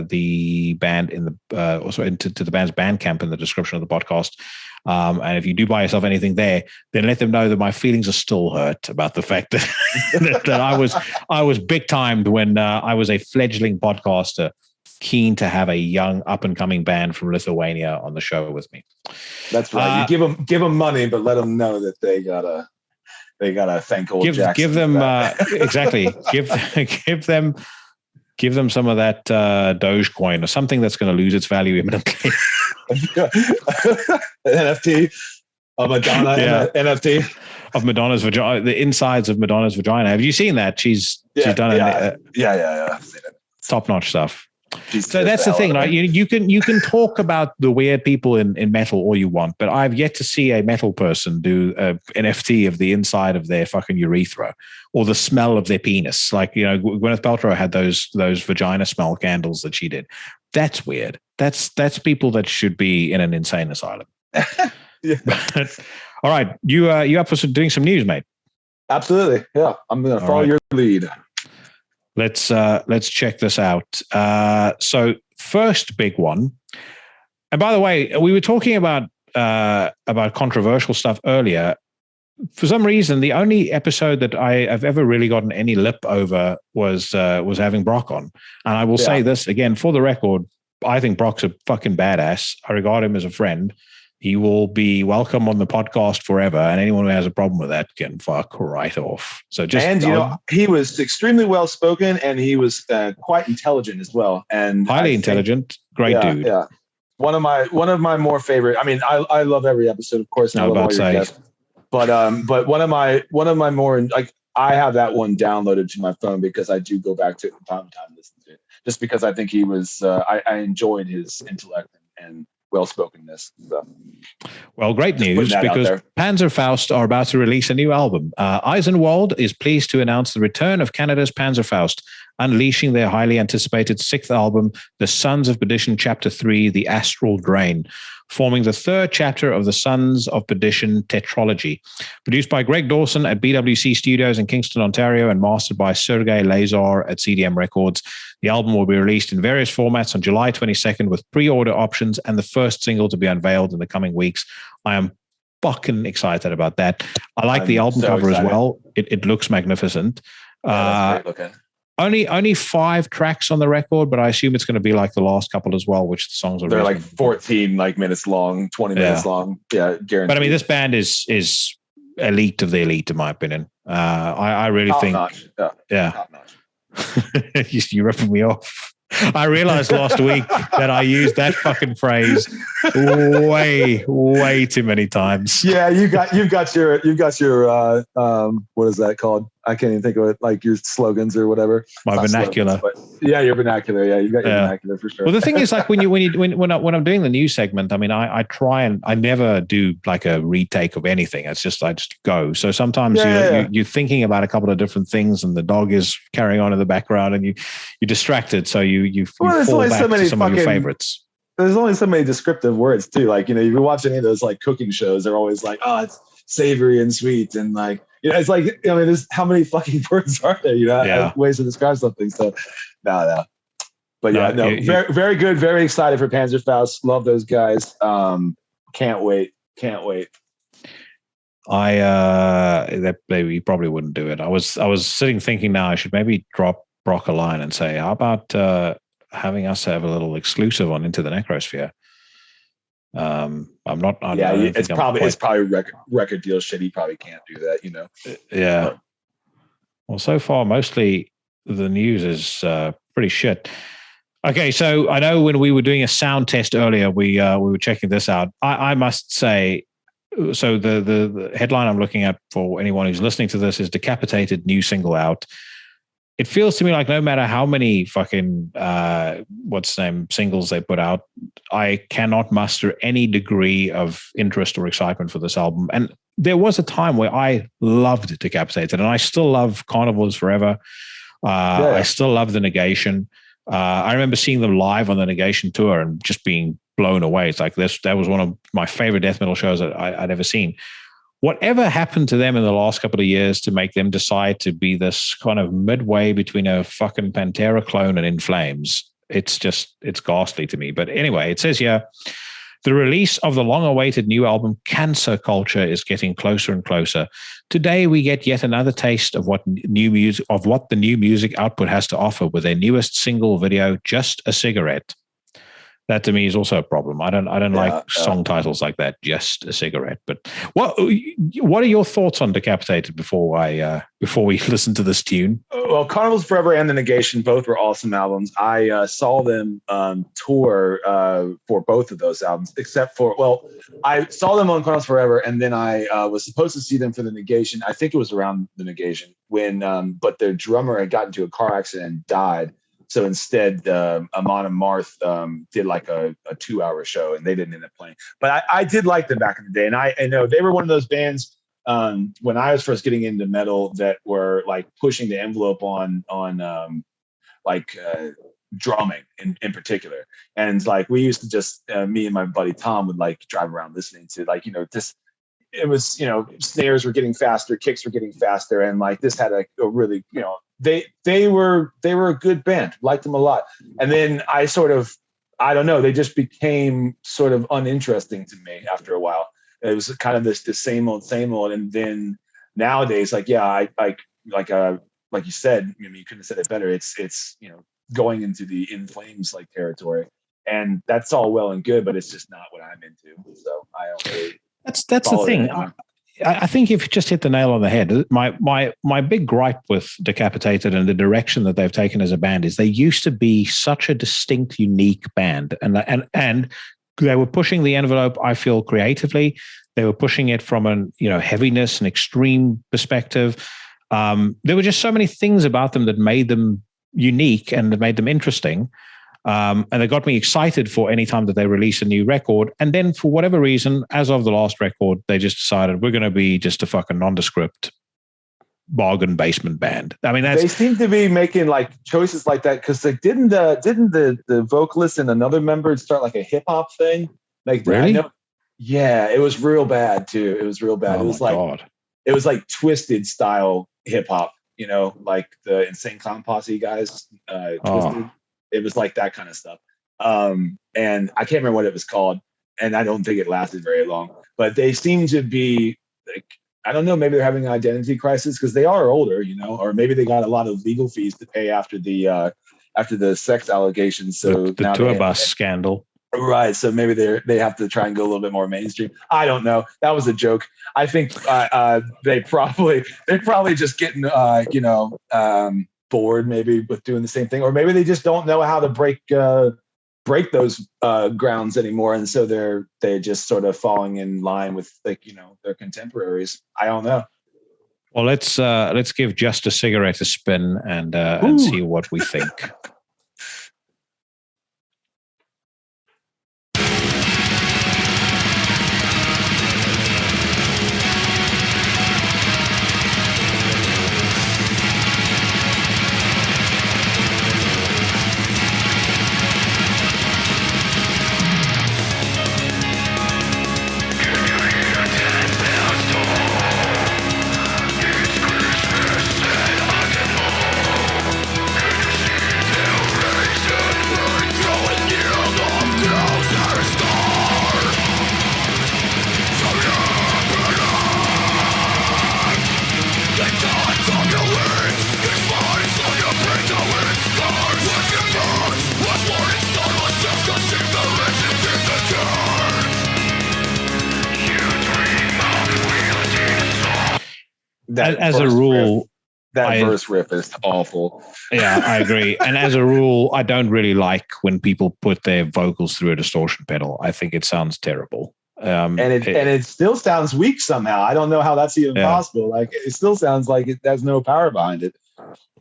the band in the also into to the band's Bandcamp in the description of the podcast. And if you do buy yourself anything there, then let them know that my feelings are still hurt about the fact that that I was big timed when I was a fledgling podcaster, keen to have a young up and coming band from Lithuania on the show with me. That's right. You give them money, but let them know that they gotta thank old Jackson. Give them exactly. Give them some of that Dogecoin or something that's going to lose its value imminently. NFT, a Madonna NFT of Madonna's vagina, the insides of Madonna's vagina. Have you seen that? She's done it. I've seen it. Top notch stuff. Jesus, so that's the thing, right? You can talk about the weird people in metal all you want, but I've yet to see a metal person do an NFT of the inside of their fucking urethra or the smell of their penis. Like, Gwyneth Paltrow had those vagina smell candles that she did. That's weird. That's people that should be in an insane asylum. But, all right, you up for doing some news, mate? Absolutely. Yeah, I'm going to follow your lead. Let's check this out. So first big one, and by the way, we were talking about controversial stuff earlier. For some reason, the only episode that I've ever really gotten any lip over was having Brock on. And I will say this again for the record: I think Brock's a fucking badass. I regard him as a friend. He will be welcome on the podcast forever, and anyone who has a problem with that can fuck right off. So he was extremely well spoken, and he was quite intelligent as well, and highly intelligent, great dude. Yeah, one of my more favorite. I mean, I love every episode, of course, and I love all your guests. But one of my more, like, I have that one downloaded to my phone because I do go back to it from time to time and listen to it, just because I think he was. I enjoyed his intellect and well-spokenness. So, well, great news, because Panzerfaust are about to release a new album. Eisenwald is pleased to announce the return of Canada's Panzerfaust, unleashing their highly anticipated sixth album, The Sons of Perdition Chapter 3, The Astral Drain, forming the third chapter of the Sons of Perdition tetralogy. Produced by Greg Dawson at BWC Studios in Kingston, Ontario, and mastered by Sergei Lazar at CDM Records. The album will be released in various formats on July 22nd with pre-order options and the first single to be unveiled in the coming weeks. I am fucking excited about that. I like the album cover as well. It looks magnificent. That's great looking. Only 5 tracks on the record, but I assume it's going to be like the last couple as well, which the songs are. They're like 14 minutes long, 20 minutes long. Yeah, guaranteed. But I mean, this band is elite of the elite, in my opinion. I really think. Notch. Yeah. Top notch. You're ripping me off. I realized last week that I used that fucking phrase way too many times. Yeah, you've got your what is that called? I can't even think of it. Like your slogans or whatever. My vernacular. Your vernacular. Yeah, you got your vernacular for sure. Well, the thing is, like when I'm doing the news segment, I mean, I try and I never do like a retake of anything. It's just I just go. So sometimes you're thinking about a couple of different things, and the dog is carrying on in the background, and you're distracted. So you fall back to some of your favorites. There's only so many descriptive words too. Like, if you watch any of those like cooking shows, they're always like, oh, it's savory and sweet, and like, it's like, there's how many fucking words are there? Ways to describe something. So, no. But very, very good. Very excited for Panzerfaust. Love those guys. Can't wait. That maybe probably wouldn't do it. I was sitting thinking now I should maybe drop Brock a line and say, how about having us have a little exclusive on Into the Necrosphere? It's probably record deal shit. He probably can't do that, Yeah. Well, so far, mostly the news is pretty shit. Okay, so I know when we were doing a sound test earlier, we were checking this out. I must say, so the headline I'm looking at for anyone who's listening to this is Decapitated, new single out. It feels to me like no matter how many fucking singles they put out, I cannot muster any degree of interest or excitement for this album. And there was a time where I loved Decapitated, and I still love Carnival is Forever. I still love The Negation. I remember seeing them live on the Negation tour and just being blown away. It's like that was one of my favorite death metal shows that I'd ever seen. whatever happened to them in the last couple of years to make them decide to be this kind of midway between a fucking Pantera clone and In Flames? It's ghastly to me. But anyway, it says here, the release of the long-awaited new album Cancer Culture is getting closer and closer. Today, we get yet another taste of what the new music output has to offer with their newest single video, Just a Cigarette. That to me is also a problem. I don't like song titles like that, Just a Cigarette. But what are your thoughts on Decapitated before we listen to this tune? Well, Carnival's Forever and The Negation both were awesome albums. I saw them tour for both of those albums, except for, I saw them on Carnival's Forever, and then I was supposed to see them for The Negation. I think it was around The Negation when, but their drummer had gotten into a car accident and died. So instead, Amon and Marth did like a 2-hour show, and they didn't end up playing. But I did like them back in the day, and I know they were one of those bands when I was first getting into metal that were like pushing the envelope on drumming in particular. And like we used to just me and my buddy Tom would like drive around listening to it was, snares were getting faster, kicks were getting faster, and like this had a really, they were a good band, liked them a lot. And then I don't know, they just became sort of uninteresting to me after a while. It was kind of this same old. And then nowadays, like you said, you couldn't have said it better. It's going into the In Flames like territory, and that's all well and good, but it's just not what I'm into. So I don't really. That's the thing. I think you've just hit the nail on the head. My big gripe with Decapitated and the direction that they've taken as a band is they used to be such a distinct, unique band, and they were pushing the envelope. I feel creatively, they were pushing it from an heaviness and extreme perspective. There were just so many things about them that made them unique and that made them interesting. And it got me excited for any time that they release a new record. And then for whatever reason, as of the last record, they just decided we're going to be just a fucking nondescript bargain basement band. I mean, they seem to be making like choices like that because they didn't the vocalist and another member start like a hip hop thing. Like really? Yeah, it was real bad too. It was real bad. It was like Twisted style hip hop. Like the Insane Clown Posse guys. Twisted. It was like that kind of stuff. And I can't remember what it was called. And I don't think it lasted very long. But they seem to be like, I don't know, maybe they're having an identity crisis because they are older, or maybe they got a lot of legal fees to pay after the sex allegations. So the tour bus scandal. Right. So maybe they have to try and go a little bit more mainstream. I don't know. That was a joke. I think they're probably just getting bored maybe with doing the same thing, or maybe they just don't know how to break those grounds anymore, and so they're just sort of falling in line with their contemporaries. I don't know. Well, let's give Just a Cigarette a spin and see what we think. As a rule, verse riff is awful. Yeah, I agree. And as a rule, I don't really like when people put their vocals through a distortion pedal. I think it sounds terrible. And it still sounds weak somehow. I don't know how that's even possible. Like it still sounds like it has no power behind it.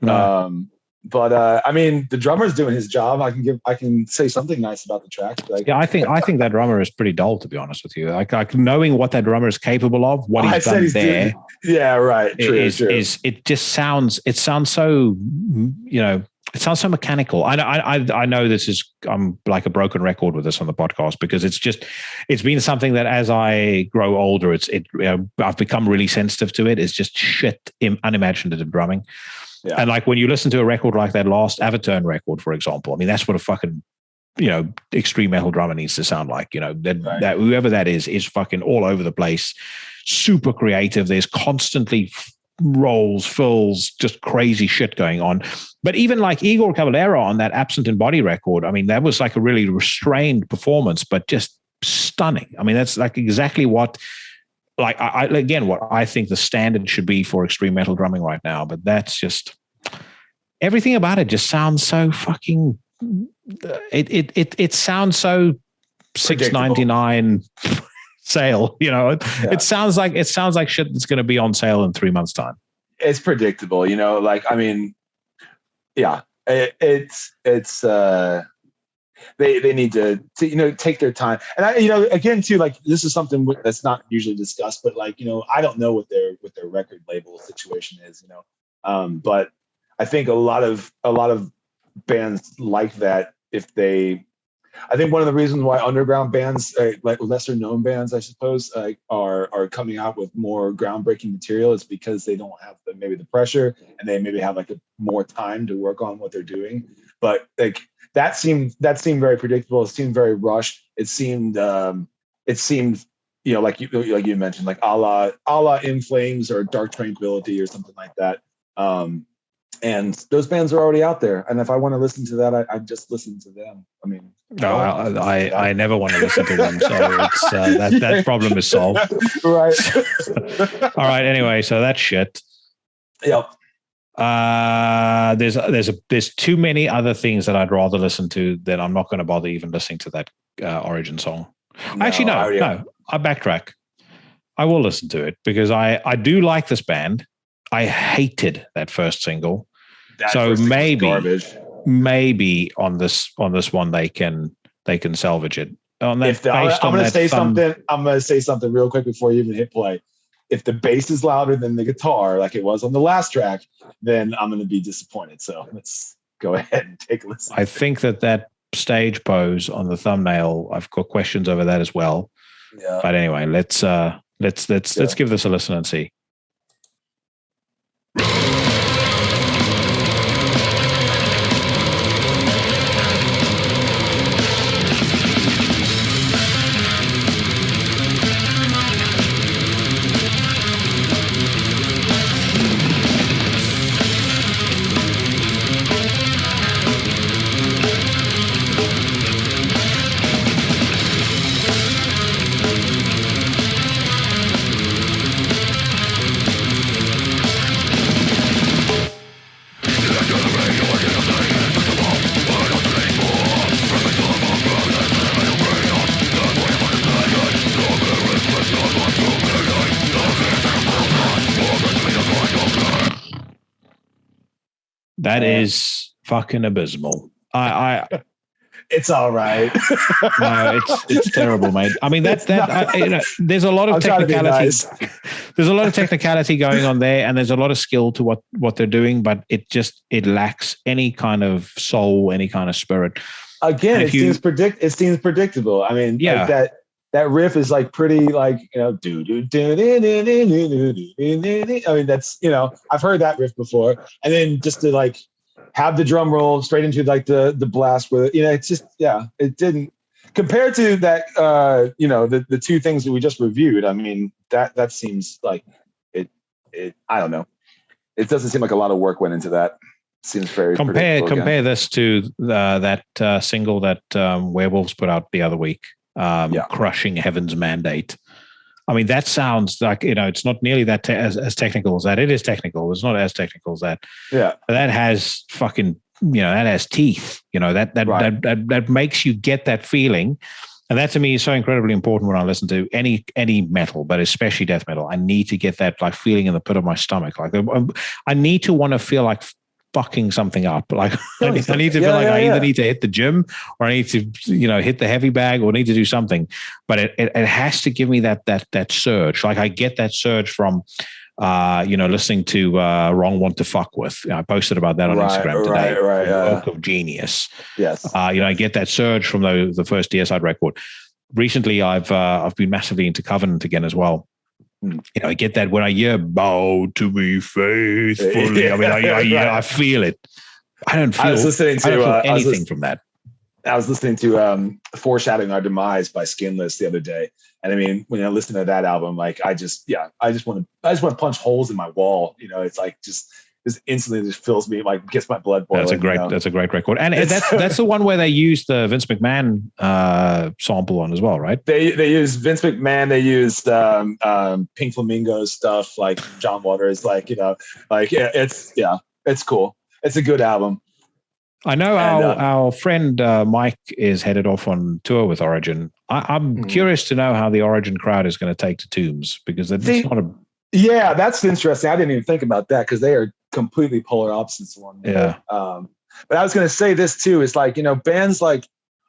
No. But I mean, the drummer's doing his job. I can say something nice about the track. Like, yeah, I think that drummer is pretty dull, to be honest with you. Like knowing what that drummer is capable of, what he's done there. Yeah, right. True. It just sounds so It sounds so mechanical. I know this is, I'm like a broken record with this on the podcast, because it's been something that as I grow older, I've become really sensitive to it. It's just shit, unimaginative drumming. Yeah. And like when you listen to a record like that last Avaturn record, for example, I mean, that's what a fucking, extreme metal drummer needs to sound like, that whoever that is fucking all over the place, super creative. There's constantly rolls, fills, just crazy shit going on. But even like Igor Caballero on that Absent in Body record, I mean, that was like a really restrained performance, but just stunning. I mean, that's like exactly what, like, again, what I think the standard should be for extreme metal drumming right now. But that's just, everything about it just sounds so fucking, it sounds so $6.99 sale, It sounds like shit that's going to be on sale in 3 months' time. It's predictable, like, I mean, yeah, it's they need to take their time. And I, again too, like, this is something that's not usually discussed, but like, I don't know what their record label situation is, but I think a lot of bands like that, I think one of the reasons why underground bands, like lesser known bands, I suppose, are coming out with more groundbreaking material is because they don't have maybe the pressure, and they maybe have like more time to work on what they're doing. But like that seemed very predictable. It seemed very rushed. It seemed like you mentioned, like a la In Flames or Dark Tranquility or something like that. And those bands are already out there. And if I want to listen to that, I just listen to them. I mean, no, I never want to listen to them. So it's that problem is solved. Right. All right. Anyway, so that's shit. Yep. There's too many other things that I'd rather listen to that I'm not going to bother even listening to that Origin song. No, actually, no. I backtrack. I will listen to it because I do like this band. I hated that first single. So maybe on this one they can salvage it. I'm going to say something real quick before you even hit play. If the bass is louder than the guitar, like it was on the last track, then I'm going to be disappointed. So let's go ahead and take a listen. I think that stage pose on the thumbnail, I've got questions over that as well. Yeah. But anyway, let's give this a listen and see. That is fucking abysmal. It's all right. No, it's terrible, mate. I mean, there's a lot of technicality. There's a lot of technicality going on there, and there's a lot of skill to what they're doing, but it lacks any kind of soul, any kind of spirit. Again, it seems predictable. I mean, yeah, like that riff is like pretty, like, do. I mean, that's, I've heard that riff before, and then just to like have the drum roll straight into like the blast with it, it's just, it didn't, compared to that, the two things that we just reviewed. I mean, that seems like it. I don't know. It doesn't seem like a lot of work went into that. Seems very compare this to that single that Werewolves put out the other week. Crushing Heaven's Mandate. I mean, that sounds like, it's not nearly that as technical as that. It is technical. It's not as technical as that. Yeah. But that has fucking, that has teeth, that makes you get that feeling. And that to me is so incredibly important when I listen to any metal, but especially death metal. I need to get that like feeling in the pit of my stomach. Like I need to want to feel like fucking something up. Like I need to feel like I either need to hit the gym or I need to, hit the heavy bag or need to do something. But it has to give me that surge. Like I get that surge from listening to Wrong One to Fuck With. I posted about that on Instagram today. Right. Work of genius. Yes. I get that surge from the first Deicide record. Recently, I've been massively into Covenant again as well. I get that when I hear "Bow to Me Faithfully." I mean, I feel it. I don't feel anything from that. I was listening to "Foreshadowing Our Demise" by Skinless the other day, and I mean, when I listen to that album, like I just want to punch holes in my wall. It's like just instantly just fills me, like gets my blood boiling. That's a great record, and that's the one where they used the Vince McMahon sample on as well, right? They use Vince McMahon. They used Pink Flamingo stuff, like John Waters, it's cool. It's a good album. I know our friend Mike is headed off on tour with Origin. I'm curious to know how the Origin crowd is going to take to Tombs, because it's not a... Yeah, that's interesting. I didn't even think about that, because they are completely polar opposites one. Yeah. But I was going to say this too. It's like, bands like,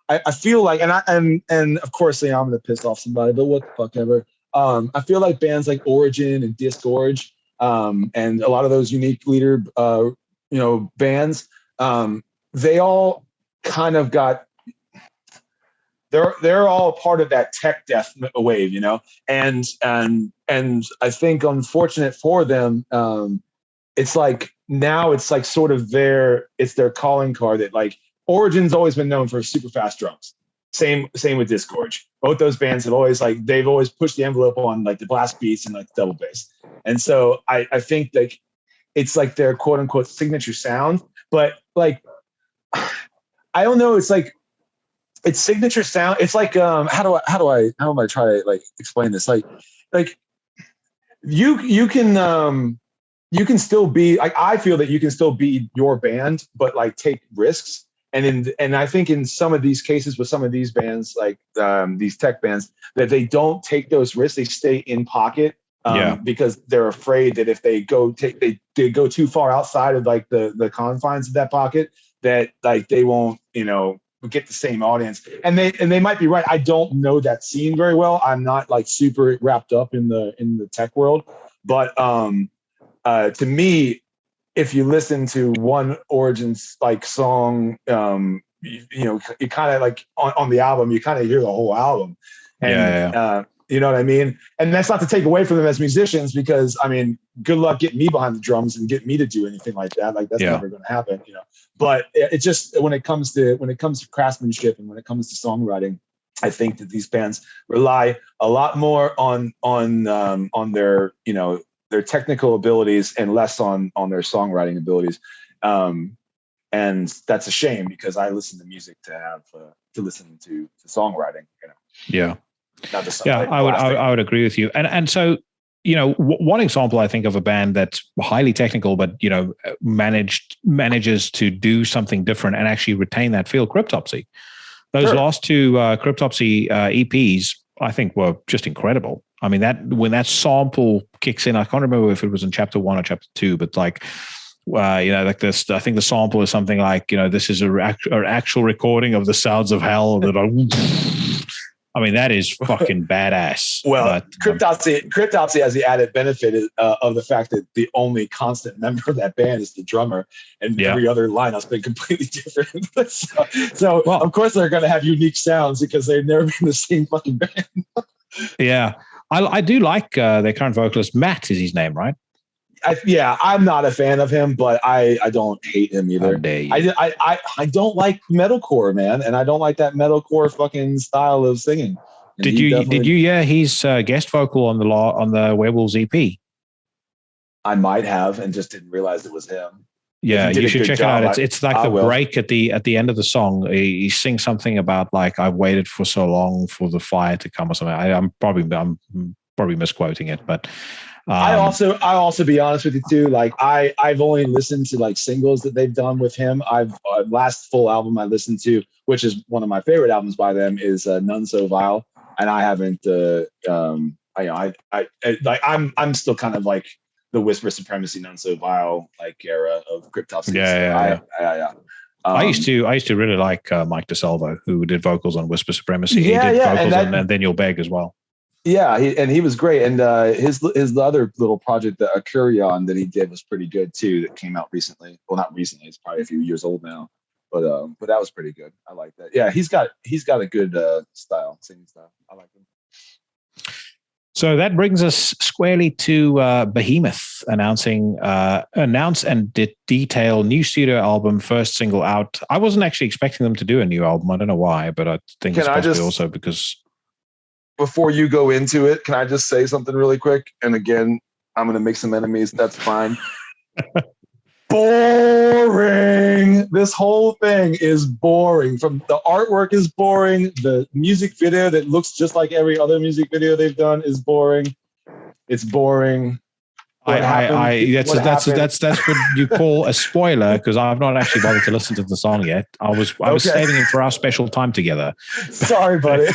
I feel like, and of course, I'm going to piss off somebody, but what the fuck ever. I feel like bands like Origin and Disgorge, and a lot of those unique leader, bands, they all kind of got, they're all part of that tech death wave, and I think, unfortunate for them, it's like now it's like sort of their calling card, that like Origin's always been known for super fast drums. Same with Disgorge. Both those bands have always they've always pushed the envelope on like the blast beats and like double bass. And so I think like it's like their quote unquote signature sound, but like I don't know. It's like it's signature sound. It's like how am I try to like explain this? Like you can still be like, I feel that you can still be your band, but like take risks. And I think in some of these cases with some of these bands, like these tech bands, that they don't take those risks. They stay in pocket because they're afraid that if they go go too far outside of like the confines of that pocket, that like they won't, get the same audience. And they might be right. I don't know that scene very well. I'm not like super wrapped up in the tech world, but to me, if you listen to one Origin's like song, you kind of like on the album, you kind of hear the whole album. And you know what I mean? And that's not to take away from them as musicians, because I mean, good luck getting me behind the drums and getting me to do anything like that. Like that's never going to happen, But it just, when it comes to craftsmanship and when it comes to songwriting, I think that these bands rely a lot more on their, their technical abilities and less on their songwriting abilities. And that's a shame, because I listen to music to listen to songwriting, Yeah. I would agree with you. And so, one example I think of a band that's highly technical, but, manages to do something different and actually retain that feel, Cryptopsy. Those last two Cryptopsy EPs, I think, were just incredible. I mean, when that sample kicks in, I can't remember if it was in chapter 1 or chapter 2, but like, like this, I think the sample is something like, this is an actual recording of the sounds of hell that I mean, that is fucking badass. Well, Cryptopsy has the added benefit of the fact that the only constant member of that band is the drummer, and every other lineup's been completely different. so of course they're going to have unique sounds, because they've never been the same fucking band. Yeah. I do like their current vocalist. Matt is his name, right? I'm not a fan of him, but I don't hate him either. I don't like metalcore, man, and I don't like that metalcore fucking style of singing. And did you hear his guest vocal on the Werewolves EP? I might have, and just didn't realize it was him. Yeah, you should check it out. It's like the break at the end of the song. He sings something about like, I've waited for so long for the fire to come or something. I'm probably misquoting it, but I also be honest with you too. Like I've only listened to like singles that they've done with him. Last full album I listened to, which is one of my favorite albums by them, is None So Vile, and I haven't. I'm still kind of like the Whisper Supremacy, None So Vile like era of Cryptopsy. Yeah. I used to really like Mike DeSalvo, who did vocals on Whisper Supremacy. He did vocals on And Then You'll Beg as well. Yeah, he was great, and his other little project, the Acurion, that he did was pretty good too. That came out recently. Well, not recently; it's probably a few years old now. But that was pretty good. I like that. Yeah, he's got a good style, singing style. I like him. So that brings us squarely to Behemoth announce and detail new studio album, first single out. I wasn't actually expecting them to do a new album. I don't know why, but I think it's possibly also because. Before you go into it, can I just say something really quick? And again, I'm going to make some enemies. That's fine. Boring. This whole thing is boring. From the artwork is boring. The music video that looks just like every other music video they've done is boring. It's boring. That's what you call a spoiler, because I've not actually bothered to listen to the song yet. I was saving it for our special time together. Sorry, buddy.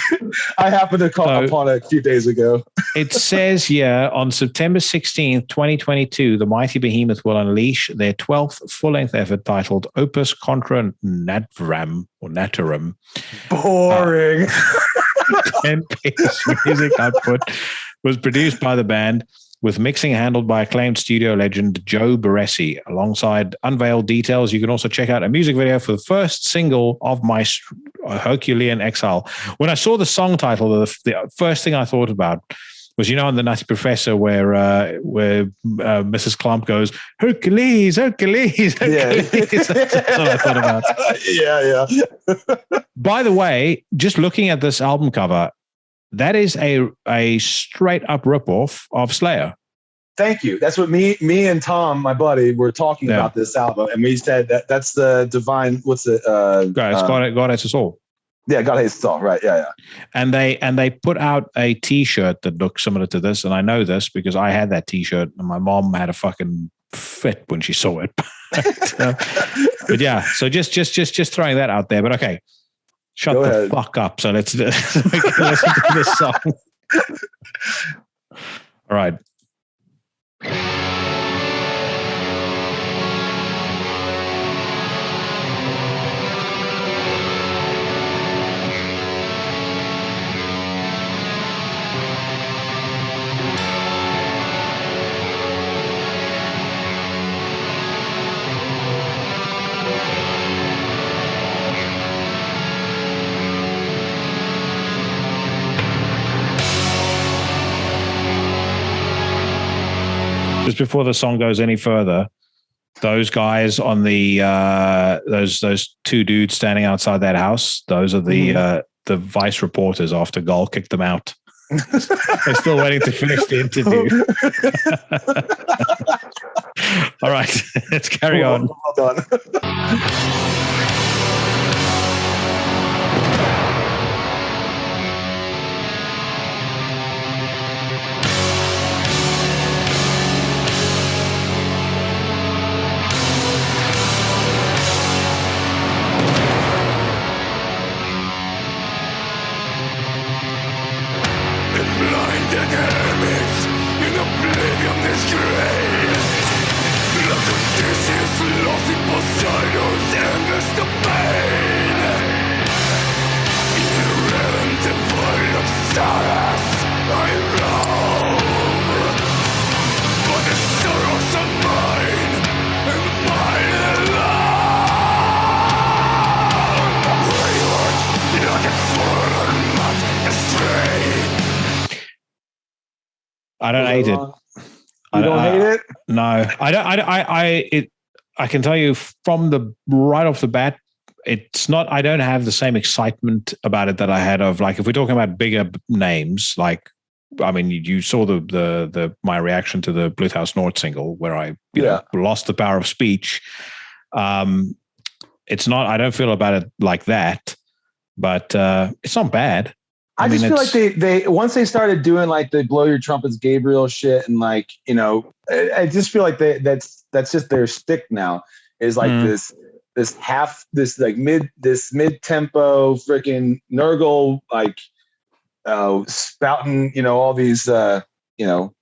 I happened to call upon it a few days ago. It says here on September 16th, 2022, the mighty Behemoth will unleash their 12th full-length effort titled Opus Contra Natram or Naturum. Boring. 10-piece music output was produced by the band, with mixing handled by acclaimed studio legend Joe Barresi. Alongside unveiled details, you can also check out a music video for the first single of my Herculean Exile. When I saw the song title, the first thing I thought about was, in The Nutty Professor, where Mrs. Clump goes, Hercules, Hercules, Hercules. Yeah. That's what I thought about. Yeah. By the way, just looking at this album cover, that is a straight up ripoff of Slayer. Thank you. That's what me and Tom, my buddy, were talking about this album, and we said that's the divine. What's it? God Hates Us All. Yeah, God Hates Us All. Right. Yeah. And they put out a T-shirt that looked similar to this, and I know this because I had that T-shirt, and my mom had a fucking fit when she saw it. But yeah, so just throwing that out there. But okay. Shut Go the ahead. fuck up. So let's listen to this song. All right. Just before the song goes any further, those guys on the those two dudes standing outside that house, those are the Vice reporters after Gull kicked them out. They're still waiting to finish the interview. All right, let's carry on. Well done. I don't hate it. You don't hate it? No, I don't. I can tell you from the right off the bat, it's not. I don't have the same excitement about it that I had of, like, if we're talking about bigger names, like, I mean, you saw the my reaction to the Bluthaus Nord single where I lost the power of speech. It's not. I don't feel about it like that, but it's not bad. I just feel like they once they started doing like the blow your trumpets Gabriel shit, and like, I just feel like that's just their stick now, is like this mid tempo freaking Nurgle, like spouting all these I don't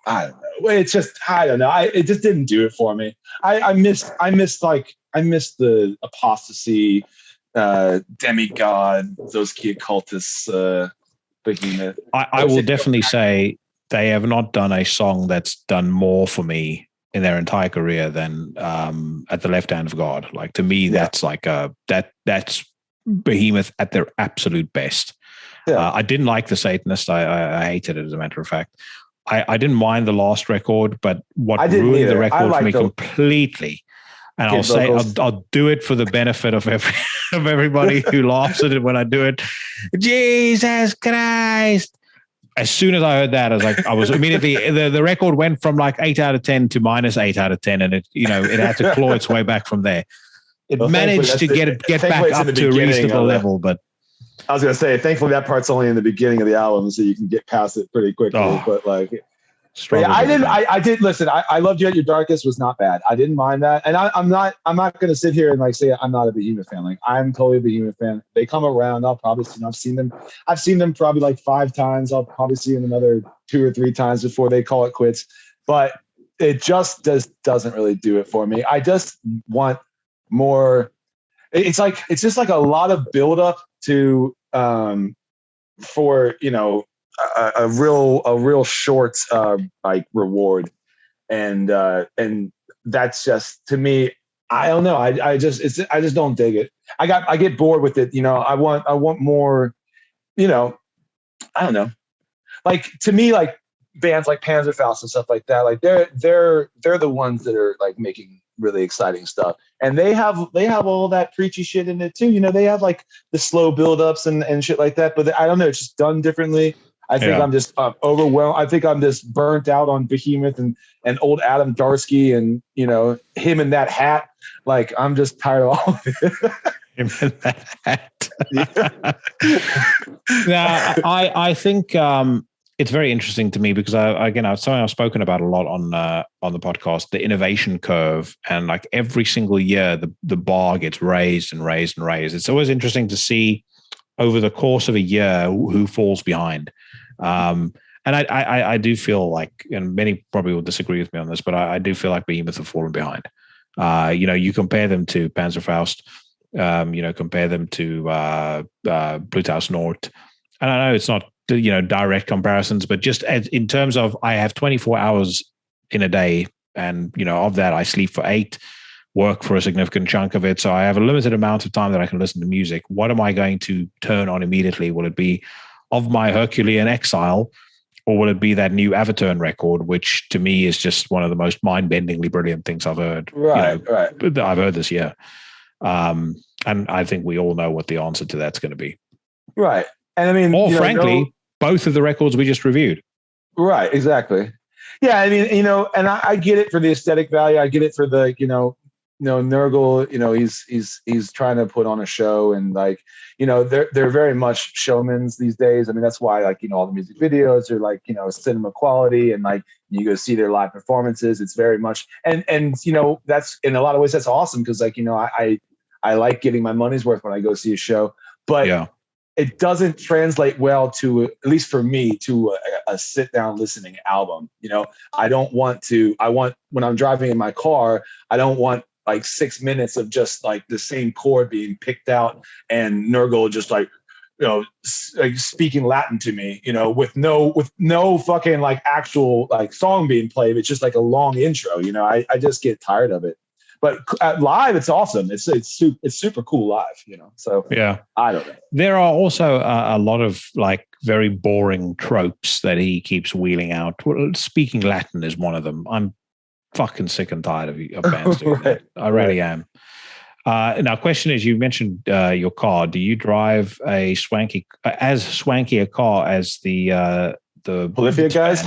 know. It's just, I don't know. It just didn't do it for me. I missed the apostasy, demigod, those key occultists Behemoth. I will definitely say they have not done a song that's done more for me in their entire career than At the Left Hand of God. Like, to me, that's like that's Behemoth at their absolute best. Yeah. I didn't like The Satanist. I hated it, as a matter of fact. I didn't mind the last record, but what ruined the record for me completely, and I'll say I'll do it for the benefit of everybody who laughs at it when I do it. Jesus Christ. As soon as I heard that, I was immediately, the record went from like 8 out of 10 to -8 out of 10. And it had to claw its way back from there. It managed to get back up to a reasonable level, but I was going to say, thankfully that part's only in the beginning of the album, so you can get past it pretty quickly. But like, I did listen. I loved You at Your Darkest was not bad. I didn't mind that, and I'm not going to sit here and like say I'm not a Behemoth fan. Like, I'm totally a Behemoth fan. They come around. I'll probably see them. I've seen them probably like 5 times. I'll probably see them another 2 or 3 times before they call it quits. But it just doesn't really do it for me. I just want more. It's just like a lot of buildup to for a real short like reward, and that's just, to me, I don't know. I just don't dig it. I get bored with it. I want more. I don't know. Like, to me, like bands like Panzerfaust and stuff like that, like they're the ones that are like making really exciting stuff, and they have all that preachy shit in it too. They have like the slow build-ups and shit like that, but I don't know, it's just done differently. I think I'm just overwhelmed. I think I'm just burnt out on Behemoth and old Adam Darsky and him in that hat. Like, I'm just tired of all of it. Him in that hat. Yeah, I think it's very interesting to me because it's something I've spoken about a lot on the podcast, the innovation curve, and like every single year the bar gets raised and raised and raised. It's always interesting to see over the course of a year who falls behind. And I do feel like, and many probably will disagree with me on this, but I do feel like Behemoth have fallen behind. You compare them to Panzerfaust, compare them to Bluthaus Nord, and I know it's not direct comparisons, but just in terms of, I have 24 hours in a day, and of that I sleep for 8, work for a significant chunk of it, so I have a limited amount of time that I can listen to music. What am I going to turn on immediately? Will it be Of My Herculean Exile, or will it be that new Avaturn record, which to me is just one of the most mind-bendingly brilliant things I've heard I've heard this year. And I think we all know what the answer to that's going to be. Right. And I mean, frankly, both of the records we just reviewed. Right. Exactly. Yeah. I mean, and I get it for the aesthetic value. I get it for the, Nurgle, he's trying to put on a show, and like, they're very much showmans these days. I mean, that's why, like, all the music videos are like, cinema quality, and like you go see their live performances. It's very much, and that's, in a lot of ways, that's awesome. Cause like, I like getting my money's worth when I go see a show, but it doesn't translate well to, at least for me, to a sit down listening album. I want, when I'm driving in my car, I don't want like 6 minutes of just like the same chord being picked out and Nurgle just like, like speaking Latin to me, with no fucking like actual like song being played. It's just like a long intro. I just get tired of it. But live, it's awesome. It's super cool live, So yeah, I don't know. There are also a lot of like very boring tropes that he keeps wheeling out. Well, speaking Latin is one of them. I'm fucking sick and tired of bands doing that. I really am. Now, question is: you mentioned your car. Do you drive a swanky a car as the Polyphia guys?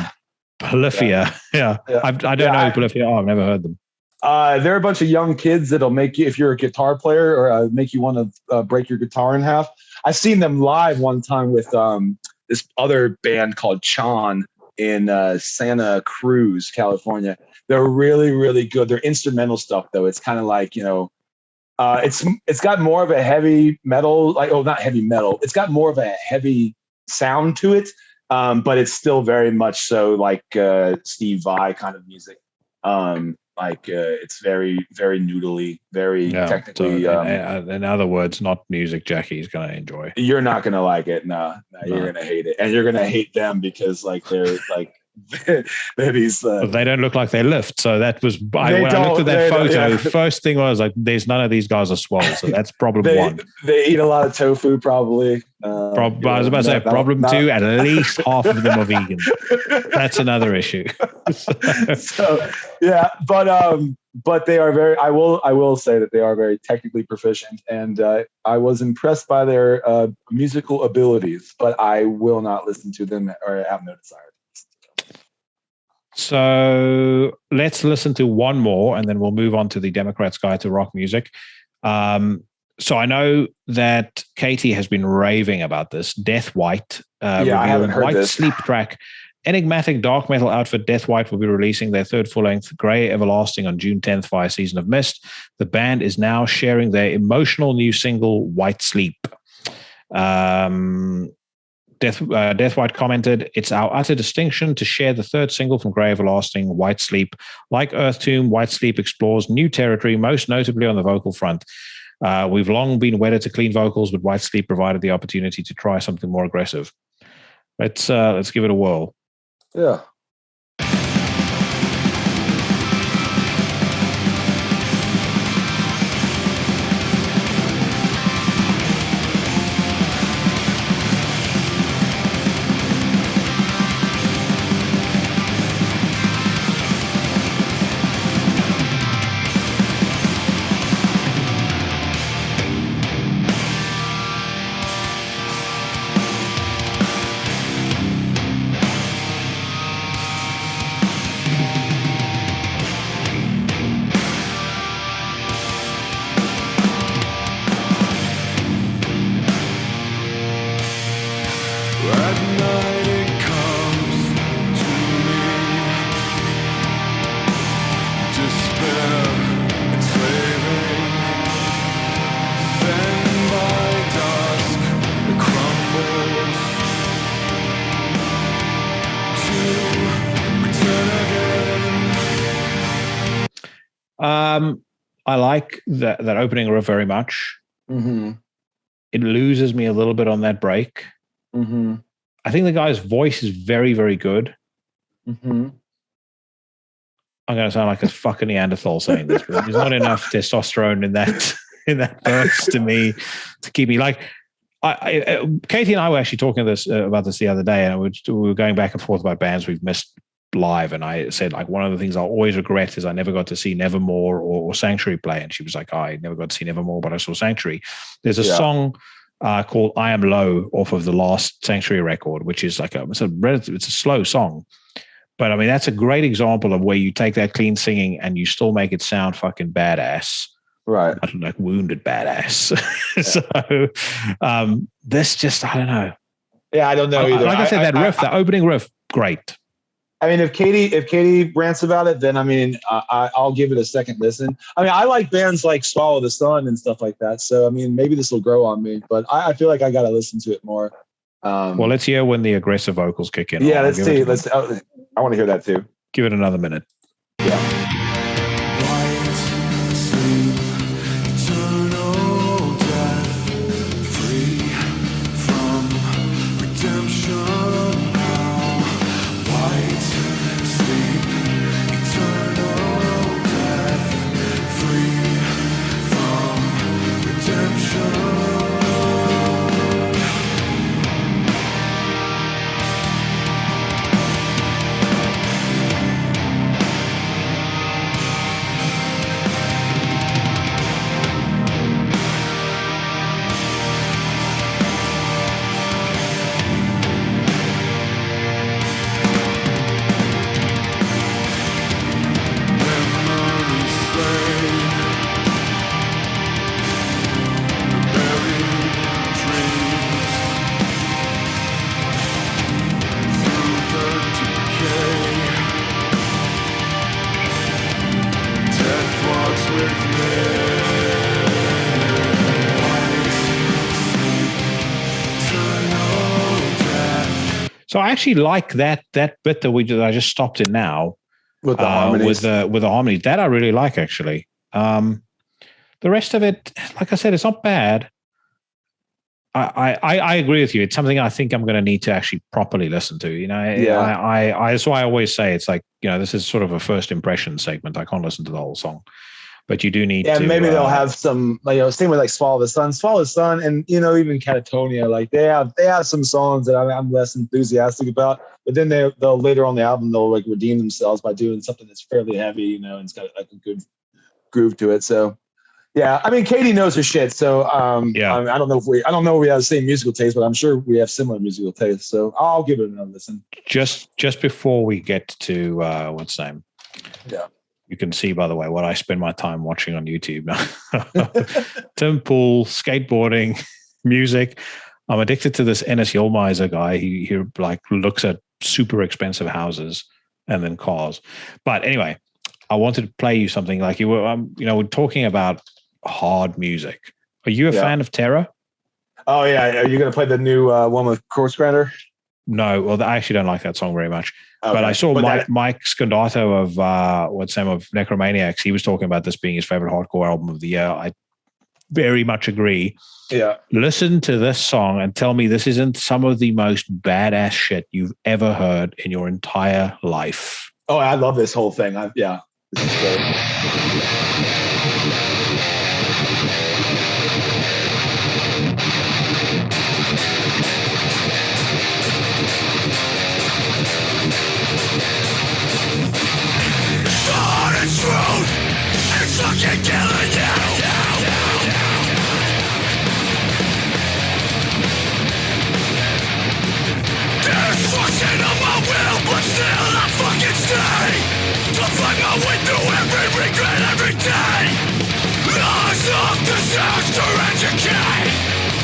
Polyphia, yeah. I don't know who Polyphia are. I've never heard them. They're a bunch of young kids that'll make you, if you're a guitar player, or make you want to break your guitar in half. I've seen them live one time with this other band called Chan in Santa Cruz, California. They're really, really good. They're instrumental stuff, though. It's kind of like, it's got more of a heavy metal, not heavy metal. It's got more of a heavy sound to it, but it's still very much so like Steve Vai kind of music. It's very, very noodly, very technically. So in other words, not music Jackie's going to enjoy. You're not going to like it. No, you're going to hate it. And you're going to hate them because they're they're these. But they don't look like they lift. So that was, when I looked at that photo, first thing was like, there's none of these guys are swole. So that's problem one. They eat a lot of tofu, probably. I was about to say problem two, at least half of them are vegan. That's another issue. So yeah, but they are very, I will say that they are very technically proficient, and I was impressed by their musical abilities, but I will not listen to them or have no desire. So let's listen to one more, and then we'll move on to the Democrats' Guide to Rock Music. So I know that Katie has been raving about this. Deathwhite, I haven't heard White this. Sleep track. Enigmatic dark metal outfit Deathwhite will be releasing their third full-length Grey Everlasting on June 10th via Season of Mist. The band is now sharing their emotional new single, White Sleep. Deathwhite commented, "It's our utter distinction to share the third single from Grey Everlasting, White Sleep. Like Earth Tomb, White Sleep explores new territory, most notably on the vocal front. We've long been wedded to clean vocals, but White Sleep provided the opportunity to try something more aggressive. Let's give it a whirl." Yeah. I like that opening riff very much. Mm-hmm. It loses me a little bit on that break. Mm-hmm. I think the guy's voice is very, very good. Mm-hmm. I'm going to sound like a fucking Neanderthal saying this, but there's not enough testosterone in that verse to me to keep me like. Katie and I were actually talking about this the other day, and we were going back and forth about bands we've missed live, and I said, like, one of the things I always regret is I never got to see Nevermore or Sanctuary play, and she was like, I never got to see Nevermore, but I saw Sanctuary. There's a song called I Am Low off of the last Sanctuary record, which is like it's a slow song, but I mean that's a great example of where you take that clean singing and you still make it sound fucking badass, right? Like wounded badass. So this just, I don't know. Yeah, I don't know either. Like I said, that opening riff, great. I mean, if Katie rants about it, then I mean, I'll give it a second listen. I mean, I like bands like Swallow the Sun and stuff like that. So I mean, maybe this will grow on me, but I feel like I got to listen to it more. Well, let's hear when the aggressive vocals kick in. Yeah, let's see. I want to hear that too. Give it another minute. Yeah. So I actually like that bit that I just stopped in now. with the harmonies. with the harmony. That I really like, actually. The rest of it, like I said, it's not bad. I agree with you. It's something I think I'm going to need to actually properly listen to. You know, that's why I always say it's like, you know, this is sort of a first impression segment. I can't listen to the whole song, but you do need to. Yeah, maybe they'll have some, like, you know, same with like Swallow the Sun, and you know, even Catatonia. Like they have some songs that I'm less enthusiastic about, but then they'll later on the album they'll like redeem themselves by doing something that's fairly heavy, you know, and it's got like a good groove to it. So. Yeah, I mean, Katie knows her shit, so I don't know if we have the same musical taste, but I'm sure we have similar musical tastes. So I'll give it another listen. Just before we get to what's name, yeah, you can see, by the way, what I spend my time watching on YouTube now. Tim Pool, skateboarding, music. I'm addicted to this Ennis Yilmeiser guy. He like looks at super expensive houses and then cars. But anyway, I wanted to play you something like you were, we're talking about hard music. Are you a fan of Terror? Oh yeah. Are you going to play the new one with Corpse Grinder? No, well, I actually don't like that song very much. Okay. But I saw Mike Scondato of Necromaniacs. He was talking about this being his favorite hardcore album of the year. I very much agree. Yeah. Listen to this song and tell me this isn't some of the most badass shit you've ever heard in your entire life. Oh, I love this whole thing. This is great. It's fucking killing you. Destruction of my will, but still I fucking stay to find my way through every regret every day. Laws of disaster and decay.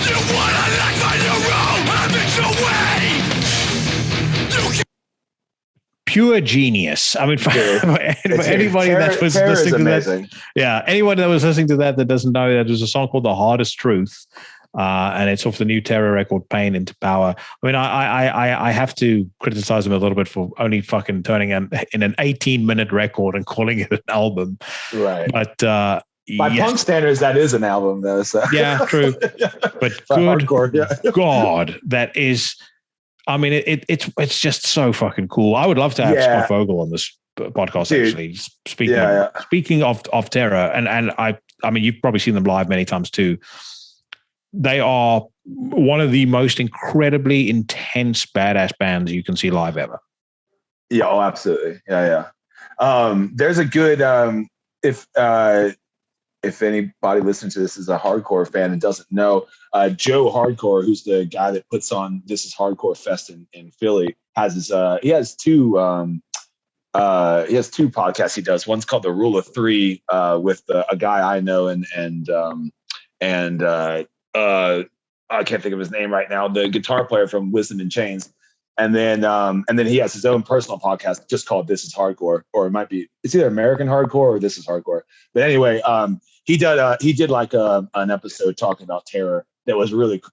You want a life on your own, have it your way. You can pure genius. I mean, for anybody that was listening to that, anyone that was listening to that doesn't know that there's a song called "The Hardest Truth," and it's off the new Terror record, "Pain into Power." I mean, I have to criticize them a little bit for only fucking turning in an 18-minute record and calling it an album, right? But by punk standards, that is an album, though. So. Yeah, true. But good God, that is. I mean, it's just so fucking cool. I would love to have Scott Vogel on this podcast. Dude. Actually, speaking of Terror, and I mean, you've probably seen them live many times too. They are one of the most incredibly intense, badass bands you can see live ever. Yeah, oh, absolutely. Yeah. There's a good if anybody listening to this is a hardcore fan and doesn't know, Joe Hardcore, who's the guy that puts on This Is Hardcore Fest in Philly, he has two podcasts he does. One's called The Rule of Three with a guy I know and I can't think of his name right now, the guitar player from Wisdom in Chains. And then he has his own personal podcast just called This Is Hardcore, or it's either American Hardcore or This Is Hardcore. But anyway, he did like an episode talking about Terror that was really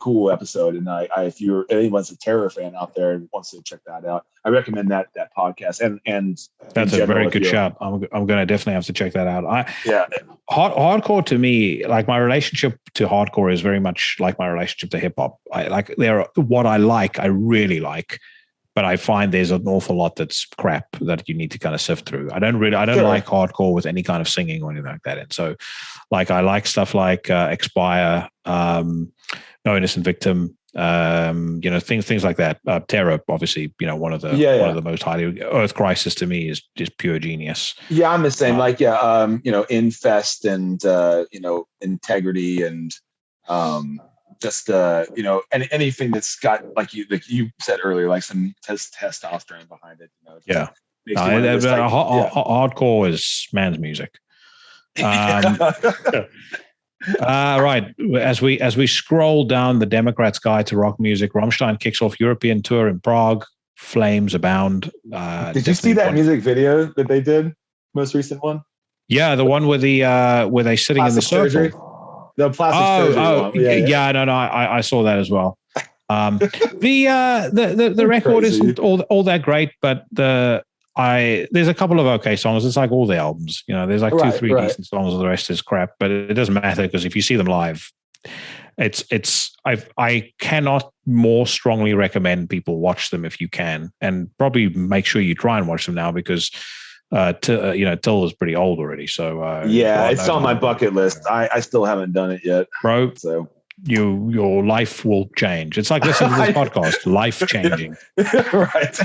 cool episode. And if anyone's a Terror fan out there and wants to check that out, I recommend that podcast. And that's a very good shout. I'm going to definitely have to check that out. Hardcore to me, like my relationship to hardcore is very much like my relationship to hip hop. I really like, but I find there's an awful lot that's crap that you need to kind of sift through. I don't like hardcore with any kind of singing or anything like that. And so, like, I like stuff like Expire, No Innocent Victim, things like that. Terror, obviously, one of the most highly. Earth Crisis to me is just pure genius. Yeah, I'm the same. Infest and Integrity and anything that's got like you said earlier, like some testosterone behind it. Hardcore is man's music. Right. As we scroll down the Democrats' Guide to Rock Music, Rammstein kicks off European tour in Prague. Flames abound. Did you see that music video that they did? Most recent one? Yeah, the one where they sitting plastic in the circle. Surgery? The plastic surgery one. Yeah. No, I saw that as well. The record isn't all that great, but there's a couple of okay songs. It's like all the albums, there's like two, three decent songs, and the rest is crap. But it doesn't matter because if you see them live, I cannot more strongly recommend people watch them if you can, and probably make sure you try and watch them now because Till is pretty old already. So it's on my bucket list. I still haven't done it yet, bro. So. Your life will change. It's like listening to this podcast, life changing. Right.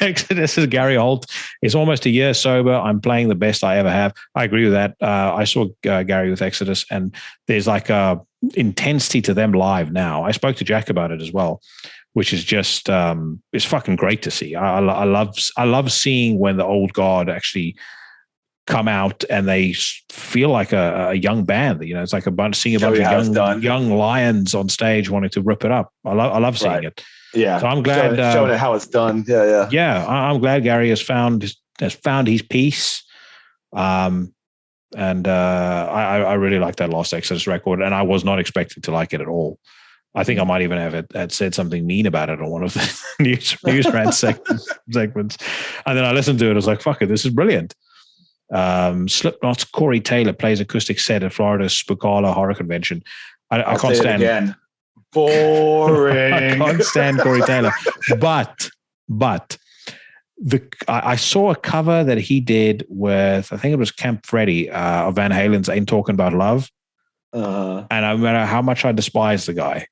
Exodus is Gary Holt. It's almost a year sober. I'm playing the best I ever have. I agree with that. I saw Gary with Exodus, and there's like a intensity to them live now. I spoke to Jack about it as well, which is just it's fucking great to see. I love seeing when the old guard actually come out and they feel like a young band. It's like seeing a bunch of young lions on stage wanting to rip it up. I love seeing it. Yeah. So I'm glad showing it how it's done. Yeah. I'm glad Gary has found his piece. I really like that last Exodus record, and I was not expecting to like it at all. I think I might even have said something mean about it on one of the news rant segments. And then I listened to it. I was like, fuck it, this is brilliant. Slipknot's Corey Taylor plays acoustic set at Florida's Spokala Horror Convention. I can't stand again. Boring. I can't stand Corey Taylor, but I saw a cover that he did with, I think it was Camp Freddy of Van Halen's "Ain't Talking About Love," and no matter how much I despise the guy,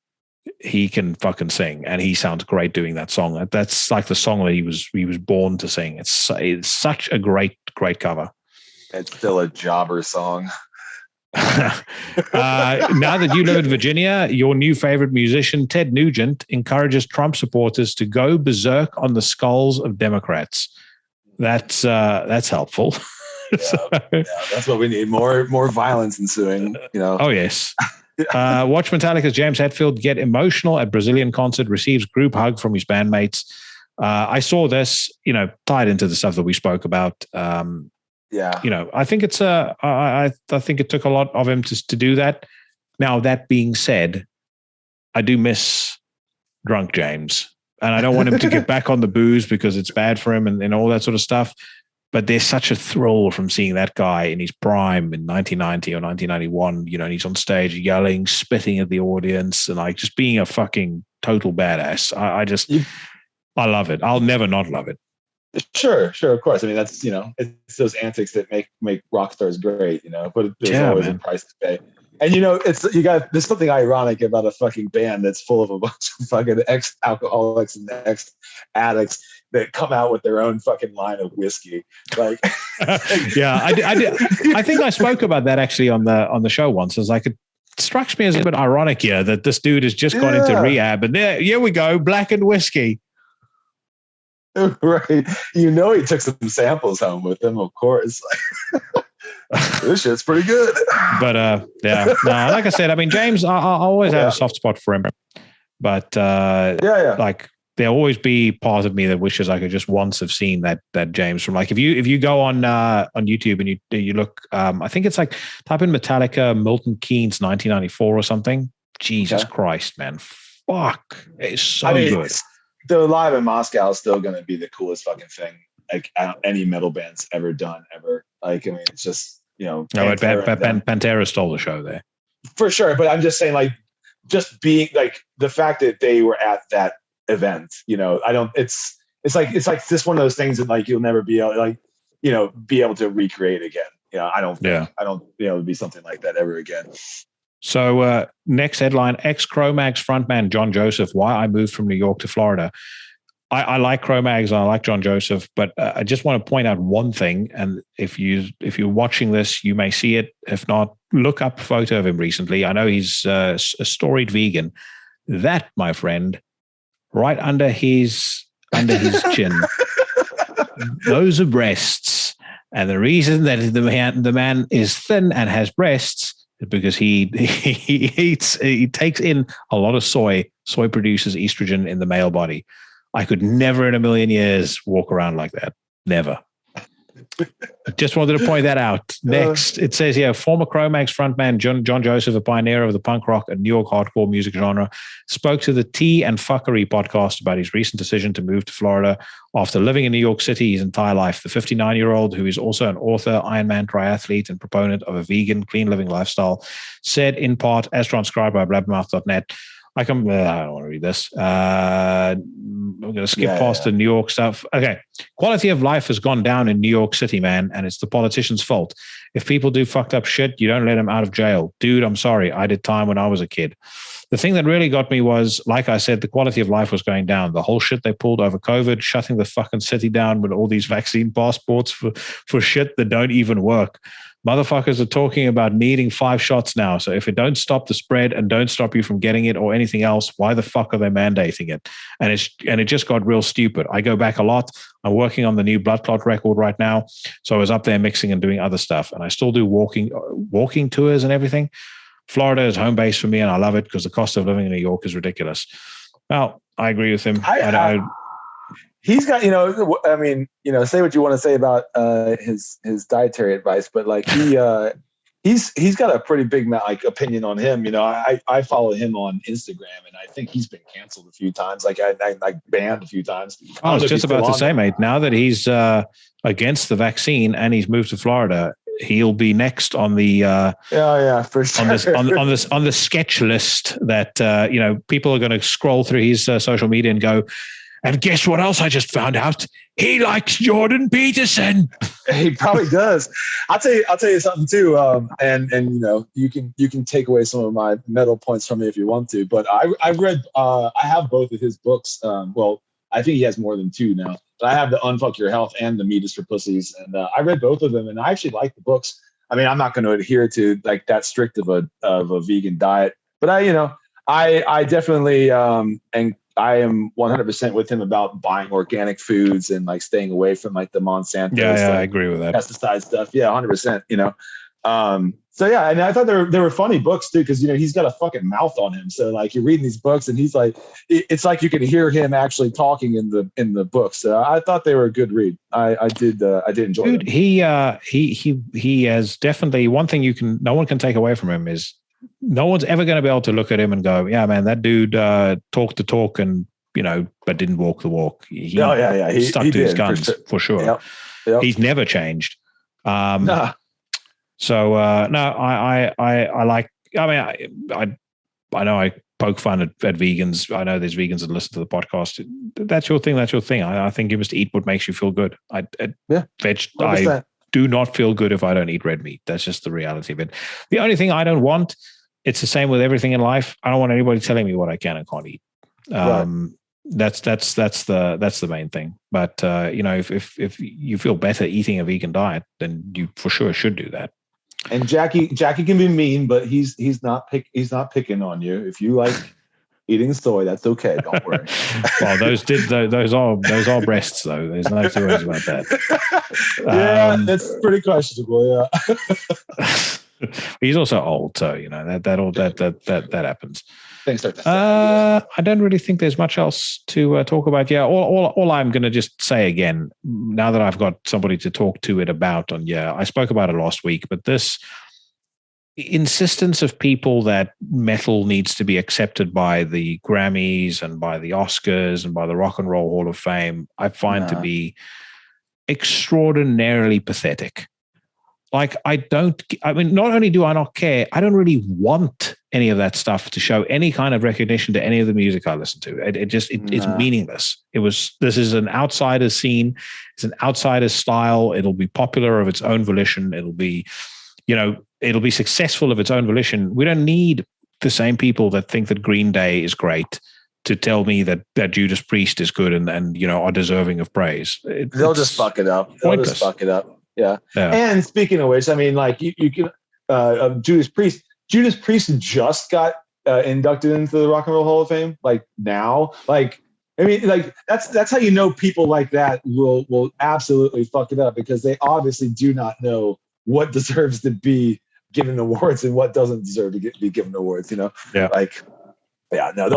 he can fucking sing, and he sounds great doing that song. That's like the song that he was born to sing. It's such a great cover. It's still a jobber song. Now that you live in Virginia, your new favorite musician, Ted Nugent, encourages Trump supporters to go berserk on the skulls of Democrats. That's helpful. That's what we need. More violence ensuing. Oh yes. Watch Metallica's James Hetfield get emotional at Brazilian concert, receives group hug from his bandmates. I saw this, tied into the stuff that we spoke about. I think it's I think it took a lot of him to do that. Now, that being said, I do miss drunk James, and I don't want him to get back on the booze because it's bad for him and all that sort of stuff. But there's such a thrill from seeing that guy in his prime in 1990 or 1991, and he's on stage yelling, spitting at the audience, and like just being a fucking total badass. I love it. I'll never not love it. Sure, of course. I mean, that's it's those antics that make rock stars great, but there's always a price to pay. And there's something ironic about a fucking band that's full of a bunch of fucking ex-alcoholics and ex-addicts that come out with their own fucking line of whiskey. Like, yeah, I did. I think I spoke about that actually on the show once. It's like, it strikes me as a bit ironic here that this dude has just gone into rehab, and here we go, blackened whiskey. Right. He took some samples home with him, of course. This shit's pretty good. But like I said, I mean, James, I always have a soft spot for him. But like there'll always be part of me that wishes I could just once have seen that James from, like, if you go on YouTube and you look, I think it's like type in Metallica Milton Keynes 1994 or something. Jesus Christ, man. Fuck. It's so good. The Live in Moscow is still going to be the coolest fucking thing like any metal band's ever done ever. Like, I mean, it's just, Pantera stole the show there. For sure. But I'm just saying, like, just being like the fact that they were at that event, it's like just one of those things that like you'll never be able be able to recreate again. I don't it'd be something like that ever again. So next headline, ex-Cro-Mags frontman John Joseph, why I moved from New York to Florida. I like Cro-Mags and I like John Joseph, but I just want to point out one thing. And if you're watching this, you may see it. If not, look up a photo of him recently. I know he's a storied vegan. That, my friend, right under his chin, those are breasts. And the reason that the man is thin and has breasts because he takes in a lot of soy. Soy produces estrogen in the male body. I could never in a million years walk around like that. Never. Just wanted to point that out. Next, it says here, former Chromax frontman John Joseph, a pioneer of the punk rock and New York hardcore music genre, spoke to the Tea and Fuckery podcast about his recent decision to move to Florida after living in New York City his entire life. The 59-year-old, who is also an author, Ironman triathlete, and proponent of a vegan, clean living lifestyle, said in part, as transcribed by blabbermouth.net, I don't want to read this. I'm going to skip past the New York stuff. Okay. Quality of life has gone down in New York City, man, and it's the politicians' fault. If people do fucked up shit, you don't let them out of jail. Dude, I'm sorry. I did time when I was a kid. The thing that really got me was, like I said, the quality of life was going down. The whole shit they pulled over COVID, shutting the fucking city down with all these vaccine passports for shit that don't even work. Motherfuckers are talking about needing 5 shots now. So if it don't stop the spread and don't stop you from getting it or anything else, why the fuck are they mandating it? And it just got real stupid. I go back a lot. I'm working on the new blood clot record right now. So I was up there mixing and doing other stuff. And I still do walking tours and everything. Florida is home base for me, and I love it because the cost of living in New York is ridiculous. Well, I agree with him. He's got, I mean, say what you want to say about his dietary advice, but like he's got a pretty big opinion on him. I follow him on Instagram, and I think he's been canceled a few times. Like I banned a few times. I was just about to say, mate. Now that he's against the vaccine and he's moved to Florida, he'll be next on the for sure. on the sketch list that people are going to scroll through his social media and go, and guess what else I just found out? He likes Jordan Peterson. He probably does. I'll tell you something too. And you can take away some of my metal points from me if you want to. But I've read. I have both of his books. Well, I think he has more than 2 now. But I have the Unfuck Your Health and the Meat is for Pussies, and I read both of them, and I actually like the books. I mean, I'm not going to adhere to like that strict of a vegan diet, but I definitely and I am 100% with him about buying organic foods and like staying away from like the Monsanto. Yeah, I agree with that. Pesticide stuff. Yeah, 100%. So yeah, and I thought they were funny books too, because he's got a fucking mouth on him. So like you're reading these books, and he's like, it's like you can hear him actually talking in the books. So I thought they were a good read. I did enjoy them. Dude, he has definitely one thing no one can take away from him is, no one's ever going to be able to look at him and go, yeah, man, that dude talked the talk and, but didn't walk the walk. He stuck to his guns for sure. Yep. He's never changed. Nah. So, no, I like, I mean, I know I poke fun at vegans. I know there's vegans that listen to the podcast. That's your thing. I think you must eat what makes you feel good. I do not feel good if I don't eat red meat. That's just the reality of it. The only thing I don't want, it's the same with everything in life. I don't want anybody telling me what I can and can't eat. Right. That's the main thing. But if you feel better eating a vegan diet, then you for sure should do that. And Jackie can be mean, but he's not picking on you. If you like eating soy, that's okay. Don't worry. Well, those are breasts though. There's no two ways about that. Yeah, that's pretty questionable. Yeah. He's also old, so that happens. Things start to I don't really think there's much else to talk about. Yeah, all I'm going to just say again, now that I've got somebody to talk to it about, I spoke about it last week, but this insistence of people that metal needs to be accepted by the Grammys and by the Oscars and by the Rock and Roll Hall of Fame, I find to be extraordinarily pathetic. Like, not only do I not care, I don't really want any of that stuff to show any kind of recognition to any of the music I listen to. It's meaningless. This is an outsider scene. It's an outsider style. It'll be popular of its own volition. It'll be, it'll be successful of its own volition. We don't need the same people that think that Green Day is great to tell me that Judas Priest is good and are deserving of praise. They'll just fuck it up. Yeah. And speaking of which, I mean, like you can Judas Priest just got inducted into the Rock and Roll Hall of Fame. Like now, like I mean, like that's how people like that will absolutely fuck it up, because they obviously do not know what deserves to be given awards and what doesn't deserve to be given awards. They'll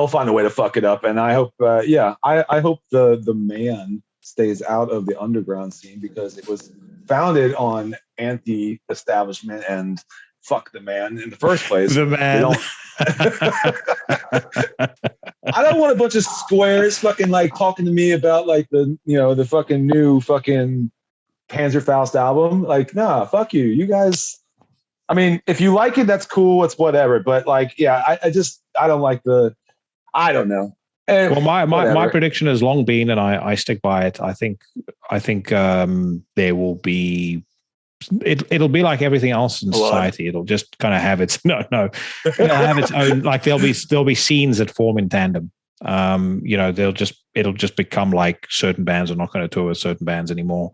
find a way to fuck it up, and I hope, I hope the man stays out of the underground scene, because it was founded on anti-establishment and fuck the man in the first place. The man. I don't want a bunch of squares fucking like talking to me about like the fucking new fucking Panzerfaust album. Like, nah, fuck you. You guys, I mean, if you like it, that's cool. It's whatever. But like, yeah, I don't like I don't know. Well, my prediction has long been, and I stick by it. I think there will be. It'll be like everything else in society. It'll just kind of have its it'll have its own. Like there'll be scenes that form in tandem. It'll just become like certain bands are not going to tour with certain bands anymore.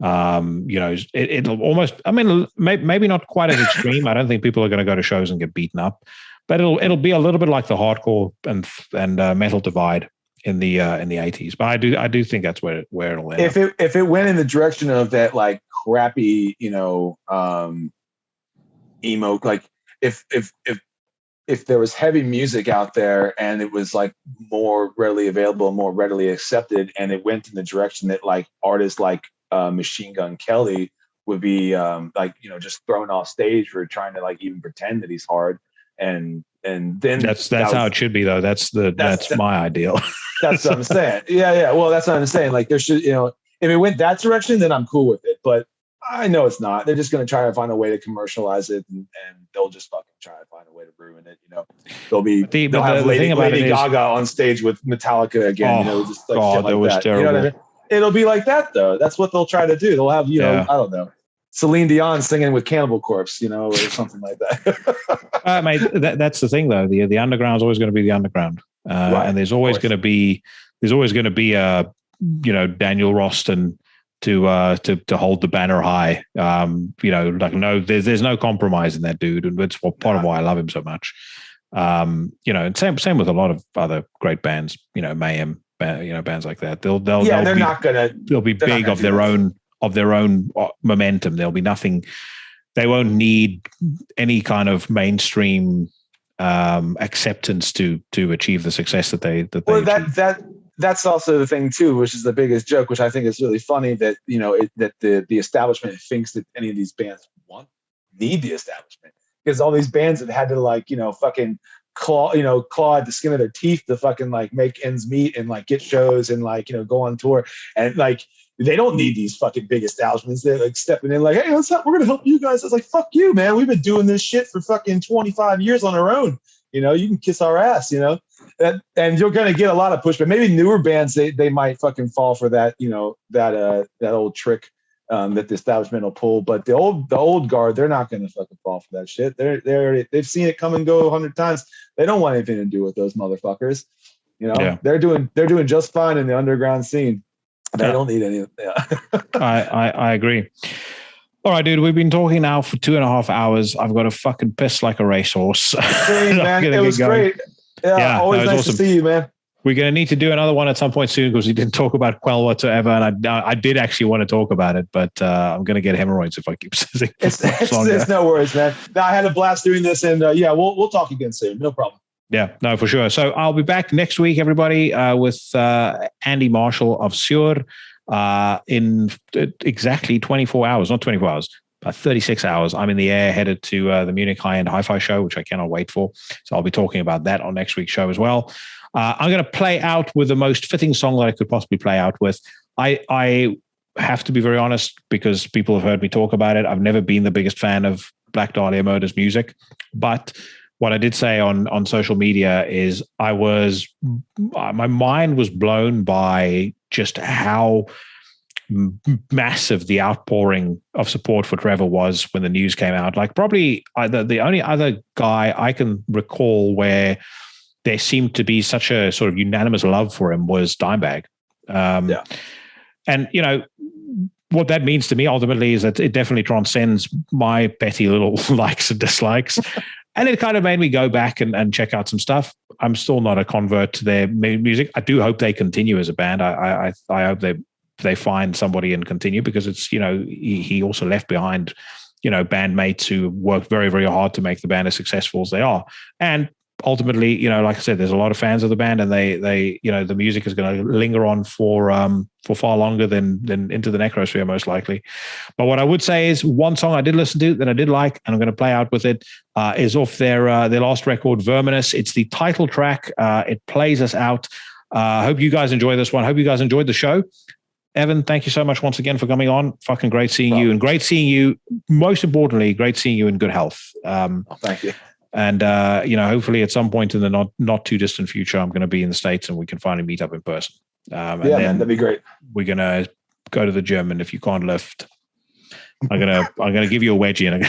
It'll almost. I mean, maybe not quite as extreme. I don't think people are going to go to shows and get beaten up, but it'll be a little bit like the hardcore and metal divide in the 80s. But I do think that's where it'll end. If it went in the direction of that like crappy, emo, like if there was heavy music out there and it was like more readily available, more readily accepted, and it went in the direction that like artists like Machine Gun Kelly would be just thrown off stage for trying to like even pretend that he's hard, and then that's how it should be though. That's my ideal. That's what I'm saying. Yeah. Well, that's what I'm saying. Like there should, if it went that direction, then I'm cool with it. But I know it's not. They're just going to try to find a way to commercialize it, and they'll just fucking try to find a way to ruin it. They'll have Lady Gaga on stage with Metallica again. Just like shit like that. Was terrible. You know what I mean? It'll be like that though. That's what they'll try to do. They'll have I don't know, Celine Dion singing with Cannibal Corpse, or something like that. Mate, that's the thing though. The underground is always going to be the underground, right, and there's always going to be a Daniel Roston to hold the banner high. There's no compromise in that dude, and that's part of why I love him so much. And same with a lot of other great bands. Mayhem, bands like that. They'll be big of their own momentum. There'll be nothing. They won't need any kind of mainstream acceptance to achieve the success that they. That's also the thing too, which is the biggest joke, which I think is really funny that that the establishment thinks that any of these bands need the establishment, because all these bands have had to fucking claw at the skin of their teeth to fucking like make ends meet and like get shows and go on tour, and like they don't need these fucking big establishments. They're like stepping in like, hey, we're gonna help you guys. I was like, fuck you, man. We've been doing this shit for fucking 25 years on our own. You can kiss our ass. And you're going to get a lot of pushback. Maybe newer bands, they might fucking fall for that, that old trick that the establishment will pull. But the old guard, they're not going to fucking fall for that shit. They've seen it come and go 100 times. They don't want anything to do with those motherfuckers. They're doing just fine in the underground scene. They don't need any. Yeah. I agree. All right, dude, we've been talking now for 2.5 hours. I've got to fucking piss like a racehorse. Hey, man, it was great. Yeah, always nice awesome to see you, man. We're going to need to do another one at some point soon, because we didn't talk about Quell whatsoever, and I did actually want to talk about it, but I'm going to get hemorrhoids if I keep sitting. It's no worries, man. No, I had a blast doing this, and we'll talk again soon. No problem. Yeah, no, for sure. So I'll be back next week, everybody, with Andy Marshall of Sur in exactly 24 hours, not 24 hours. 36 hours. I'm in the air, headed to the Munich High-End Hi-Fi show, which I cannot wait for. So I'll be talking about that on next week's show as well. I'm going to play out with the most fitting song that I could possibly play out with. I have to be very honest, because people have heard me talk about it. I've never been the biggest fan of Black Dahlia Murder's music, but what I did say on social media is my mind was blown by just how massive the outpouring of support for Trevor was when the news came out. Like probably the only other guy I can recall where there seemed to be such a sort of unanimous love for him was Dimebag. And what that means to me ultimately is that it definitely transcends my petty little likes and dislikes. And it kind of made me go back and check out some stuff. I'm still not a convert to their music. I do hope they continue as a band. I hope they find somebody and continue, because it's, he also left behind, bandmates who worked very, very hard to make the band as successful as they are. And ultimately, you know, like I said, there's a lot of fans of the band, and they you know, the music is going to linger on for far longer than Into the Necrosphere, most likely. But what I would say is one song I did listen to that I did like, and I'm going to play out with it, is off their last record, Verminous. It's the title track. It plays us out. I hope you guys enjoy this one. Hope you guys enjoyed the show. Evan, thank you so much once again for coming on. Fucking great seeing you, and great seeing you. Most importantly, great seeing you in good health. Thank you. And you know, hopefully at some point in the not too distant future, I'm going to be in the States and we can finally meet up in person. And yeah, man, that'd be great. We're gonna go to the gym, and if you can't lift, I'm gonna give you a wedgie, and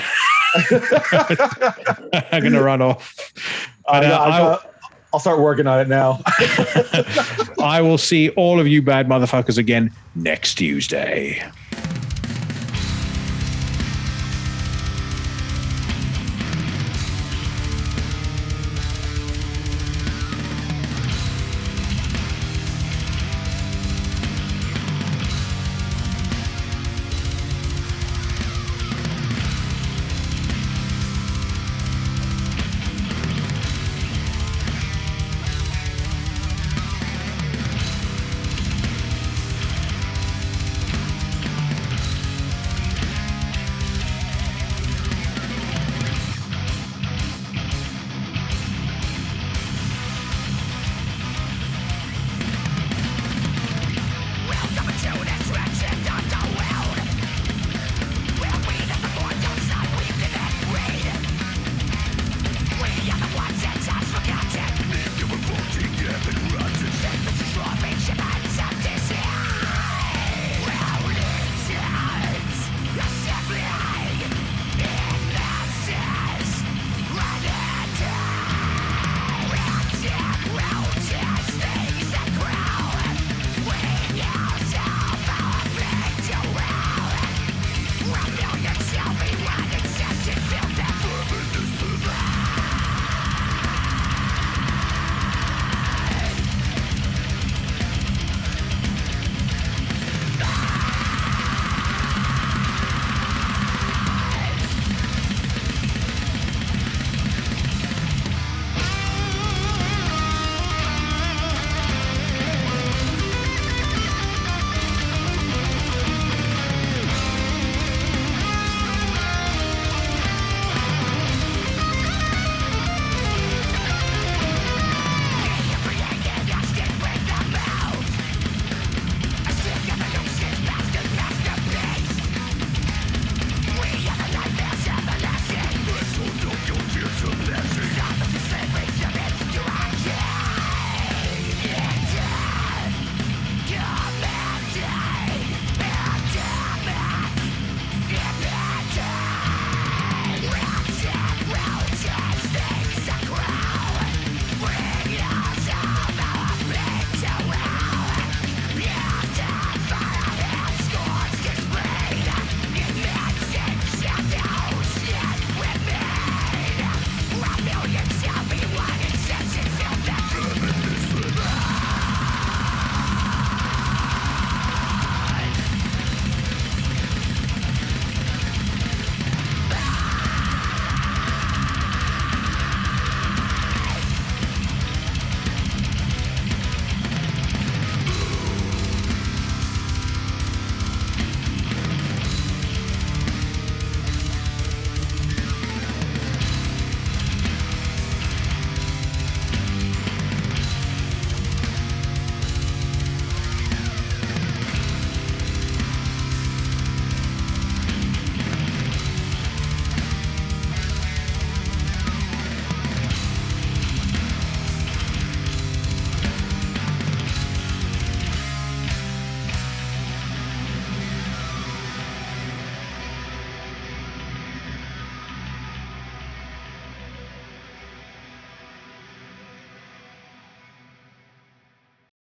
I'm gonna run off. But, I'll start working on it now. I will see all of you bad motherfuckers again next Tuesday.